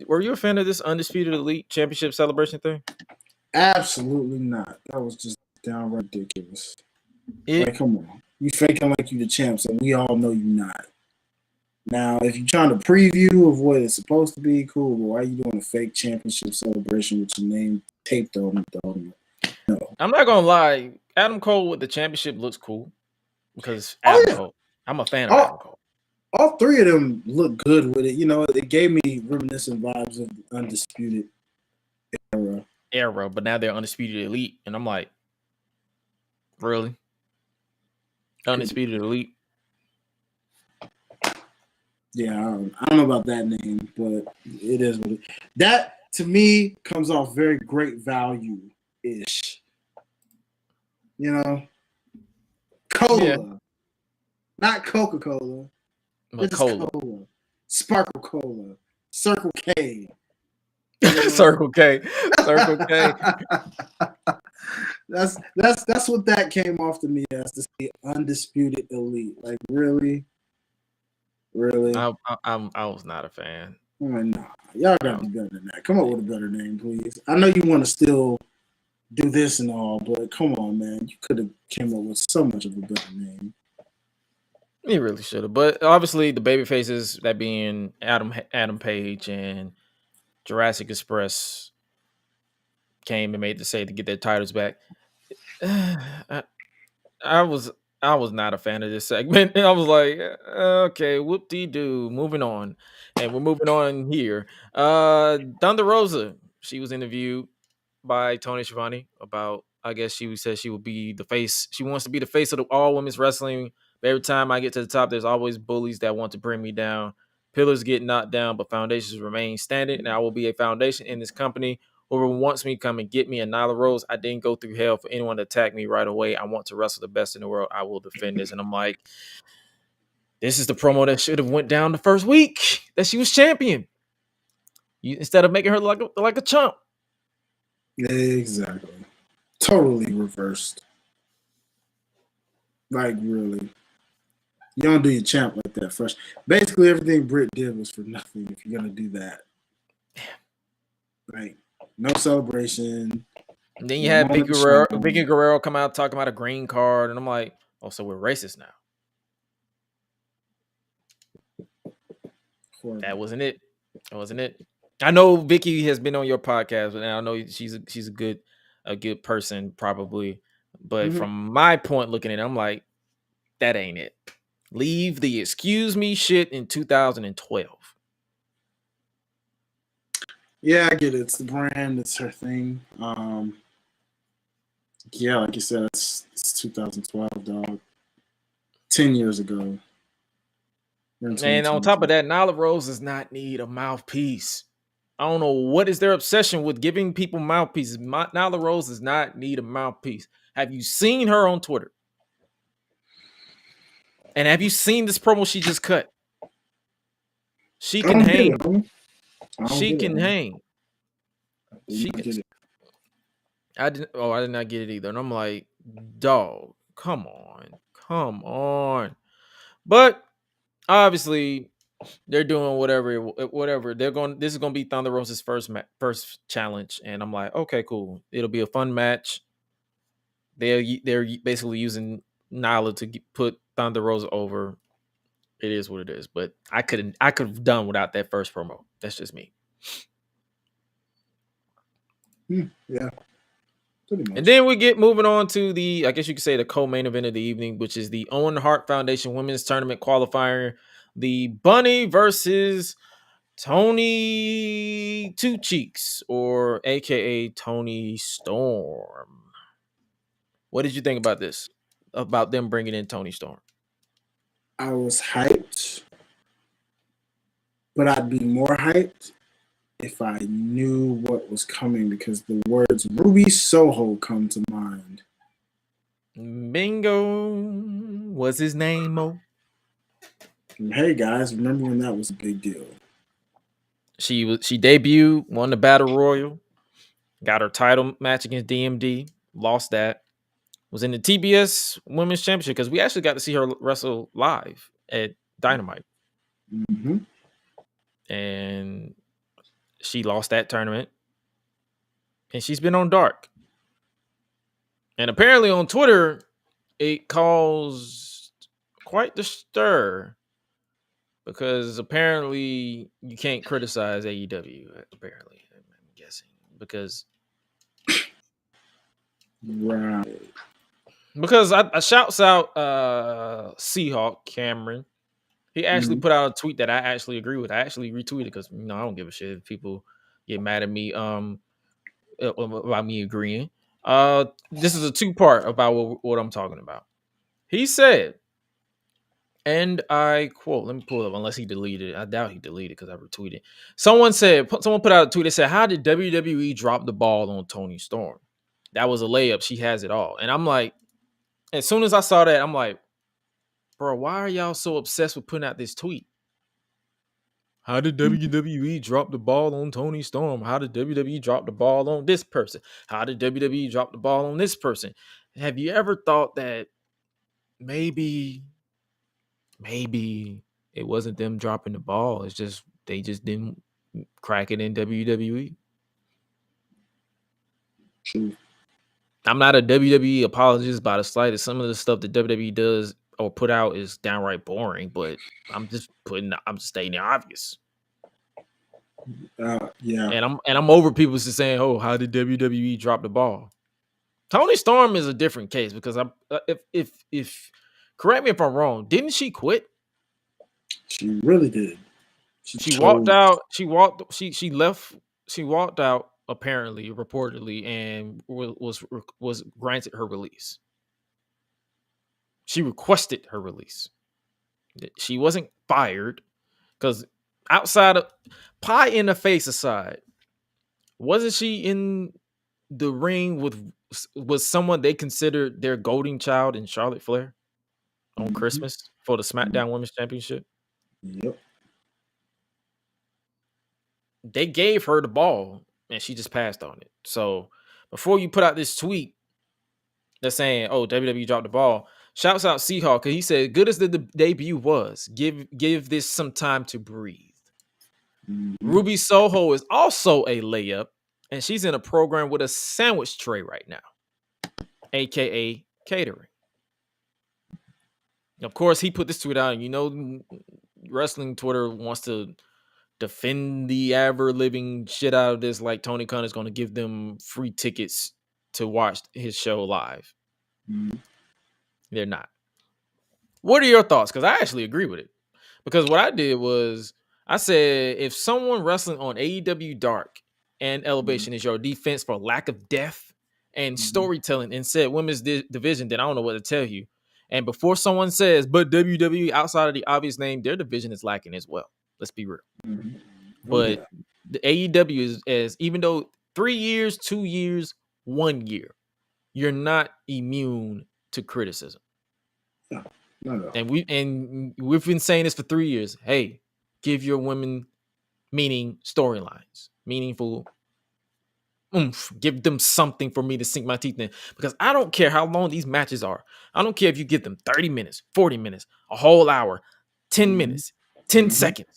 Were you a fan of this Undisputed Elite Championship celebration thing? Absolutely not. That was just downright ridiculous. Like, come on, you faking like you the champs, and we all know you're not. Now, if you're trying to preview of what it's supposed to be, cool. But why are you doing a fake championship celebration with your name taped on it? No. I'm not gonna lie. Adam Cole with the championship looks cool because Adam Cole. I'm a fan of Adam Cole. All three of them look good with it. You know, it gave me reminiscent vibes of the Undisputed era. But now they're Undisputed Elite, and I'm like, really? Undisputed Elite? Yeah, I don't know about that name, but it is what it. That to me comes off very great value-ish. You know, cola, not Coca-Cola. But cola, Sparkle Cola, Circle K. Circle K. That's what that came off to me as, to see Undisputed Elite. Like, really. I was not a fan. I'm like, nah, y'all gotta be better than that. Come up with a better name, please. I know you want to still do this and all, but come on, man. You could have came up with so much of a better name. He really should have. But obviously, the baby faces, that being Adam Page and Jurassic Express, came and made the say to get their titles back. I was not a fan of this segment. I was like, okay, whoop-de-doo, moving on. And we're moving on here. Thunder Rosa, she was interviewed by Tony Schiavone about, I guess she said she would be the face. She wants to be the face of the all women's wrestling. But every time I get to the top, there's always bullies that want to bring me down. Pillars get knocked down, but foundations remain standing. And I will be a foundation in this company. Whoever wants me, come and get me. And Nyla Rose, I didn't go through hell for anyone to attack me right away. I want to wrestle the best in the world. I will defend this. And I'm like, this is the promo that should have went down the first week that she was champion. Instead of making her like a chump. Exactly. Totally reversed. Like, really. You don't do your champ like that first. Basically, everything Britt did was for nothing if you're going to do that. Like, no celebration. And then you had Vicky Guerrero come out talking about a green card. And I'm like, oh, so we're racist now. Horrible. That wasn't it. I know Vicky has been on your podcast, and I know she's a good person probably. But from my point looking at it, I'm like, that ain't it. Leave the excuse me shit in 2012. Yeah, I get it. It's the brand. It's her thing. Yeah, like you said, it's 2012, dog. 10 years ago. And on top of that, Nyla Rose does not need a mouthpiece. I don't know what is their obsession with giving people mouthpieces. Nyla Rose does not need a mouthpiece. Have you seen her on Twitter? And have you seen this promo she just cut? She can hang. She can hang. I did not get it either. And I'm like, dog, come on. But obviously, they're doing whatever they're going. This is going to be Thunder Rosa's first challenge, and I'm like, okay, cool. It'll be a fun match. They're basically using Nyla to put Thunder Rosa over. It is what it is. But I could have done without that first promo. That's just me. Yeah. Pretty much. And then we get moving on to the, I guess you could say, the co-main event of the evening, which is the Owen Hart Foundation Women's Tournament qualifier. The Bunny versus Tony Two Cheeks, or AKA Tony Storm. What did you think about this? About them bringing in Tony Storm? I was hyped, but I'd be more hyped if I knew what was coming, because the words Ruby Soho come to mind. Bingo. What's his name, Mo? And hey guys, remember when that was a big deal? She debuted, won the Battle Royal, got her title match against DMD, lost that. Was in the TBS Women's Championship, because we actually got to see her wrestle live at Dynamite. Mm-hmm. And she lost that tournament. And she's been on Dark. And apparently on Twitter, it caused quite the stir, because apparently you can't criticize AEW, apparently, I'm guessing. Because Right. Because I shouts out Seahawk Cameron. He actually put out a tweet that I actually agree with. I actually retweeted because I don't give a shit if people get mad at me about me agreeing. This is a two-part about what I'm talking about. He said, and I quote, let me pull it up, unless he deleted it. I doubt he deleted it because I retweeted. Someone put out a tweet that said, "How did WWE drop the ball on Tony Storm? That was a layup. She has it all." And I'm like, as soon as I saw that, I'm like, bro, why are y'all so obsessed with putting out this tweet? How did WWE drop the ball on Tony Storm? How did WWE drop the ball on this person? How did WWE drop the ball on this person? Have you ever thought that maybe it wasn't them dropping the ball? It's just they just didn't crack it in WWE. True. I'm not a WWE apologist by the slightest. Some of the stuff that WWE does or put out is downright boring, but I'm just stating the obvious. Yeah. And I'm over people just saying, "Oh, how did WWE drop the ball?" Tony Storm is a different case, because if correct me if I'm wrong, didn't she quit? She really did. She walked out. She left. She walked out, apparently, reportedly, and was granted her release. She requested her release. She wasn't fired, because outside of pie in the face aside, wasn't she in the ring with someone they considered their golden child in Charlotte Flair on Christmas for the SmackDown Women's Championship? Yep. They gave her the ball and she just passed on it. So before you put out this tweet that's saying, "Oh, WWE dropped the ball," shouts out Seahawk, because he said, "Good as the debut was, give this some time to breathe." Ruby Soho is also a layup, and she's in a program with a sandwich tray right now, aka catering. Of course, he put this tweet out, and wrestling Twitter wants to defend the ever living shit out of this, like Tony Khan is going to give them free tickets to watch his show live. They're not. What are your thoughts? Because I actually agree with it. Because what I did was I said, if someone wrestling on AEW Dark and Elevation is your defense for lack of depth and storytelling and said women's division, then I don't know what to tell you. And before someone says, but WWE, outside of the obvious name, their division is lacking as well. Let's be real. But the AEW is, even though 3 years, 2 years, 1 year, you're not immune to criticism. No. And we've been saying this for 3 years. Hey, give your women meaning storylines, meaningful oomph. Give them something for me to sink my teeth in. Because I don't care how long these matches are. I don't care if you give them 30 minutes, 40 minutes, a whole hour, 10 minutes, 10 seconds.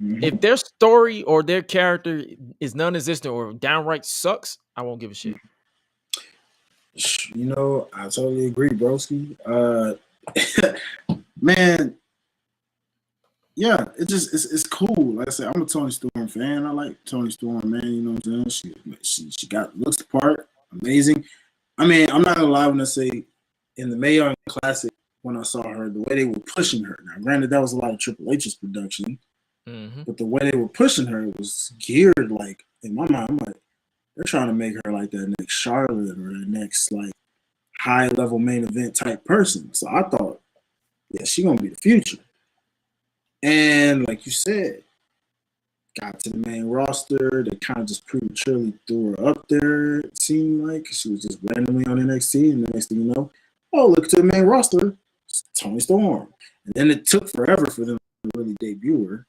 If their story or their character is non-existent or downright sucks, I won't give a shit. You know, I totally agree, broski. Man, yeah, it's cool. Like I said, I'm a Tony Storm fan. I like Tony Storm, man. You know what I'm saying? She got looks the part, amazing. I mean, I'm not gonna lie when I say in the Mae Young Classic when I saw her, the way they were pushing her. Now, granted, that was a lot of Triple H's production, but the way they were pushing her was geared like in my mind. I'm like, they're trying to make her like that next Charlotte or that next like high level main event type person. So I thought, yeah, she's gonna be the future. And like you said, got to the main roster. They kind of just prematurely threw her up there. It seemed like she was just randomly on NXT, and the next thing you know, oh, look to the main roster, it's Tony Storm. And then it took forever for them to really debut her.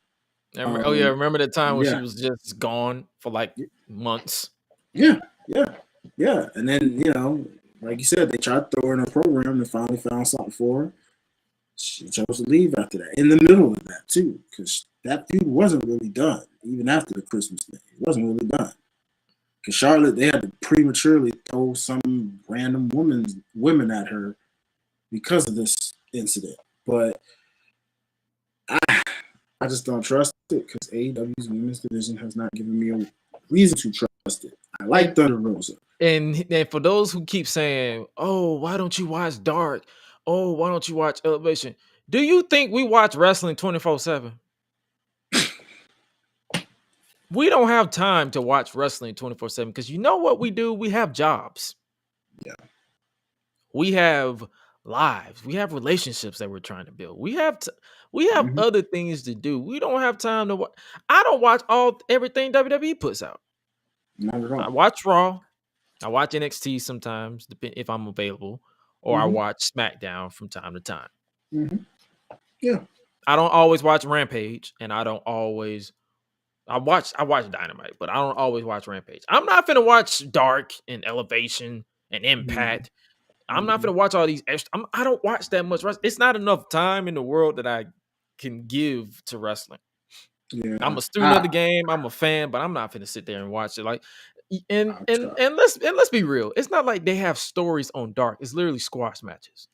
Remember the time when she was just gone for like months? Yeah. And then, you know, like you said, they tried to throw her in a program and finally found something for her. She chose to leave after that, in the middle of that, too, because that feud wasn't really done, even after the Christmas thing. It wasn't really done. Because Charlotte, they had to prematurely throw some random women at her because of this incident. But I just don't trust it because AEW's women's division has not given me a reason to trust it. I like Thunder Rosa. And for those who keep saying, oh, why don't you watch Dark? Oh, why don't you watch Elevation? Do you think we watch wrestling 24/7? We don't have time to watch wrestling 24/7 because you know what we do? We have jobs. Yeah. We have lives. We have relationships that we're trying to build. We have other things to do. We don't have time to watch. I don't watch everything WWE puts out. Not at all. I watch Raw. I watch NXT sometimes, if I'm available, or I watch SmackDown from time to time. Yeah. I don't always watch Rampage, and I watch Dynamite, but I don't always watch Rampage. I'm not finna watch Dark and Elevation and Impact. I'm not finna watch all these extra. I don't watch that much wrestling. It's not enough time in the world that I can give to wrestling. Yeah. I'm a student of the game. I'm a fan, but I'm not finna sit there and watch it. Like, and let's be real. It's not like they have stories on Dark. It's literally squash matches.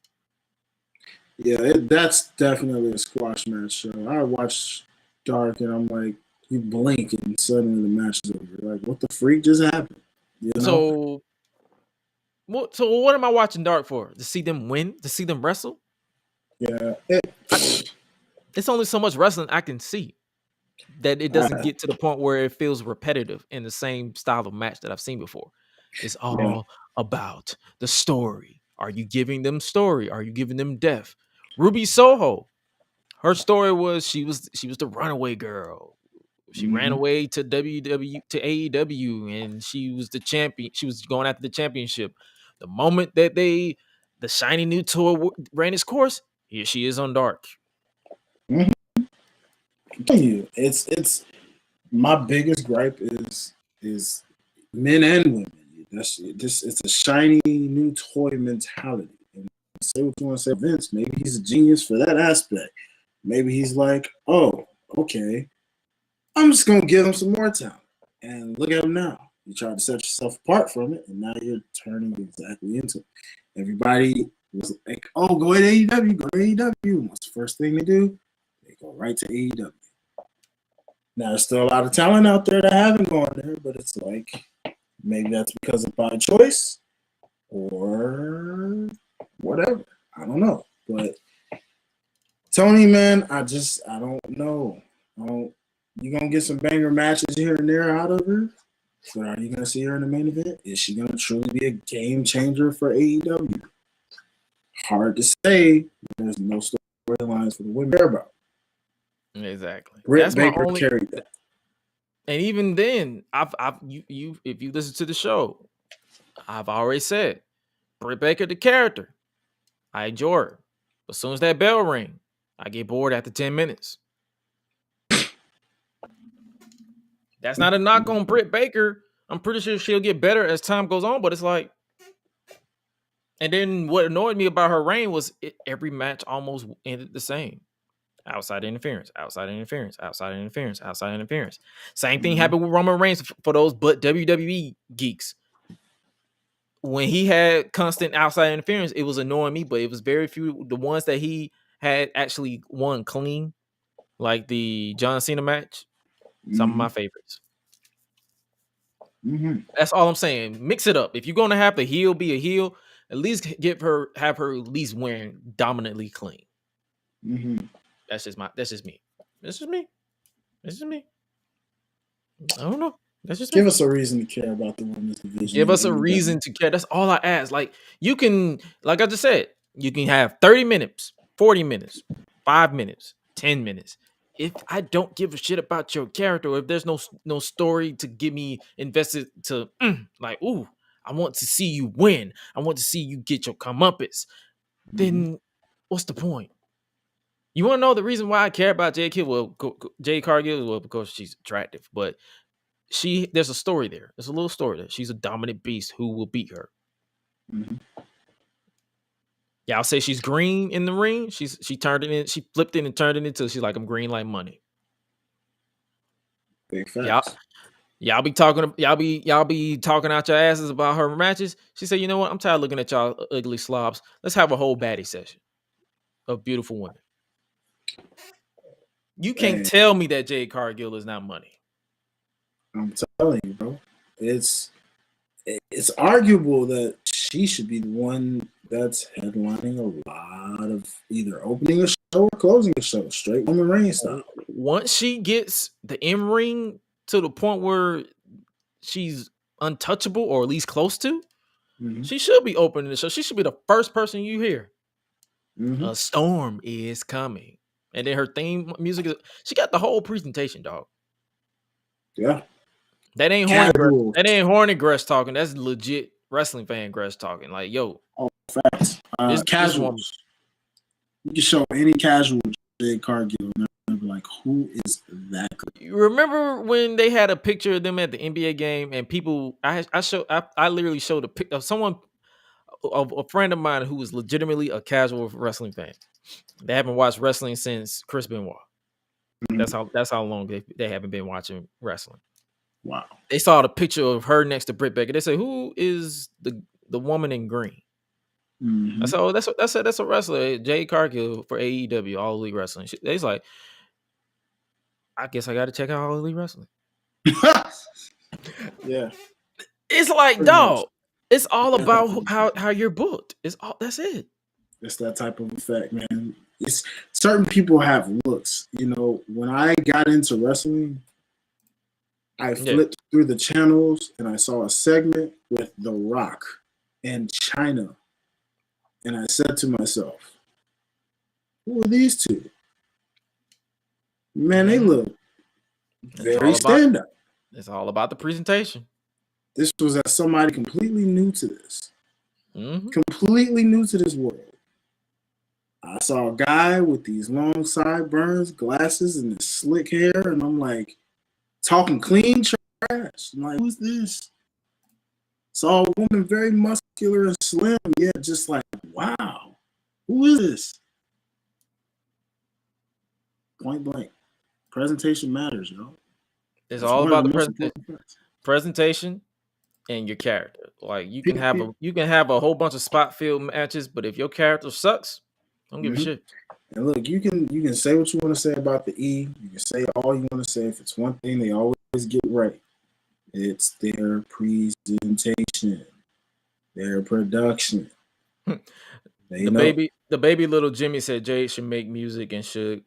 Yeah, that's definitely a squash match show. I watch Dark and I'm like, you blink and suddenly the match is over. Like, what the freak just happened? You know? So what am I watching Dark for? To see them win? To see them wrestle? Yeah. It's only so much wrestling I can see that it doesn't get to the point where it feels repetitive in the same style of match that I've seen before. It's all about the story. Are you giving them story? Are you giving them depth? Ruby Soho, her story was she was the runaway girl. She ran away to WWE to AEW, and she was the champion. She was going after the championship. The moment that the shiny new toy ran its course, here she is on Dark. I'm telling you, it's my biggest gripe is men and women. It's a shiny new toy mentality. And say what you want to say, Vince. Maybe he's a genius for that aspect. Maybe he's like, oh, okay, I'm just gonna give him some more time. And look at him now. You tried to set yourself apart from it, and now you're turning exactly into it. Everybody was like, oh, go to AEW, go to AEW. What's the first thing they do? They go right to AEW. Now, there's still a lot of talent out there that haven't gone there, but it's like, maybe that's because of by choice or whatever. I don't know. But Tony, man, I don't know. You're going to get some banger matches here and there out of her, but are you going to see her in the main event? Is she going to truly be a game changer for AEW? Hard to say. There's no storylines for the women to care about. Exactly. Britt Baker carried that. And even then, if you listen to the show, I've already said Britt Baker, the character, I enjoy her. But as soon as that bell ring, I get bored after 10 minutes. That's not a knock on Britt Baker. I'm pretty sure she'll get better as time goes on, but it's like, and then what annoyed me about her reign was every match almost ended the same. Outside interference, outside interference, outside interference, outside interference. Same thing happened with Roman Reigns for those but WWE geeks. When he had constant outside interference, it was annoying me, but it was very few. The ones that he had actually won clean, like the John Cena match, some of my favorites. That's all I'm saying. Mix it up. If you're gonna have the heel be a heel, at least have her at least wearing dominantly clean. That's just me. That's just me. I don't know. That's just Give us a reason to care about the women's division. Give us a reason to care. That's all I ask. Like, you can, like I just said, you can have 30 minutes, 40 minutes, 5 minutes, 10 minutes. If I don't give a shit about your character, or if there's no story to get me invested to like, ooh, I want to see you win. I want to see you get your comeuppance. Then what's the point? You want to know the reason why I care about Jade Cargill? Well, because she's attractive, but there's a story there. There's a little story there. She's a dominant beast who will beat her. Yeah, I'll say she's green in the ring. She turned it in. She flipped it and turned it into. She's like, I'm green like money. Big facts. Y'all be talking out your asses about her matches. She said, you know what? I'm tired of looking at y'all ugly slobs. Let's have a whole baddie session of beautiful women. You can't tell me that Jade Cargill is not money. I'm telling you, bro. It's arguable that she should be the one that's headlining a lot of either opening a show or closing a show, straight Roman Reigns style. Once she gets the in-ring to the point where she's untouchable, or at least close to, she should be opening the show. She should be the first person you hear. A storm is coming. And then her theme music she got the whole presentation, dog. Yeah. That ain't horny. That ain't horny Gresh talking. That's legit wrestling fan Gresh talking. Like, yo. Oh, facts. Casuals. You can show any casual Jade Cargill and they'll be like, who is that girl? You remember when they had a picture of them at the NBA game and people I literally showed a pic of someone of a friend of mine who was legitimately a casual wrestling fan. They haven't watched wrestling since Chris Benoit. That's how long they haven't been watching wrestling. Wow. They saw the picture of her next to Britt Baker. They said, who is the woman in green? I said, oh, that's a wrestler, Jade Cargill for AEW, All Elite Wrestling. They's like, I guess I got to check out All Elite Wrestling. Yeah. It's like, pretty dog, much. It's all about how you're booked. That's it. It's that type of effect, man. It's certain people have looks. You know, when I got into wrestling, I flipped through the channels and I saw a segment with The Rock and China. And I said to myself, who are these two? Man, they look very stand-up. It's all about the presentation. This was as somebody completely new to this. Completely new to this world. I saw a guy with these long sideburns, glasses, and this slick hair, and I'm like, talking clean trash. I'm like, who's this? Saw a woman very muscular and slim, yet just like, wow, who is this? Point blank. Presentation matters, yo. It's all about the presentation and your character. Like, you can have a whole bunch of spot field matches, but if your character sucks, don't give a shit. And look, you can say what you want to say about the E. You can say all you want to say. If it's one thing they always get right, it's their presentation, their production. The baby little Jimmy said Jade should make music and should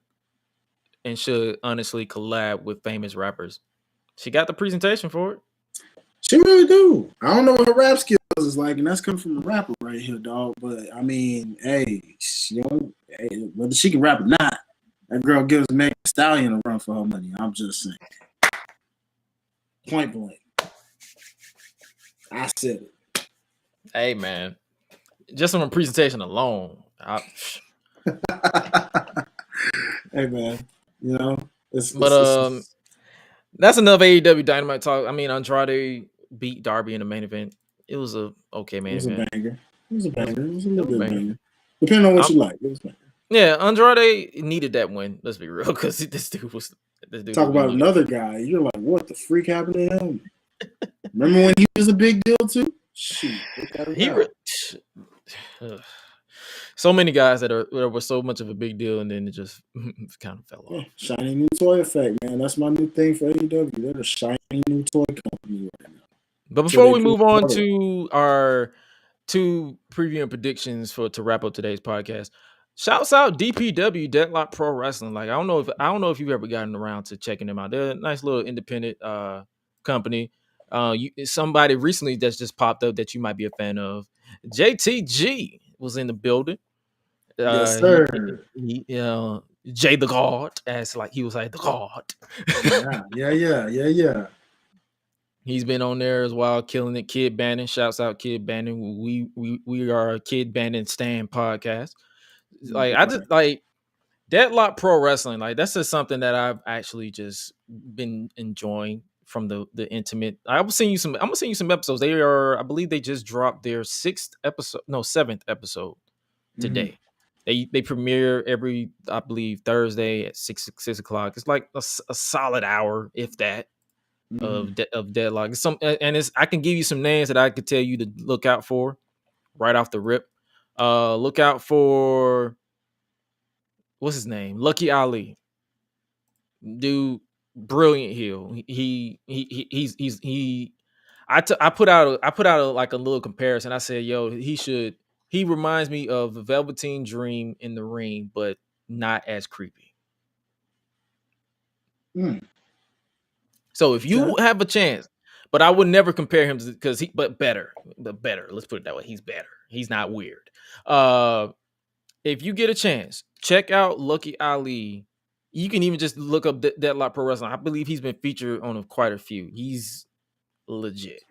honestly collab with famous rappers. She got the presentation for it. She really do. I don't know what her rap skills is like, and that's coming from a rapper right here, dog. But I mean, whether she can rap or not, that girl gives Megan Thee Stallion a run for her money. I'm just saying. Point blank. I said it. Hey, man. Just on a presentation alone. Hey, man. That's enough AEW Dynamite talk. I mean, Andrade beat Darby in the main event. It was a okay main It was a event. banger. It was a banger. It was a It little was a bit banger. banger. Depending on what you like. It was banger. Yeah, Andrade needed that win. Let's be real, because this dude. Talk about another guy. You're like, what the freak happened to him? Remember when he was a big deal too? Shoot, so many guys that were so much of a big deal, and then it just kind of fell off. Shiny new toy effect, man. That's my new thing for AEW. They're the shiny new toy company right now. But before we move on to our 2 preview and predictions to wrap up today's podcast, shouts out DPW, Deadlock Pro Wrestling. Like I don't know if you've ever gotten around to checking them out. They're a nice little independent company. Somebody recently that's just popped up that you might be a fan of. JTG was in the building. Yes, sir. Jay the God, as like he was like the God. Yeah. He's been on there as well, killing it. Kid Bannon, shouts out Kid Bannon. We are a Kid Bannon Stan podcast. Like I just like Deadlock Pro Wrestling. Like that's just something that I've actually just been enjoying from the intimate. I'm gonna send you some episodes. I believe they just dropped their 7th episode today. They premiere every, I believe, Thursday at 6 o'clock. It's like a solid hour, if that. Of Deadlock. I can give you some names that I could tell you to look out for right off the rip. Look out for what's his name? Lucky Ali. Dude, brilliant heel. I put out like a little comparison. I said, yo, he reminds me of the Velveteen Dream in the ring, but not as creepy. So if you have a chance, but I would never compare him because but better. Let's put it that way. He's better. He's not weird. If you get a chance, check out Lucky Ali. You can even just look up Deadlock Pro Wrestling. I believe he's been featured on quite a few. He's legit.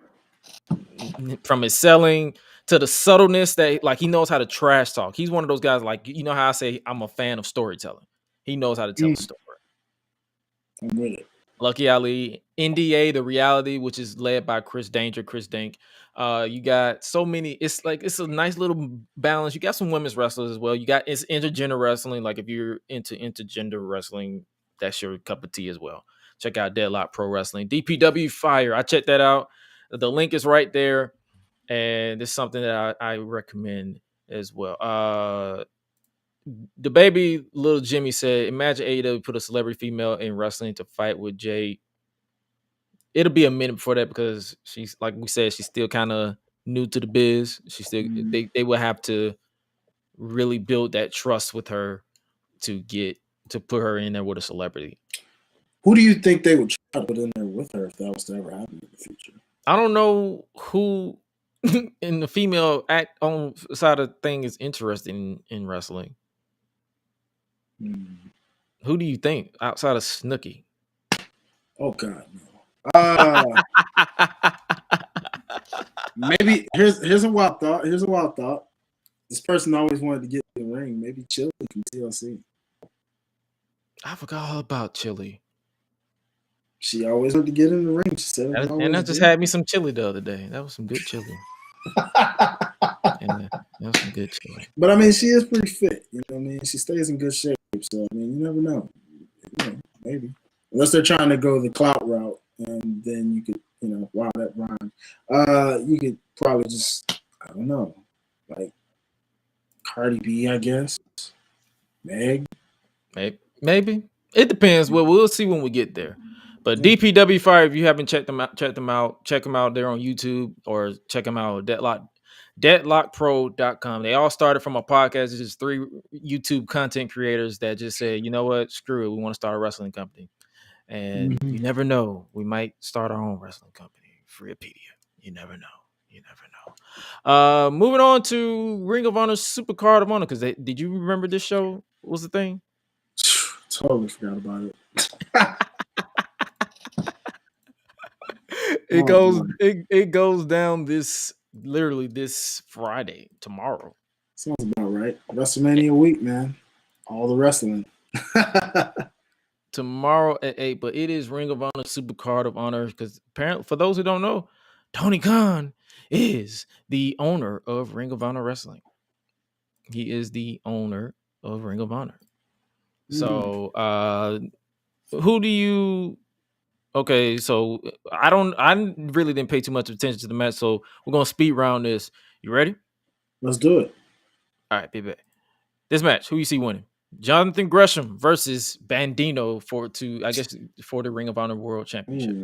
From his selling to the subtleness that like he knows how to trash talk. He's one of those guys like, you know how I say I'm a fan of storytelling. He knows how to tell a story. I'm with it. Lucky Ali, NDA, The Reality, which is led by Chris Dink. You got so many. It's a nice little balance. You got some women's wrestlers as well. It's intergender wrestling. Like if you're into intergender wrestling, that's your cup of tea as well. Check out Deadlock Pro Wrestling. DPW Fire. I checked that out. The link is right there, and it's something that I recommend as well. The baby little Jimmy said, imagine AEW put a celebrity female in wrestling to fight with Jade. It'll be a minute before that because she's, like we said, she's still kind of new to the biz. She's still they will have to really build that trust with her to put her in there with a celebrity. Who do you think they would try to put in there with her if that was to ever happen in the future? I don't know who in the female act on side of thing is interested in wrestling. Who do you think outside of Snooki? Oh God, no. Maybe here's a wild thought. This person always wanted to get in the ring. Maybe Chili from TLC. I forgot all about Chili. She always wanted to get in the ring. She said, and I just had me some chili the other day. That was some good chili. That was some good chili. But I mean, she is pretty fit. You know what I mean? She stays in good shape. So I mean, you never know. Maybe unless they're trying to go the clout route, and then you could, wow, that rhyme. You could probably just, I don't know, like Cardi B, I guess. Meg. Maybe. It depends. Well, we'll see when we get there. But DPW Fire, if you haven't checked them out. Check them out there on YouTube or check them out at deadlockpro.com. They all started from a podcast. It's just 3 YouTube content creators that just said, you know what, screw it. We want to start a wrestling company. And you never know. We might start our own wrestling company. Freepedia. You never know. Moving on to Ring of Honor Supercard of Honor. Because did you remember this show was the thing? Totally forgot about it. It goes down this Friday, tomorrow. Sounds about right. WrestleMania week, man. All the wrestling. Tomorrow at 8, but it is Ring of Honor Supercard of Honor because apparently, for those who don't know, Tony Khan is the owner of Ring of Honor Wrestling. He is the owner of Ring of Honor. So, who do you? Okay, so I really didn't pay too much attention to the match, so we're gonna speed round this. You ready? Let's do it. All right, baby. This match, who you see winning? Jonathan Gresham versus Bandito for the Ring of Honor World Championship.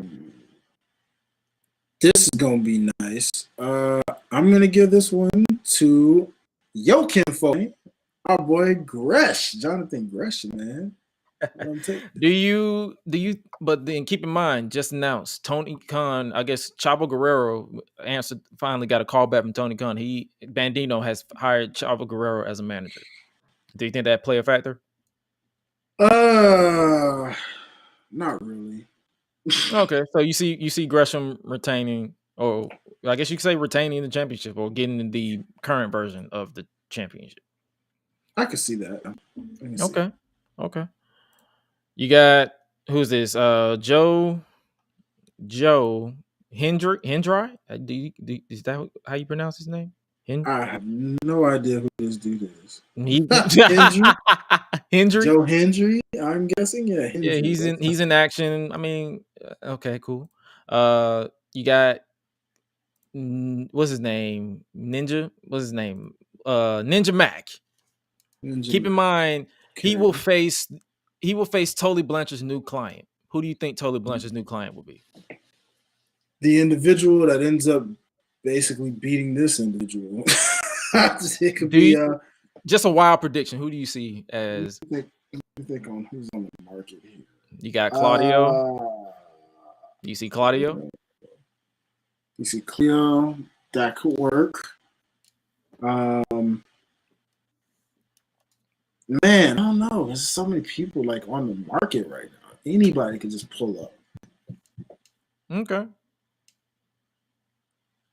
This is gonna be nice. I'm gonna give this one to Yokinfo, our boy Gresh, Jonathan Gresham, man. Do you? But then keep in mind, just announced Tony Khan. I guess Chavo Guerrero finally got a call back from Tony Khan. Bandito has hired Chavo Guerrero as a manager. Do you think that play a factor? Not really. Okay, so you see Gresham retaining, or I guess you could say retaining the championship or getting the current version of the championship. I can see that. Okay. You got who's this? Joe Hendry. Is that how you pronounce his name? I have no idea who this dude is. Hendry? Joe Hendry, I'm guessing. Yeah, Hendry. Yeah, he's in action. I mean, okay, cool. You got what's his name? Ninja. What's his name? Ninja Mac. Keep in mind, he will face Tully Blanchard's new client. Who do you think Tully Blanchard's new client will be? The individual that ends up basically beating this individual. It could be just a wild prediction. Who do you see as? Let me think on who's on the market here. You got Claudio. You see Claudio. You see Cleo. That could work. Man, I don't know. There's so many people like on the market right now. Anybody could just pull up. Okay.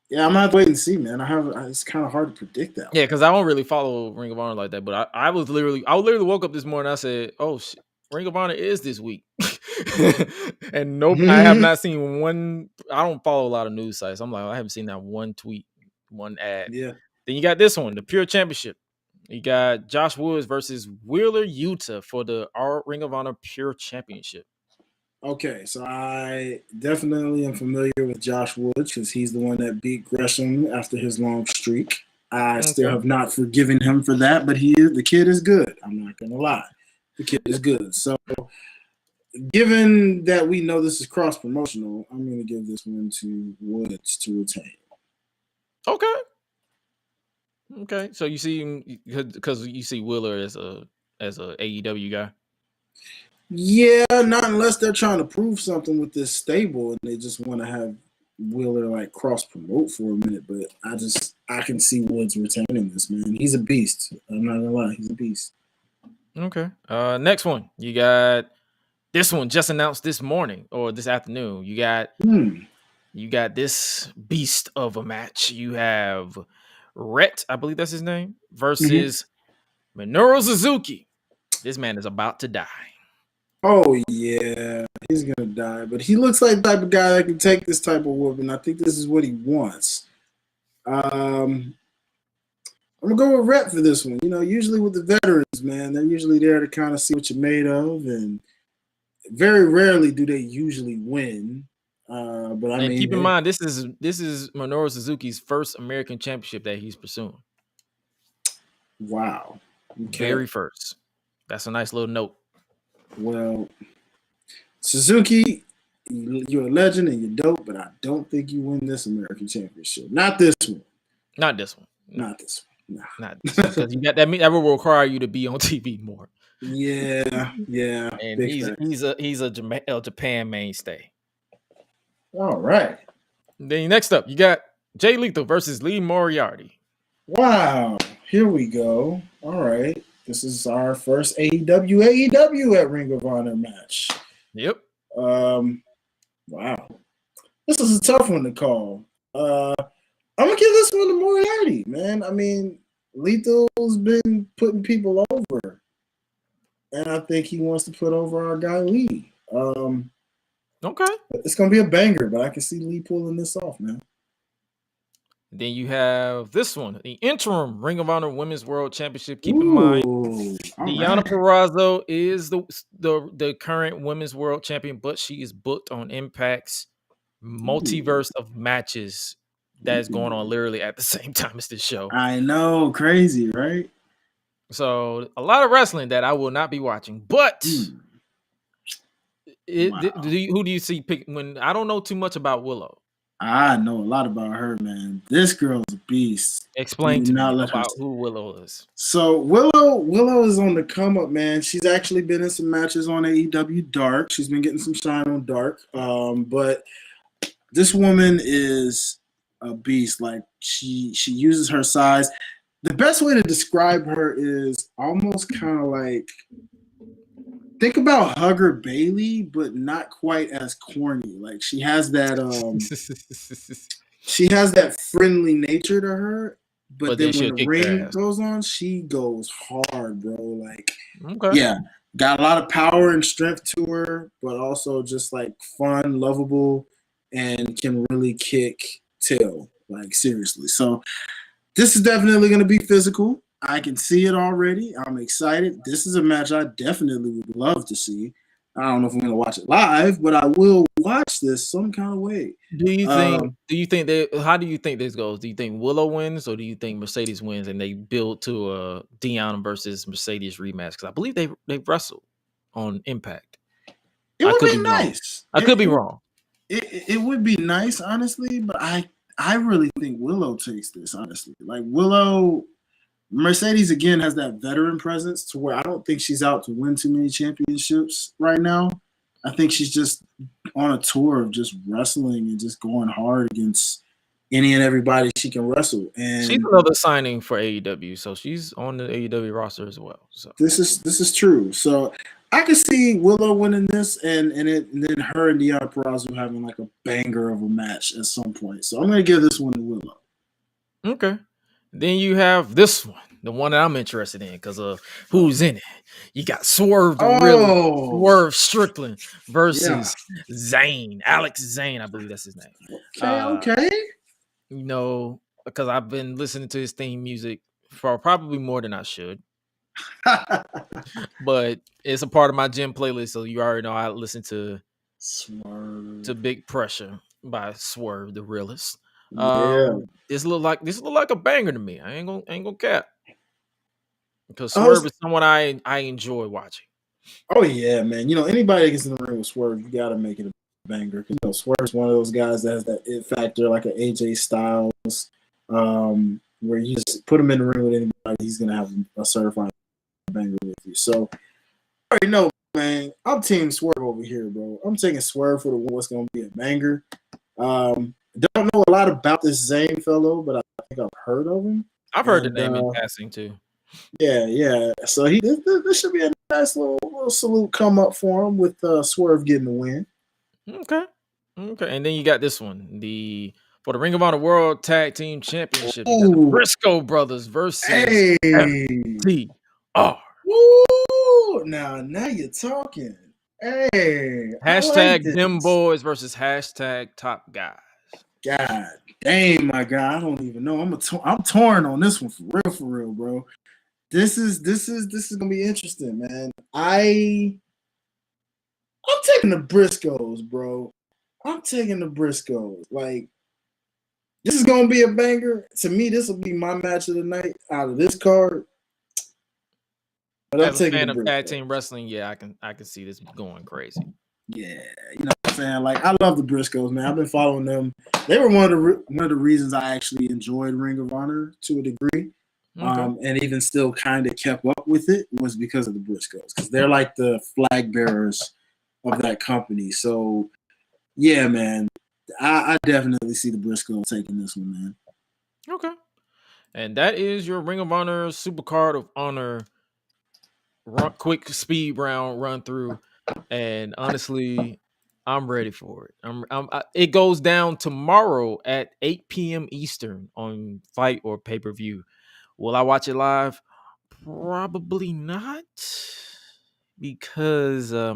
Yeah, I'm gonna have to wait and see, man. It's kind of hard to predict that. Yeah, because I don't really follow Ring of Honor like that. But I literally woke up this morning. I said, "Oh, shit, Ring of Honor is this week," and nope, I have not seen one. I don't follow a lot of news sites. I'm like, I haven't seen that one tweet, one ad. Yeah. Then you got this one, the Pure Championship. You got Josh Woods versus Wheeler Yuta for the Ring of Honor Pure Championship. Okay, so I definitely am familiar with Josh Woods because he's the one that beat Gresham after his long streak. I still have not forgiven him for that, but the kid is good. I'm not gonna lie, the kid is good. So, given that we know this is cross promotional, I'm gonna give this one to Woods to retain. Okay. So you see him because you see Wheeler as a AEW guy. Yeah, not unless they're trying to prove something with this stable and they just want to have Wheeler like cross promote for a minute. But I can see Woods retaining this, man. He's a beast. I'm not gonna lie, he's a beast. Okay. Next one, you got this one just announced this morning or this afternoon. You got this beast of a match. You have Rhett, I believe that's his name, versus Minoru Suzuki. This man is about to die. Oh yeah, he's gonna die. But he looks like the type of guy that can take this type of whooping. I think this is what he wants. I'm gonna go with Rhett for this one. You know, usually with the veterans, man, they're usually there to kind of see what you're made of, and very rarely do they usually win. But I mean, keep in mind, this is Minoru Suzuki's first American championship that he's pursuing. Wow. Okay. Very first. That's a nice little note. Well, Suzuki, you're a legend and you're dope, but I don't think you win this American championship. Not this one. Not this one. Not this one. No. Not this one. Because that will require you to be on TV more. Yeah. And he's a Japan mainstay. All right. Then next up, you got Jay Lethal versus Lee Moriarty. Wow. Here we go. All right. This is our first AEW at Ring of Honor match. Yep. Wow. This is a tough one to call. I'm gonna give this one to Moriarty, man. I mean, Lethal's been putting people over, and I think he wants to put over our guy Lee. Okay. It's gonna be a banger, but I can see Lee pulling this off, man. Then you have this one, the interim Ring of Honor Women's World Championship. Keep in mind, Ooh, all Deonna right. Purrazzo is the current Women's World Champion, but she is booked on Impact's multiverse of matches that is going on literally at the same time as this show. I know, crazy, right? So a lot of wrestling that I will not be watching, but Wow. who do you see pick when I don't know too much about Willow? I know a lot about her, man. This girl's a beast. Explain Do to not me let her about who Willow is. So Willow is on the come up, man. She's actually been in some matches on AEW Dark. She's been getting some shine on Dark. But this woman is a beast. Like she uses her size. The best way to describe her is almost kind of like, think about Hugger Bailey, but not quite as corny. Like she has that friendly nature to her. But then when the ring goes on, she goes hard, bro. Like, yeah, got a lot of power and strength to her, but also just like fun, lovable, and can really kick tail, like seriously. So this is definitely going to be physical. I can see it already. I'm excited. This is a match I definitely would love to see. I don't know if I'm going to watch it live, but I will watch this some kind of way. Do you think how do you think this goes? Do you think Willow wins or do you think Mercedes wins and they build to a Deonna versus Mercedes rematch? Because I believe they wrestled on Impact. It would be nice. I could be wrong. It would be nice, honestly, but I really think Willow takes this, honestly. Like Mercedes, again, has that veteran presence to where I don't think she's out to win too many championships right now. I think she's just on a tour of just wrestling and just going hard against any and everybody she can wrestle. And she's another signing for AEW, so she's on the AEW roster as well. So this is true. So I can see Willow winning this, and then her and Deonna Purrazzo having like a banger of a match at some point. So I'm gonna give this one to Willow. Okay. Then you have this one, the one that I'm interested in because of who's in it. You got Swerve Strickland versus Zane, Alex Zane, I believe that's his name. Okay. You know, because I've been listening to his theme music for probably more than I should. But it's a part of my gym playlist, so you already know I listen to Swerve. To Big Pressure by Swerve, the realist. Yeah. This look like a banger to me. I ain't gonna cap. Because Swerve is someone I enjoy watching. Oh yeah, man. You know, anybody that gets in the ring with Swerve, you gotta make it a banger. You know, Swerve's one of those guys that has that it factor, like an AJ Styles, where you just put him in the ring with anybody, he's gonna have a certified banger with you. So I already know, man. I'm team Swerve over here, bro. I'm taking Swerve for what's gonna be a banger. Don't know a lot about this Zane fellow, but I think I've heard of him. I've heard the name in passing too. Yeah. So this should be a nice little salute come up for him with Swerve getting the win. Okay. And then you got this one, for the Ring of Honor World Tag Team Championship. You got the Briscoe Brothers versus FTR. Woo! Now you're talking. Hey. Hashtag them boys versus hashtag top guys. God damn, my guy. I don't even know. I'm torn on this one for real, bro. This is gonna be interesting, man. I'm taking the Briscoes, bro. I'm taking the Briscoes. Like, this is gonna be a banger. To me, this will be my match of the night out of this card. But as a fan of tag team wrestling, yeah, I can see this going crazy. Yeah, you know what I'm saying? Like, I love the Briscoes, man. I've been following them. They were one of the reasons I actually enjoyed Ring of Honor to a degree. Okay. And even still kind of kept up with it was because of the Briscoes, because they're like the flag bearers of that company. So, yeah, man, I definitely see the Briscoes taking this one, man. Okay. And that is your Ring of Honor Supercard of Honor quick speed round run through. And honestly, I'm ready for it. It goes down tomorrow at 8 p.m. Eastern on Fight or pay-per-view. Will I watch it live? Probably not, because I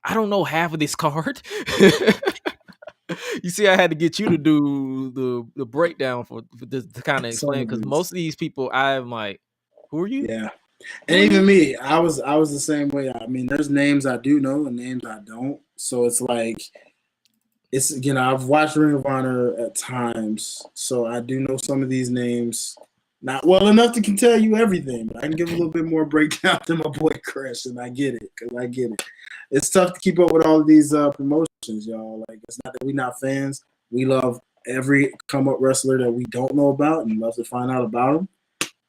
don't know half of this card. You see, I had to get you to do the breakdown for this to kind of Some explain of because these. most of these people, I'm like, who are you? Yeah. Who And are even you? me, I was the same way. I mean, there's names I do know and names I don't. So it's like it's I've watched Ring of Honor at times, so I do know some of these names. Not well enough to can tell you everything, but I can give a little bit more breakdown than my boy Crash, and I get it because I get it. It's tough to keep up with all of these promotions, y'all. Like it's not that we're not fans. We love every come up wrestler that we don't know about and love to find out about them.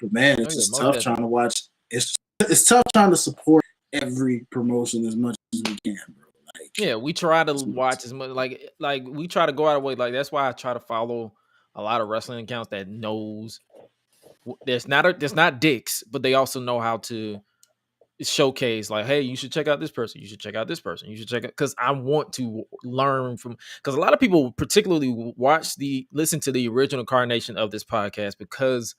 But man, Oh it's yeah, just most tough definitely. trying to watch. It's tough trying to support every promotion as much as we can, bro. Like Yeah, we try to watch as much like we try to go out of the way. Like that's why I try to follow a lot of wrestling accounts that knows there's not dicks, but they also know how to showcase like, hey, you should check out this person, you should check out this person, you should check out because I want to learn from because a lot of people particularly listen to the original incarnation of this podcast because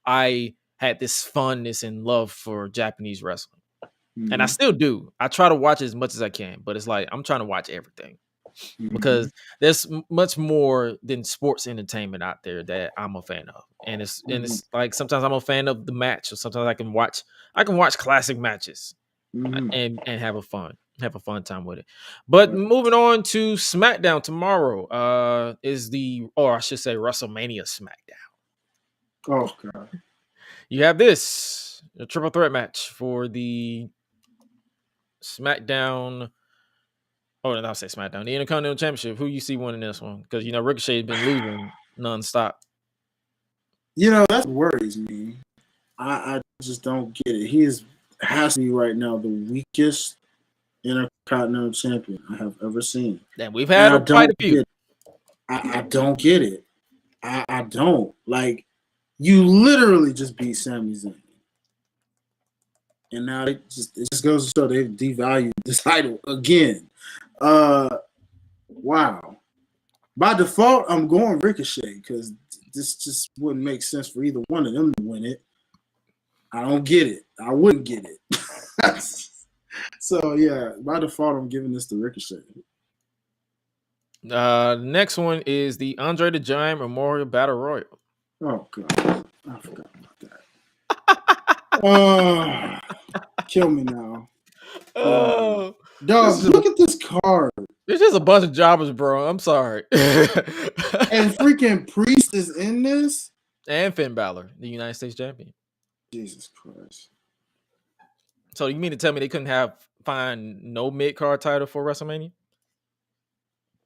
I had this fondness and love for Japanese wrestling. And I mm-hmm, still do. I try to watch as much as I can, but it's like I'm trying to watch everything mm-hmm, because there's much more than sports entertainment out there that I'm a fan of, and mm-hmm, it's like sometimes I'm a fan of the match, or sometimes I can watch classic matches mm-hmm. and have a fun time with it. But Right. moving on to SmackDown tomorrow, or I should say WrestleMania SmackDown. Oh god. You have a triple threat match for the SmackDown. Oh, and I'll say SmackDown. The Intercontinental Championship. Who you see winning this one? Because Ricochet has been losing nonstop. That worries me. I just don't get it. Has to be right now the weakest Intercontinental Champion I have ever seen, And we've and had I quite don't a few. get. I don't get it. I don't like. You literally just beat Sami Zayn, and now it just goes to show they've devalued this title again. Wow. By default, I'm going Ricochet because this just wouldn't make sense for either one of them to win it. I don't get it. I wouldn't get it. So yeah, by default, I'm giving this to Ricochet. The next one is the Andre the Giant Memorial Battle Royal. Oh god, I forgot about that. Oh, kill me now. Oh, Dog, look at this card. it's just a bunch of jobbers, bro. I'm sorry. And freaking Priest is in this? And Finn Balor, the United States champion. Jesus Christ. So you mean to tell me they couldn't find no mid card title for WrestleMania?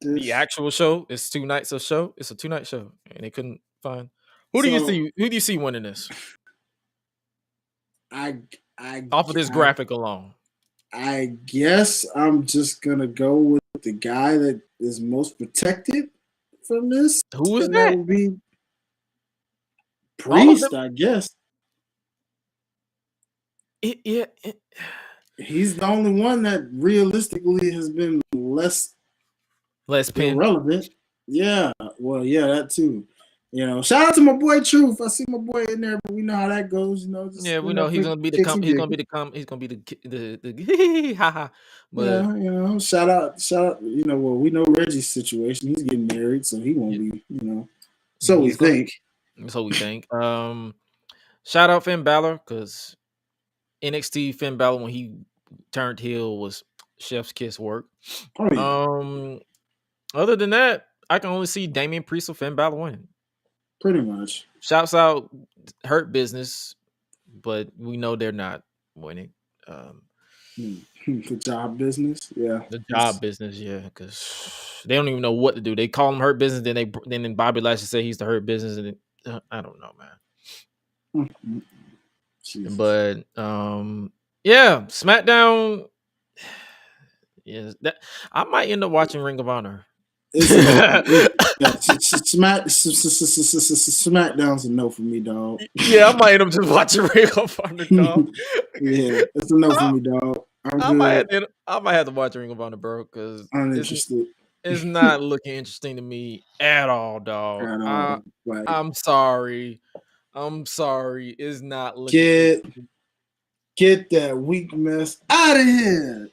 The This actual show is 2 nights of show. It's a 2-night show, and they couldn't find. Who do you so see? Who do you see winning this I I off of this I graphic alone? I guess I'm just gonna go with the guy that is most protected from this, Who is and that that? would be All of them? Priest, I guess. Yeah. He's the only one that realistically has been less Less pin. irrelevant. Yeah, well, yeah, that too. Shout out to my boy Truth. I see my boy in there, but we know how that goes. Just, Yeah, we know he's gonna be the kicks and he's gonna be giggles. he's gonna be the haha. But Yeah, shout out. Well, we know Reggie's situation. He's getting married, so he won't yeah, be. So we he's gonna. think. So we think. Shout out Finn Balor because NXT Finn Balor when he turned heel was chef's kiss work. Oh yeah, Other than that, I can only see Damian Priest or Finn Balor winning. pretty much. Shouts out Hurt Business, but we know they're not winning. The job business, yeah. The job business, yeah, because they don't even know what to do. They call him Hurt Business, then Bobby Lashley say he's the Hurt Business, and I don't know, man. Jesus. But yeah, SmackDown. Yeah, that I might end up watching Ring of Honor. SmackDown's a no for me, dog. Yeah, I might end up just watching Ring of Honor, dog. Yeah, it's a no for me, dog. I'm good. I might have to watch Ring of Honor, bro, because Uninterested it's not looking interesting to me at all, dog. at all. Like, I'm sorry. It's not looking. get that weak mess out of here.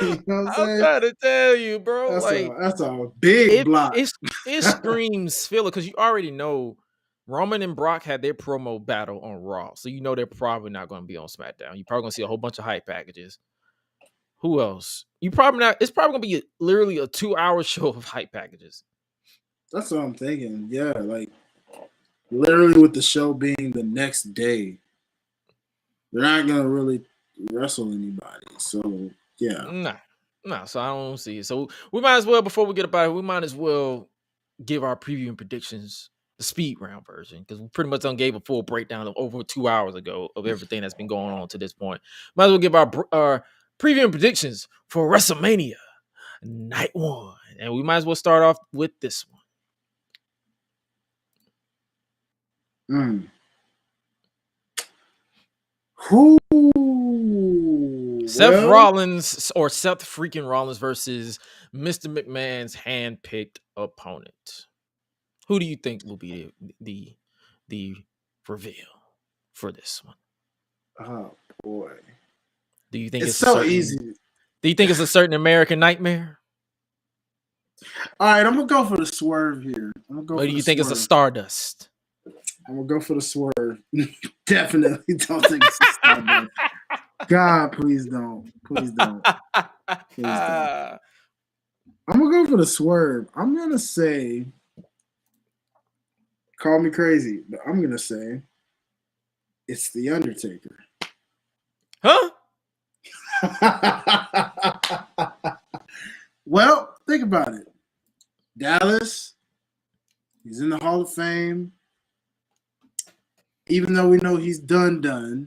You know what I'm saying? trying to tell you, bro. That's a big block. It screams filler because you already know Roman and Brock had their promo battle on Raw, so you know they're probably not going to be on SmackDown. You're probably going to see a whole bunch of hype packages. Who else? You probably not. It's probably going to be literally a 2-hour show of hype packages. That's what I'm thinking. Yeah, like literally with the show being the next day, they're not gonna really wrestle anybody. So yeah. Nah. So I don't see it. So we might as well, before we get about it, we might as well give our preview and predictions, the speed round version, because we pretty much done gave a full breakdown of over 2 hours ago of everything that's been going on to this point. Might as well give our preview and predictions for WrestleMania Night 1, and we might as well start off with this one. Who? Seth freaking Rollins versus Mr. McMahon's hand-picked opponent. Who do you think will be the reveal for this one? Oh boy! Do you think it's so easy? Do you think it's a certain American Nightmare? All right, I'm gonna go for the swerve here. Or do you think it's a Stardust? I'm gonna go for the swerve. Definitely don't think it's a Stardust. God, please don't. Please don't. Please don't. I'm gonna go for the swerve. I'm gonna say, call me crazy, but I'm gonna say it's the Undertaker. Huh? Well, think about it. Dallas, he's in the Hall of Fame. Even though we know he's done,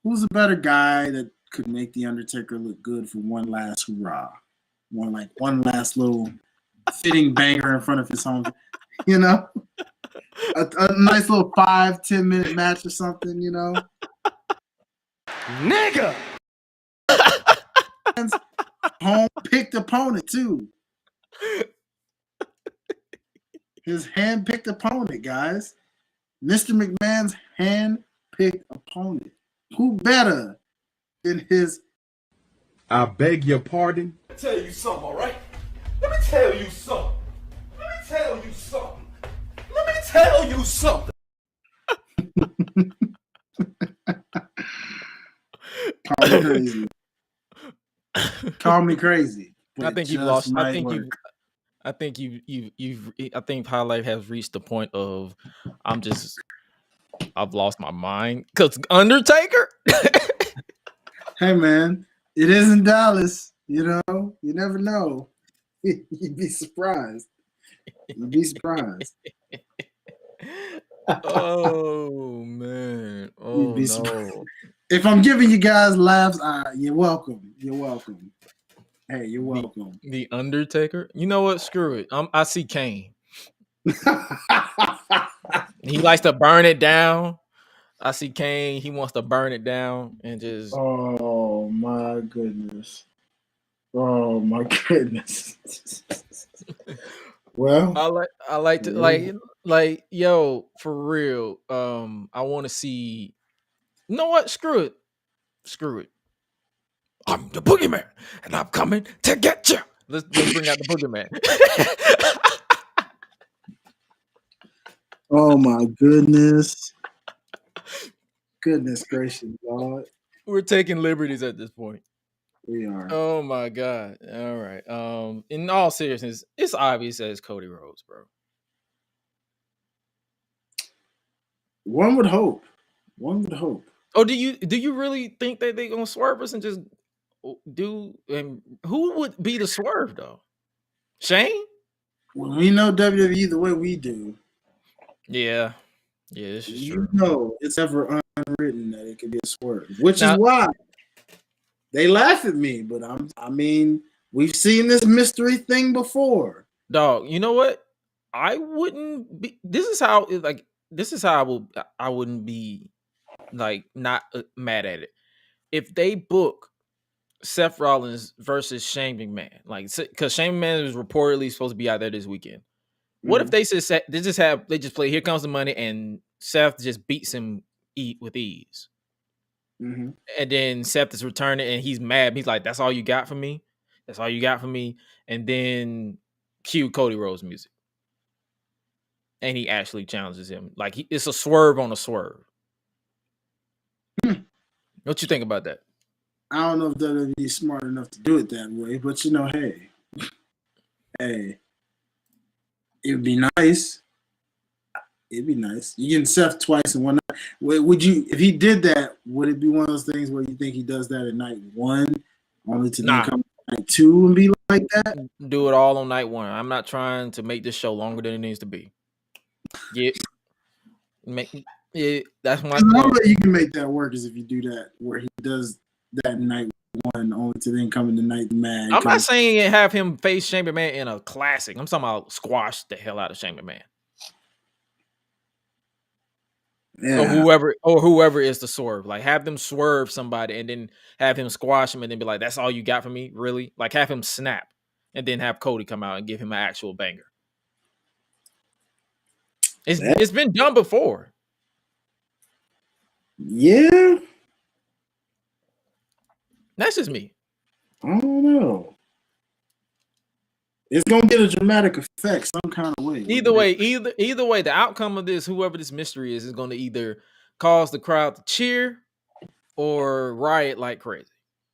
who's a better guy that could make the Undertaker look good for one last hurrah? One last little fitting banger in front of his home, you know? A nice little 5-10 minute match or something, you know? Nigga! Home-picked opponent, too. His hand-picked opponent, guys. Mr. McMahon's hand-picked opponent. Who better than his... I beg your pardon? Let me tell you something, all right? Let me tell you something. Let me tell you something. Let me tell you something. Call me crazy. Call me crazy. I think you've lost. I think High Life has reached the point of I've lost my mind because Undertaker. Hey man, it isn't Dallas. You know, you never know. You'd be surprised. You'd be surprised. Oh man! Oh no! Surprised. If I'm giving you guys laughs, you're welcome. You're welcome. Hey, you're welcome. The Undertaker. You know what? Screw it. I see Kane. He likes to burn it down. I see Kane. He wants to burn it down and just. Oh my goodness. Oh my goodness. Well, I like to like yo, for real. I want to see. You know what? Screw it. I'm the boogeyman, and I'm coming to get you. Let's bring out the boogeyman. Oh my goodness. Goodness gracious, Lord. We're taking liberties at this point. We are. Oh my God. All right. In all seriousness, it's obvious that it's Cody Rhodes, bro. One would hope. Oh, do you really think that they're gonna swerve us and just do? And who would be the swerve though? Shane? Well, we know WWE the way we do. Yeah, this is true. You know, it's ever unwritten that it could be a swerve, which is why they laugh at me. But I mean, we've seen this mystery thing before. Dog, you know what? I wouldn't be. This is how I wouldn't be like not mad at it if they book Seth Rollins versus Shane McMahon, like because Shane McMahon is reportedly supposed to be out there this weekend. What if they said they just play Here Comes the Money and Seth just beats him with ease? Mm-hmm. And then Seth is returning and he's mad. He's like, "That's all you got for me? That's all you got for me?" And then cue Cody Rhodes music. And he actually challenges him. Like it's a swerve on a swerve. What you think about that? I don't know if WWE is smart enough to do it that way, but hey, it would be nice. It'd be nice. You getting Seth twice in one night. Would you, if he did that, would it be one of those things where you think he does that at night one, only to then come night two and be like that? Do it all on night one. I'm not trying to make this show longer than it needs to be. That's my The only way you can make that work is if you do that where he does that night one, only to then come in the night mad. I'm not saying have him face Shane McMahon in a classic. I'm talking about squash the hell out of Shane McMahon. Yeah. Or whoever is the swerve. Like have them swerve somebody and then have him squash him and then be like, "That's all you got for me?" Really? Like have him snap and then have Cody come out and give him an actual banger. It's been done before. Yeah. That's just me. I don't know. It's gonna get a dramatic effect some kind of way. Either way, the outcome of this, whoever this mystery is going to either cause the crowd to cheer or riot like crazy.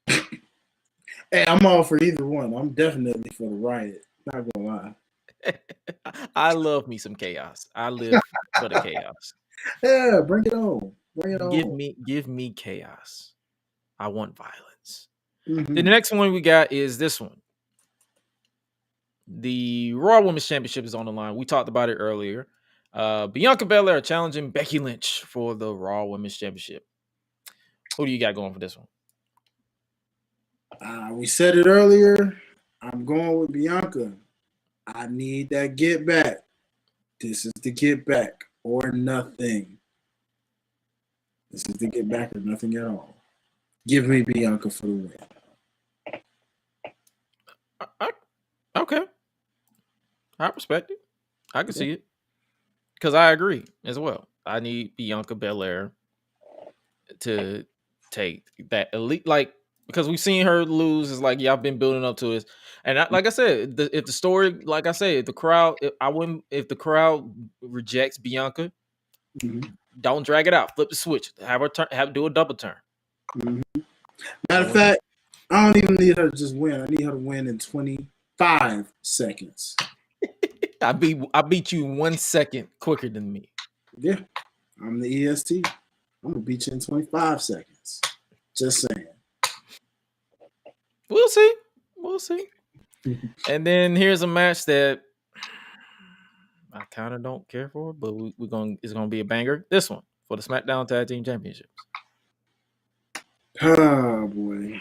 Hey, I'm all for either one. I'm definitely for the riot. Not gonna lie. I love me some chaos. I live for the chaos. Yeah, bring it on. Bring it on. Give me chaos. I want violence. Mm-hmm. The next one we got is this one. The Raw Women's Championship is on the line. We talked about it earlier. Bianca Belair challenging Becky Lynch for the Raw Women's Championship. Who do you got going for this one? We said it earlier. I'm going with Bianca. I need that get back. This is the get back or nothing. This is the get back or nothing at all. Give me Bianca for the win. Okay. I respect it. I can see it. Because I agree as well. I need Bianca Belair to take that elite, like, because we've seen her lose. It's like, I've been building up to it. And like I said, if the story, like I said, if the crowd rejects Bianca, don't drag it out. Flip the switch. Have her do a double turn. Mm-hmm. Matter of fact, I don't even need her to just win. I need her to win in 25 seconds. I beat you 1 second quicker than me. Yeah, I'm the EST. I'm gonna beat you in 25 seconds. Just saying. We'll see. And then here's a match that I kind of don't care for, but it's gonna be a banger. This one for the SmackDown Tag Team Championships. Oh boy.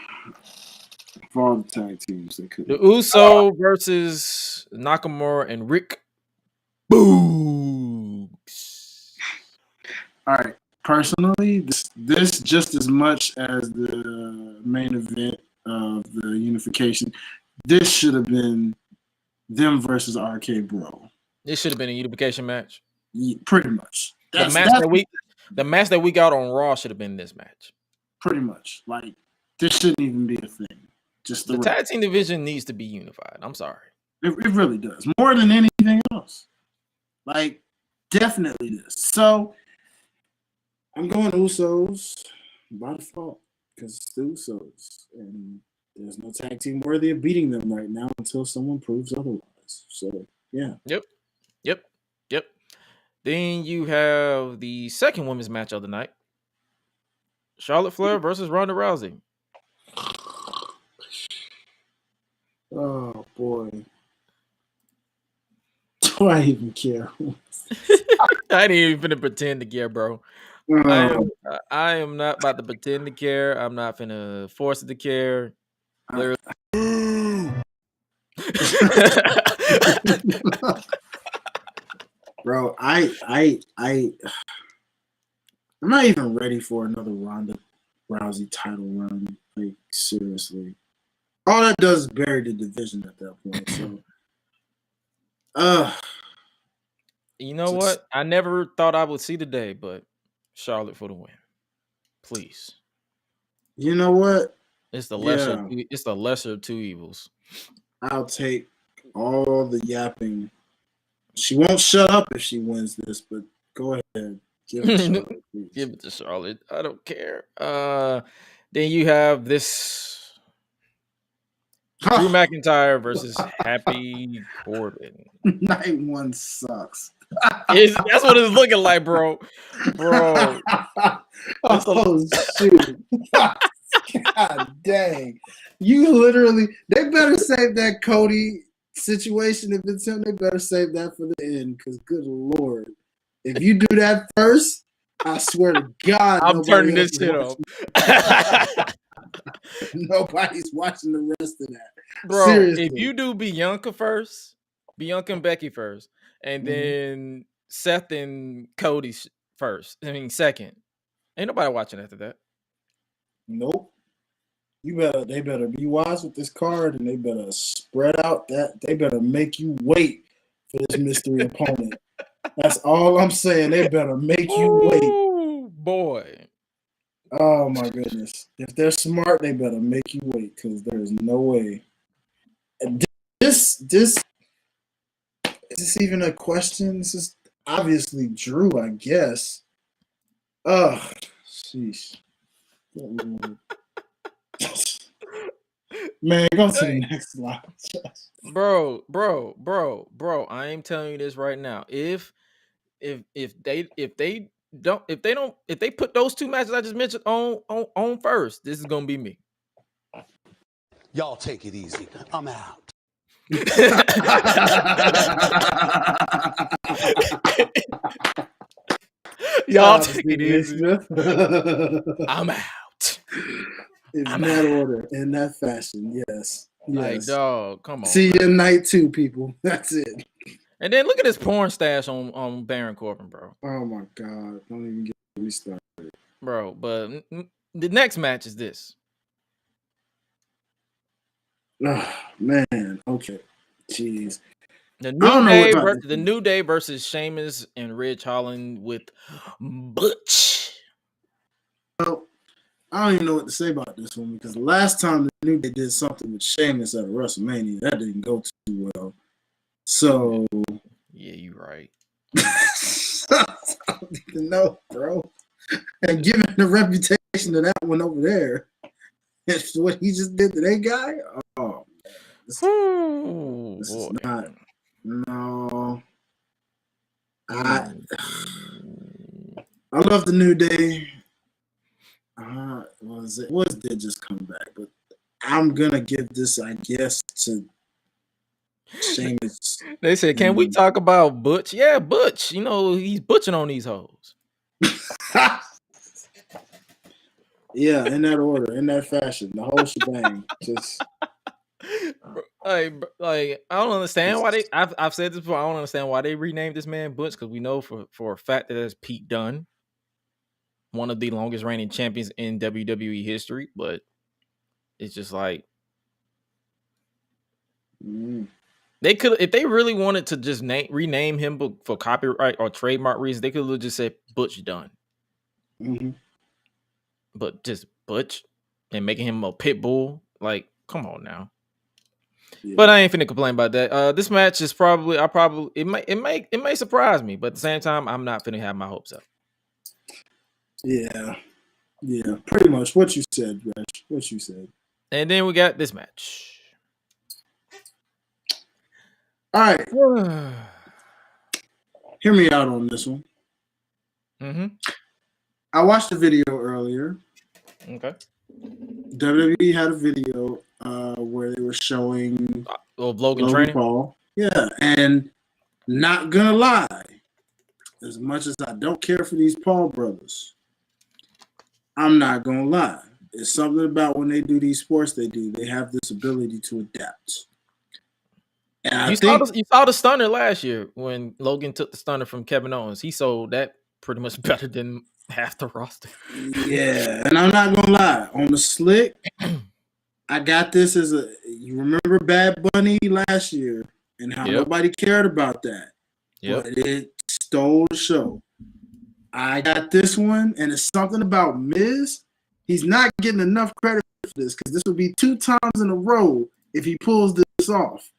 For all the tag teams they could. The Uso versus Nakamura and Rick Boogs. All right. Personally, this just as much as the main event of the unification, this should have been them versus RK Bro. This should have been a unification match. Yeah, pretty much. The match that we got on Raw should have been this match. Pretty much. Like, this shouldn't even be a thing. Just the tag team division needs to be unified. I'm sorry. It really does. More than anything else. Like, definitely this. So, I'm going Usos by default because it's the Usos. And there's no tag team worthy of beating them right now until someone proves otherwise. So, yeah. Yep. Then you have the second women's match of the night. Charlotte Flair versus Ronda Rousey. Oh, boy. Do I even care? I ain't even finna pretend to care, bro. I am not about to pretend to care. I'm not finna force it to care. Bro, I'm not even ready for another Ronda Rousey title run. Like, seriously. All that does is bury the division at that point. So, you know what? I never thought I would see the day, but Charlotte for the win. Please. You know what? It's the lesser. Yeah. It's the lesser of two evils. I'll take all the yapping. She won't shut up if she wins this, but go ahead. Give it to Charlotte, please. Give it to Charlotte. I don't care. Then you have this Drew McIntyre versus Happy Corbin. Night one sucks. That's what it's looking like, bro. Bro. Oh shoot. God dang. You literally, they better save that Cody situation. If it's him, they better save that for the end. Because good Lord. If you do that first, I swear to God, I'm turning this shit off. Nobody's watching the rest of that. Bro, Seriously. if you do Bianca and Becky first, and then Seth and Cody second, ain't nobody watching after that. Nope. They better be wise with this card, and they better spread out that. They better make you wait for this mystery opponent. That's all I'm saying. They better make you wait. Boy. Oh my goodness. If they're smart, they better make you wait, because there is no way. This is this even a question? This is obviously Drew, I guess. Ugh. Sheesh. Man, go to the next slide. Bro, I am telling you this right now. If they put those two matches I just mentioned on first, this is gonna be me. Y'all take it easy. I'm out. Y'all take it easy. I'm out. In that order, in that fashion, yes. Like, dog, come on. See you in night 2, people. That's it. And then look at this porn stash on Baron Corbin, bro. Oh my God. Don't even get me started. Bro, but the next match is this. Oh, man. Okay. Jeez. The New Day versus Sheamus and Ridge Holland with Butch. Well, I don't even know what to say about this one, because the last time the New Day did something with Sheamus at WrestleMania, that didn't go too well. So yeah, you're right. I don't even know, bro. And given the reputation of that one over there, it's what he just did to that guy. Oh man, this is not. No, I love the New Day. What did just come back? But I'm gonna give this, I guess, to Sheamus. They said, "Can we talk about Butch?" Yeah, Butch. You know, he's butching on these hoes. Yeah, in that order, in that fashion, the whole shebang. Just like I don't understand why they. I've said this before. I don't understand why they renamed this man Butch, because we know for a fact that that's Pete Dunne, one of the longest reigning champions in WWE history. But it's just like they could, if they really wanted to just rename him for copyright or trademark reasons, they could have just said Butch Dunne. But just Butch and making him a pit bull, like, come on now. Yeah. But I ain't finna complain about that. This match is probably it may surprise me, but at the same time, I'm not finna have my hopes up. Yeah, pretty much what you said, Gresh. What you said. And then we got this match. All right, hear me out on this one. I watched the video earlier. Okay. WWE had a video where they were showing Logan training. Paul. Yeah, and not gonna lie, as much as I don't care for these Paul brothers, I'm not gonna lie. It's something about when they do these sports they have this ability to adapt. And you saw the stunner last year when Logan took the stunner from Kevin Owens. He sold that pretty much better than half the roster. Yeah, and I'm not gonna lie. On the slick, I got this as you remember Bad Bunny last year and how nobody cared about that. But it stole the show. I got this one, and it's something about Miz. He's not getting enough credit for this because this will be 2 times in a row if he pulls this off.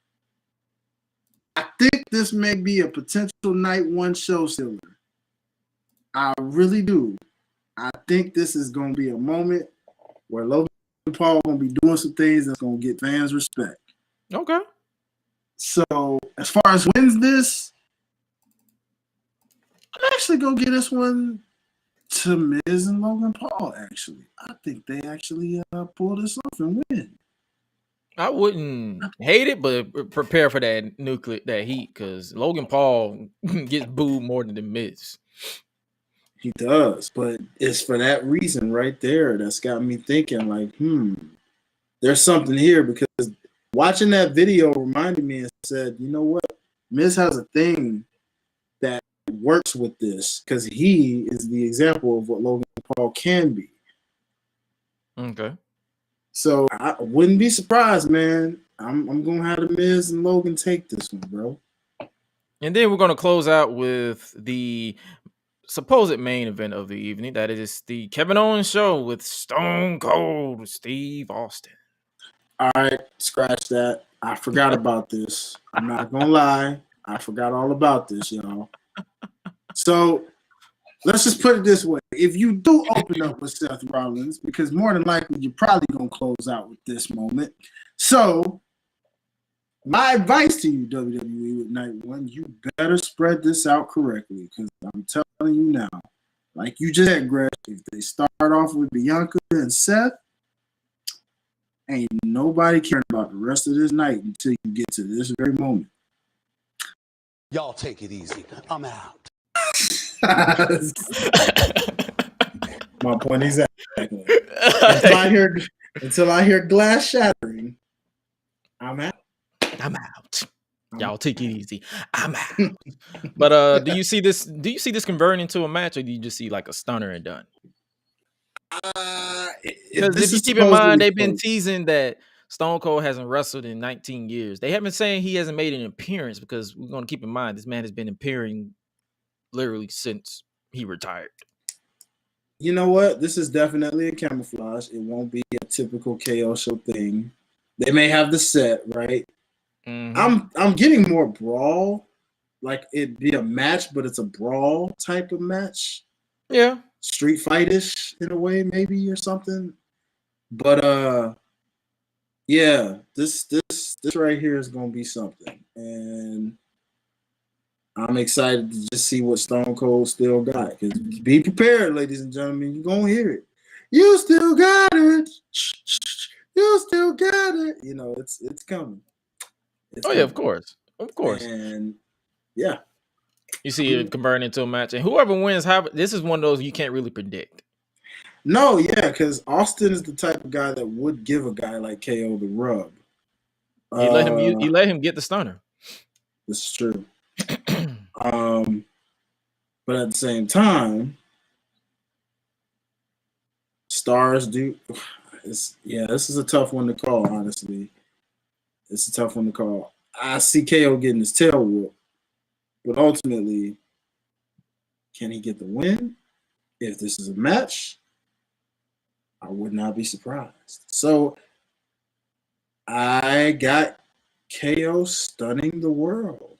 I think this may be a potential night 1 show stealer. I really do. I think this is going to be a moment where Logan Paul going to be doing some things that's going to get fans respect. Okay. So as far as wins this, I'm actually going to give this one to Miz and Logan Paul, actually. I think they actually pull this off and win. I wouldn't hate it, but prepare for that heat, because Logan Paul gets booed more than the Miz. He does, but it's for that reason right there that's got me thinking like, there's something here, because watching that video reminded me and said, you know what? Miz has a thing that works with this because he is the example of what Logan Paul can be. Okay. So I wouldn't be surprised, man. I'm going to have the Miz and Logan take this one, bro. And then we're going to close out with the supposed main event of the evening. That is the Kevin Owens show with Stone Cold Steve Austin. All right, scratch that. I forgot about this. I'm not going to lie. I forgot all about this, y'all. So let's just put it this way. If you do open up with Seth Rollins, because more than likely you're probably going to close out with this moment. So my advice to you, WWE, with night 1, you better spread this out correctly, because I'm telling you now, like you just said, Gresh, if they start off with Bianca and Seth, ain't nobody caring about the rest of this night until you get to this very moment. Y'all take it easy. I'm out. My point exactly. Until I hear glass shattering, I'm out. I'm out. Y'all take it easy. I'm out. But do you see this converting into a match, or do you just see like a stunner and done? Because if you keep in mind, they've been teasing that Stone Cold hasn't wrestled in 19 years. They haven't been saying he hasn't made an appearance, because we're going to keep in mind this man has been appearing literally since he retired. You know what? This is definitely a camouflage. It won't be a typical KO show thing. They may have the set, right? Mm-hmm. I'm getting more brawl, like it'd be a match, but it's a brawl type of match. Yeah, street fight-ish in a way, maybe, or something. But yeah, this right here is gonna be something, and I'm excited to just see what Stone Cold still got. Because be prepared, ladies and gentlemen, you're gonna hear it. You still got it. You still got it. You know, it's coming. Yeah, of course. And yeah, you see it converting into a match, and whoever wins, this is one of those you can't really predict. No, yeah, because Austin is the type of guy that would give a guy like KO the rub. You let him get the stunner. This is true. But at the same time, stars do. This is a tough one to call. Honestly, it's a tough one to call. I see KO getting his tail whooped, but ultimately, can he get the win? If this is a match, I would not be surprised. So I got KO stunning the world.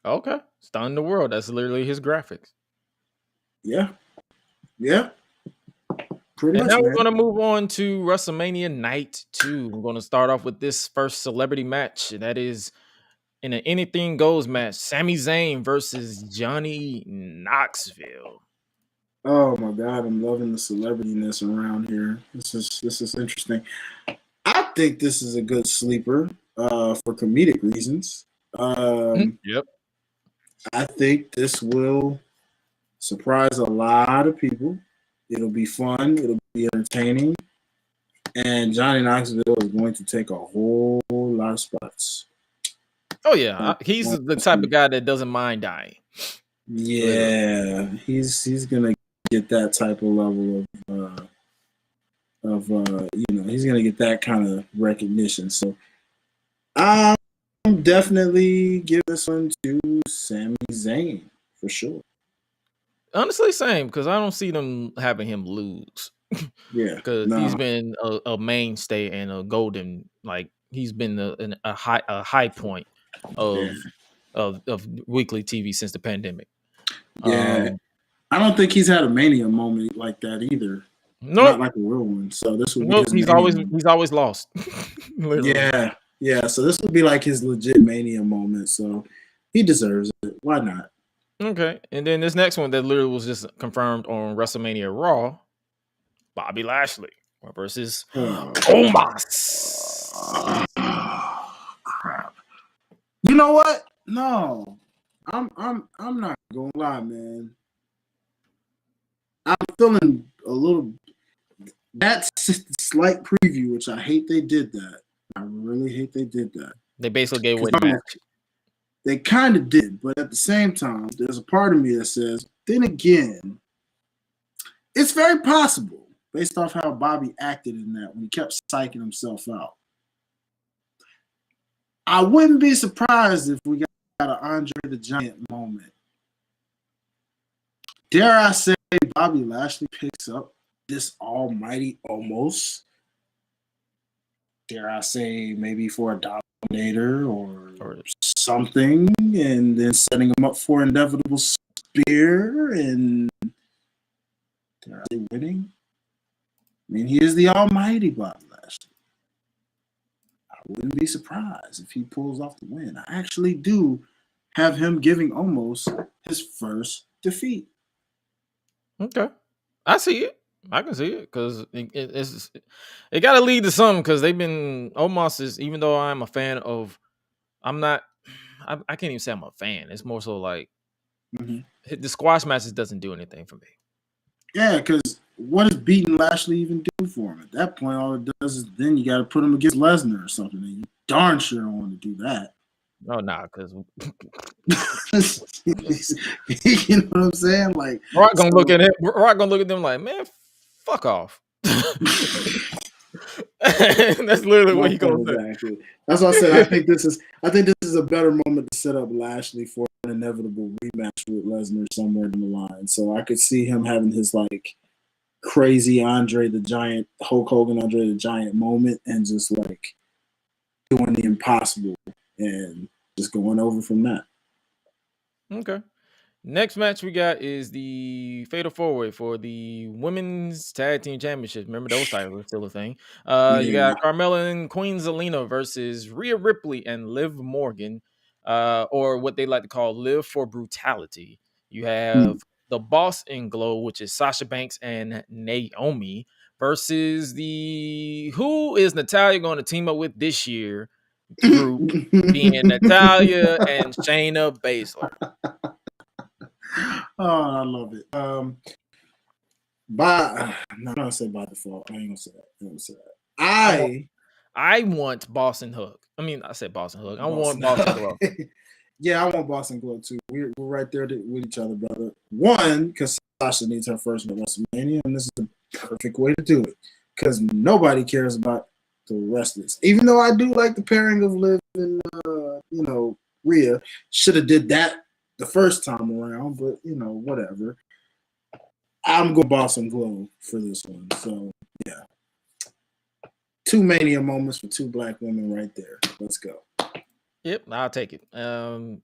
Okay, stunning the world. That's literally his graphics. Yeah. Pretty much. Now we're going to move on to WrestleMania Night 2. We're going to start off with this first celebrity match. That is in an anything goes match. Sami Zayn versus Johnny Knoxville. Oh my God, I'm loving the celebrityness around here. This is interesting. I think this is a good sleeper for comedic reasons. Yep. I think this will surprise a lot of people. It'll be fun. It'll be entertaining. And Johnny Knoxville is going to take a whole lot of spots. Oh, yeah. He's the type of guy that doesn't mind dying. Yeah. He's going to get that type of level of he's going to get that kind of recognition. So I'm definitely give this one to Sami Zayn for sure. Honestly, same, because I don't see them having him lose. Yeah, because no, he's been a mainstay and a golden, like he's been a high point yeah, of weekly TV since the pandemic. yeah. I don't think he's had a mania moment like that either. Not Nope, like a real one. So this would be nope. his mania moment. He's always lost. Literally. Yeah, yeah. So this would be like his legit mania moment. So he deserves it. Why not? Okay, and then this next one that literally was just confirmed on WrestleMania Raw: Bobby Lashley versus Omos. Crap. You know what? No, I'm not gonna lie, man. I'm feeling a little. That's just a slight preview, which I hate they did that. I really hate they did that. They basically gave away 'Cause the match. They kind of did, but at the same time, there's a part of me that says, then again, it's very possible, based off how Bobby acted in that when he kept psyching himself out. I wouldn't be surprised if we got an Andre the Giant moment. Dare I say Bobby Lashley picks up this almighty almost? Dare I say maybe for a dominator or something, and then setting him up for inevitable spear and dare I say winning? I mean, he is the almighty Bobby Lashley. I wouldn't be surprised if he pulls off the win. I actually do have him giving almost his first defeat. Okay, I see it. I can see it because it got to lead to something because they've been Omos is, even though I'm a fan of, I'm not. I can't even say I'm a fan. It's more so like the squash matches doesn't do anything for me. Yeah, because what does beating Lashley even do for him? At that point, all it does is then you got to put him against Lesnar or something. And you darn sure don't want to do that. Oh, nah, because you know what I'm saying? Like, Rock gonna look at him. Rock gonna look at them like, man, fuck off. That's literally what he gonna say. Exactly. That's why I said I think this is a better moment to set up Lashley for an inevitable rematch with Lesnar somewhere in the line. So I could see him having his like crazy Andre the Giant, Hulk Hogan Andre the Giant moment, and just like doing the impossible and just going over from that. Okay. Next match we got is the Fatal 4-Way for the Women's Tag Team Championship. Remember those titles are still a thing. You got Carmella and Queen Zelina versus Rhea Ripley and Liv Morgan, or what they like to call Liv for Brutality. You have the Boss in Glow, which is Sasha Banks and Naomi, versus the who is Natalya going to team up with this year group being Natalya and Shayna Baszler. Oh, I love it. I'm not gonna say by default. I ain't gonna say that. I want Boston Hook. I mean, I said Boston Hook. I want Boston Glow. Yeah, I want Boston Glow too. We're right there with each other, brother. One, because Sasha needs her first at WrestleMania, and this is the perfect way to do it. Because nobody cares about the rest of this. Even though I do like the pairing of Liv and Rhea, should have did that the first time around, but whatever. I'm going Boston Glow for this one. So yeah, 2 mania moments for 2 black women right there. Let's go. Yep, I'll take it. And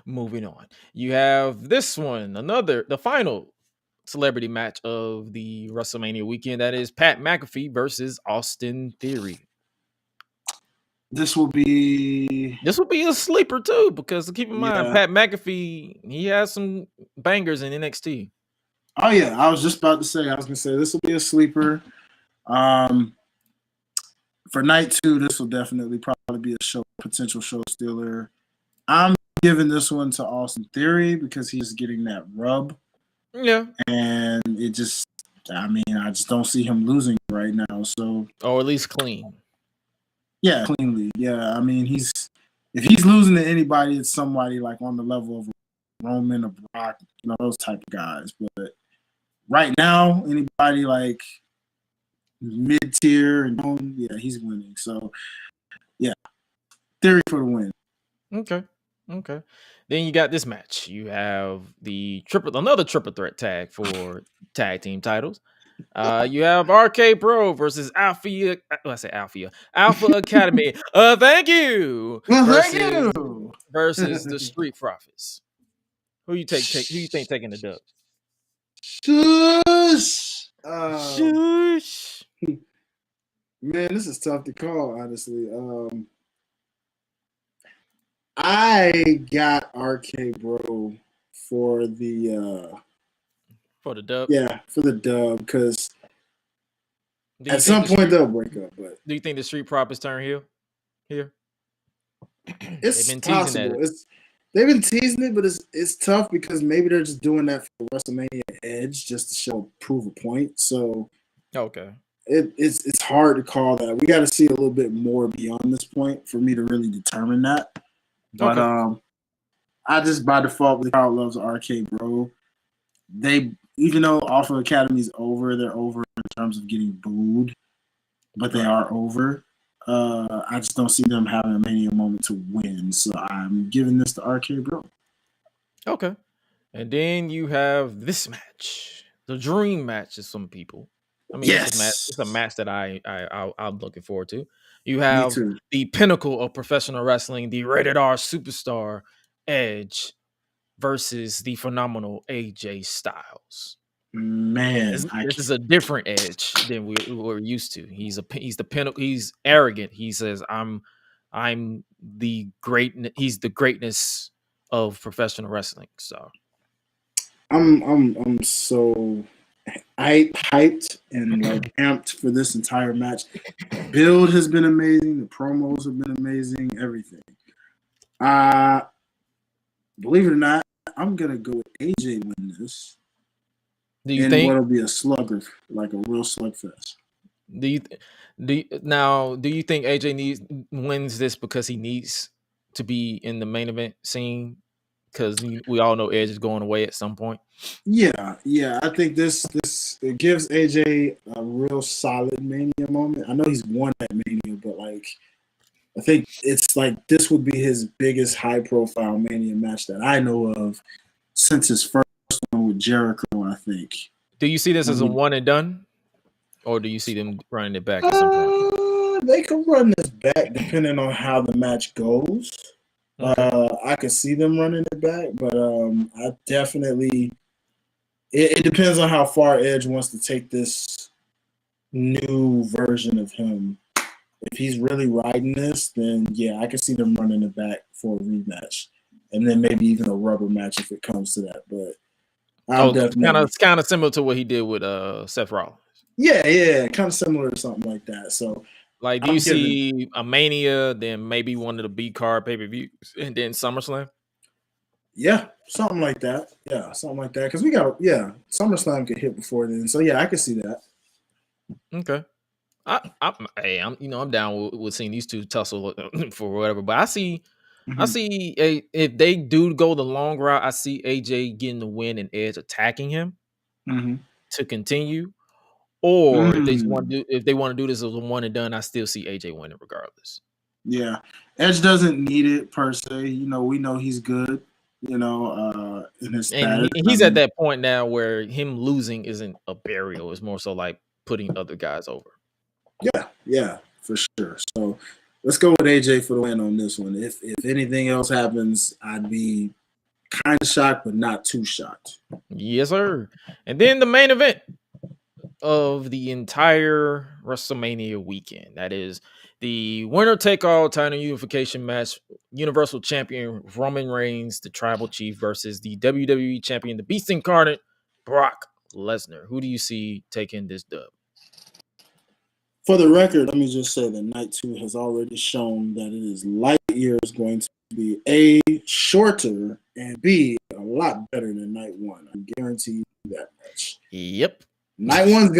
moving on, you have this one, the final celebrity match of the WrestleMania weekend. That is Pat McAfee versus Austin Theory. This will be a sleeper too, because keep in mind, Pat McAfee, he has some bangers in NXT. Oh yeah, I was gonna say this will be a sleeper. For night 2, this will definitely probably be a potential show stealer. I'm giving this one to Austin Theory because he's getting that rub. Yeah. And I just don't see him losing right now. So, or at least clean. Yeah, cleanly. Yeah, I mean, if he's losing to anybody, it's somebody like on the level of Roman or Brock, those type of guys. But right now, anybody like mid-tier and he's winning. So yeah, Theory for the win. Okay. Then you got this match. You have another triple threat tag for tag team titles. You have RK Bro versus Alpha. I say Alpha Academy. Thank you. Well, thank Versus you. the Street Profits. Who you think? Who you think taking the dub? Shush. Shush. Man, this is tough to call, honestly. I got RK Bro for the dub. Yeah, for the dub, because at some point they'll break up. But do you think the Street Profits turn heel here? It's possible. They've been teasing it, but it's tough because maybe they're just doing that for WrestleMania Edge just to prove a point. So okay, it's hard to call that. We got to see a little bit more beyond this point for me to really determine that. But I just by default, the crowd loves RK Bro. They, even though Alpha Academy's over, they're over in terms of getting booed, but they are over. I just don't see them having a Mania moment to win, so I'm giving this to RK Bro. Okay, and then you have this match, the dream match to some people. I mean, yes, it's a match that I'm looking forward to. You have the pinnacle of professional wrestling, the rated R superstar Edge versus the phenomenal AJ Styles. Man, this is a different Edge than we're used to. He's the pinnacle. He's arrogant. He says, "I'm the great." He's the greatness of professional wrestling. So, I'm so hyped and like amped for this entire match. Build has been amazing. The promos have been amazing. Everything. Believe it or not, I'm gonna go with AJ win this. Do you think what'll be a slugger, like a real slugfest? Do you think AJ wins this because he needs to be in the main event scene? Because we all know Edge is going away at some point. Yeah. I think this it gives AJ a real solid Mania moment. I know he's won that Mania, but like I think it's like this would be his biggest high profile Mania match that I know of since his first one with Jericho, I think. Do you see this as a one and done? Or do you see them running it back at some point? They can run this back depending on how the match goes. Okay. I could see them running it back, but I definitely it depends on how far Edge wants to take this new version of him. If he's really riding this, then yeah, I can see them running it back for a rematch, and then maybe even a rubber match if it comes to that. But it's kind of similar to what he did with Seth Rollins. Yeah, kind of similar to something like that. So, like, do you see a Mania, then maybe one of the B card pay-per-views, and then SummerSlam? Yeah, something like that. Yeah, something like that. Because SummerSlam could hit before then. So yeah, I could see that. Okay. I'm down with seeing these two tussle for whatever, but I see if they do go the long route, I see AJ getting the win and Edge attacking him to continue. Or if they want to do this as a one and done, I still see AJ winning regardless. Yeah, Edge doesn't need it per se. We know he's good. In his status. And he's at that point now where him losing isn't a burial; it's more so like putting other guys over. Yeah, for sure. So let's go with AJ for the win on this one. If anything else happens, I'd be kind of shocked, but not too shocked. Yes, sir. And then the main event of the entire WrestleMania weekend. That is the winner take all title unification match. Universal Champion Roman Reigns, the Tribal Chief, versus the WWE Champion, the Beast Incarnate, Brock Lesnar. Who do you see taking this dub? For the record, let me just say that Night 2 has already shown that it is light years going to be A, shorter, and B, a lot better than Night 1. I guarantee you that much. Yep. Night one's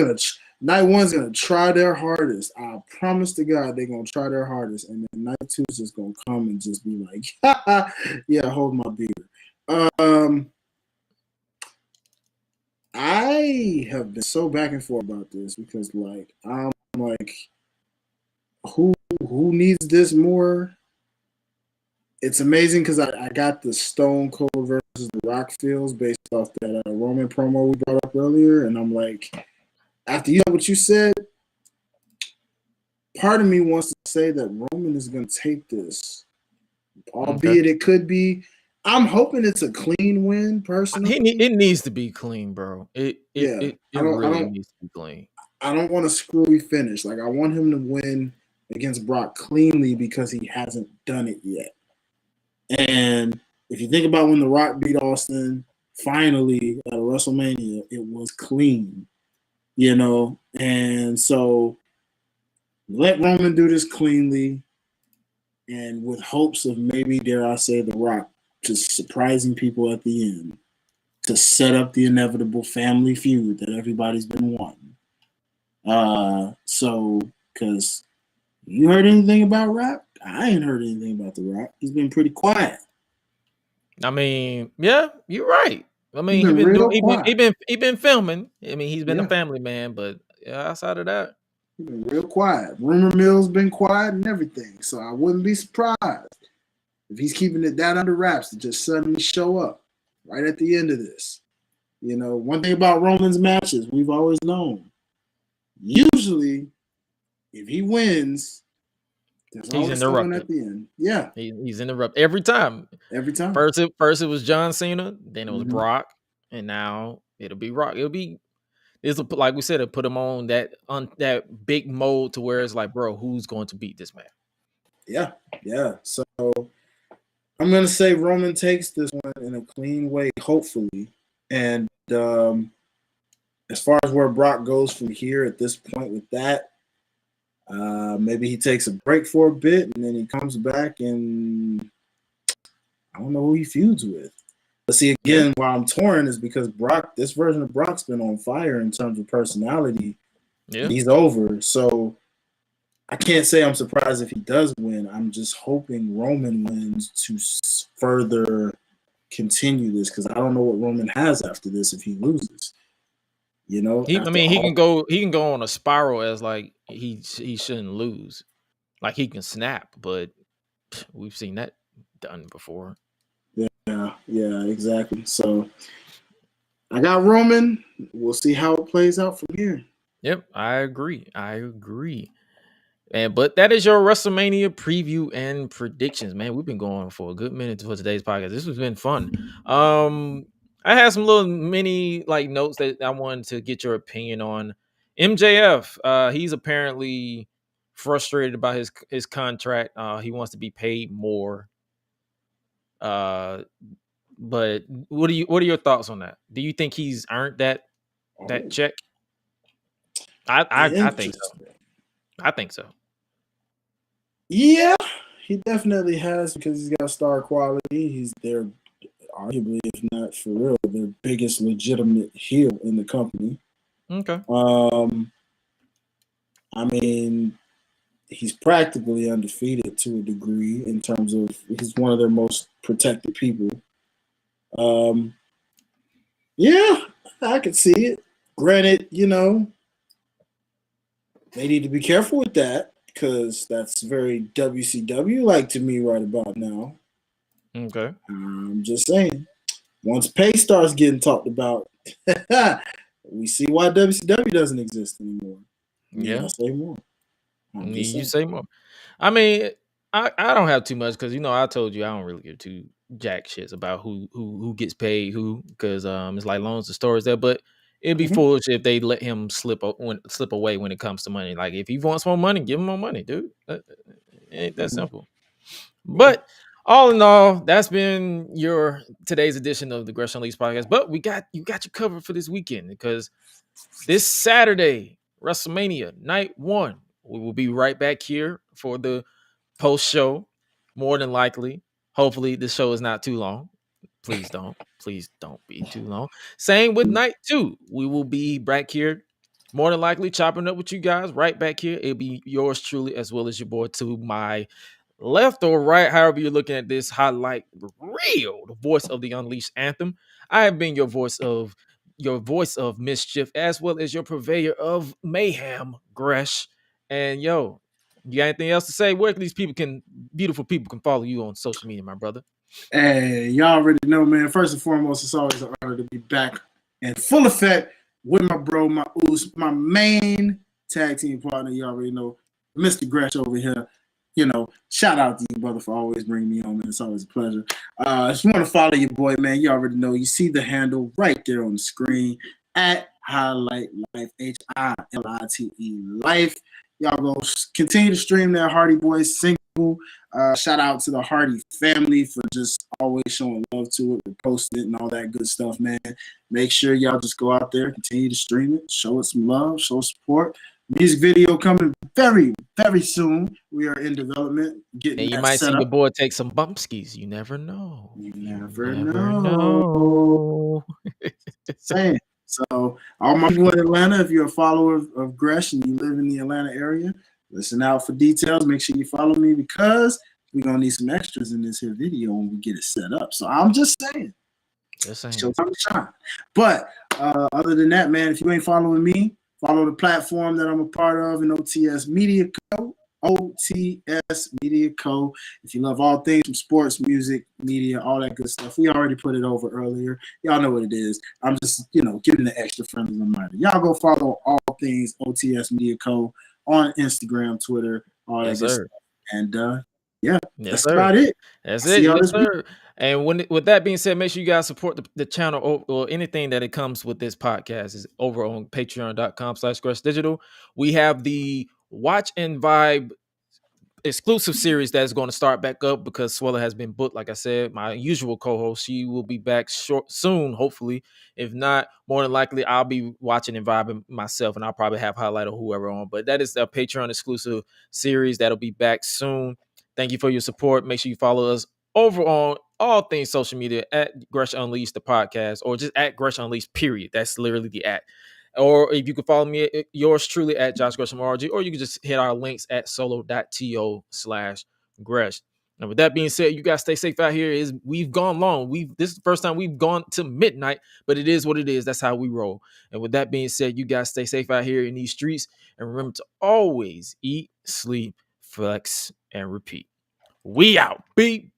gonna try their hardest. I promise to God they're gonna try their hardest, and then Night 2 is just gonna come and just be like, yeah, hold my beer. I have been so back and forth about this because I'm like, who needs this more? It's amazing because I got the Stone Cold versus The Rock feels based off that Roman promo we brought up earlier, and I'm like, after you know what you said, part of me wants to say that Roman is going to take this, albeit it could be. I'm hoping it's a clean win, personally. It needs to be clean, bro. It really needs to be clean. I don't want a screwy finish. Like, I want him to win against Brock cleanly because he hasn't done it yet. And if you think about when The Rock beat Austin, finally at WrestleMania, it was clean, you know? And so let Roman do this cleanly and with hopes of maybe, dare I say, The Rock just surprising people at the end to set up the inevitable family feud that everybody's been wanting. So, because you heard anything about Rock? I ain't heard anything about The Rock. He's been pretty quiet. I mean, yeah, you're right. I mean, he been filming. I mean, he's been a family man, but outside of that, he's been real quiet. Rumor mill's been quiet and everything. So I wouldn't be surprised if he's keeping it that under wraps to just suddenly show up right at the end of this. You know, one thing about Roman's matches, we've always known. Usually, if he wins, there's always someone at the end. Yeah. He's interrupted every time. Every time. First it was John Cena, then it was Brock, and now it'll be Rock. Like we said, it'll put him on that big mode to where it's like, bro, who's going to beat this man? Yeah. Yeah. So I'm going to say Roman takes this one in a clean way, hopefully. And as far as where Brock goes from here at this point with that, maybe he takes a break for a bit and then he comes back and I don't know who he feuds with. But see, again, why I'm torn is because this version of Brock's been on fire in terms of personality. Yeah. He's over. So I can't say I'm surprised if he does win. I'm just hoping Roman wins to further continue this because I don't know what Roman has after this if he loses. You know, he can go on a spiral as like he shouldn't lose, like he can snap, but we've seen that done before. Yeah, exactly. So I got Roman. We'll see how it plays out from here. Yep, I agree. But that is your WrestleMania preview and predictions, man. We've been going for a good minute for today's podcast. This has been fun. I had some little mini notes that I wanted to get your opinion on. MJF, he's apparently frustrated about his contract. He wants to be paid more. But what are your thoughts on that? Do you think he's earned that check? I think so. I think so. Yeah, he definitely has because he's got star quality. He's their, arguably, if not for real, their biggest legitimate heel in the company. Okay. I mean, he's practically undefeated to a degree in terms of he's one of their most protected people. Yeah, I could see it. Granted, you know, they need to be careful with that because that's very WCW-like to me right about now. Okay. I'm just saying, once pay starts getting talked about, we see why WCW doesn't exist anymore. Yeah. I say more. You say more. I mean, I don't have too much because I told you I don't really give two jack shits about who gets paid who because it's like long as the story's there, but it'd be foolish if they let him slip away when it comes to money. Like if he wants more money, give him more money, dude. It ain't that simple. But all in all, that's been your today's edition of the GRESH Unleashed podcast. But you got you covered for this weekend because this Saturday, WrestleMania Night 1, we will be right back here for the post show. More than likely, hopefully, the show is not too long. Please don't be too long. Same with Night 2. We will be back here, more than likely, chopping up with you guys right back here. It'll be yours truly, as well as your boy to my left or right, however you're looking at this, highlight real, the voice of the Unleashed Anthem. I have been your voice of mischief, as well as your purveyor of mayhem, Gresh. And you got anything else to say? Where these beautiful people can follow you on social media, my brother? Hey, y'all already know, man. First and foremost, it's always an honor to be back in full effect with my bro, my main tag team partner. You already know, Mr. Gresh over here. You know, shout out to you, brother, for always bringing me on, man. It's always a pleasure. If you want to follow your boy, man, you already know. You see the handle right there on the screen at Highlight Life, HILITE Life. Y'all go continue to stream that Hardy Boys single. Shout out to the Hardy family for just always showing love to it, posting it, and all that good stuff, man. Make sure y'all just go out there, continue to stream it, show it some love, show support. Music video coming very, very soon. We are in development, getting And you that might see set your up. boy take some bumpskis. You never know. You never know. Same. So, all my people in Atlanta, if you're a follower of Gresh and you live in the Atlanta area, listen out for details. Make sure you follow me because we're going to need some extras in this here video when we get it set up. So, I'm just saying. Just saying. Show time to shine. But other than that, man, if you ain't following me, follow the platform that I'm a part of in OTS Media Co. OTS Media Co. If you love all things from sports, music, media, all that good stuff, we already put it over earlier. Y'all know what it is. I'm just, giving the extra friendly reminder. Y'all go follow all things OTS Media Co. on Instagram, Twitter, all that good stuff. And that's about it. That's it. Yes, sir. And with that being said, make sure you guys support the channel or anything that it comes with this podcast is over on patreon.com/GreshDigital. We have the Watch and Vibe exclusive series that is going to start back up because Suela has been booked. Like I said, my usual co-host, she will be back soon, hopefully. If not, more than likely, I'll be watching and vibing myself, and I'll probably have Highlight or whoever on. But that is a Patreon exclusive series that'll be back soon. Thank you for your support. Make sure you follow us over on all things social media at Gresh Unleashed, the podcast, or just at Gresh Unleashed, period. That's literally the at. Or if you can follow me, yours truly at Josh Gresham RG, or you can just hit our links at solo.to/Gresh. And with that being said, you guys stay safe out here. We've gone long. This is the first time we've gone to midnight, but it is what it is. That's how we roll. And with that being said, you guys stay safe out here in these streets. And remember to always eat, sleep, flex, and repeat. We out. Beep.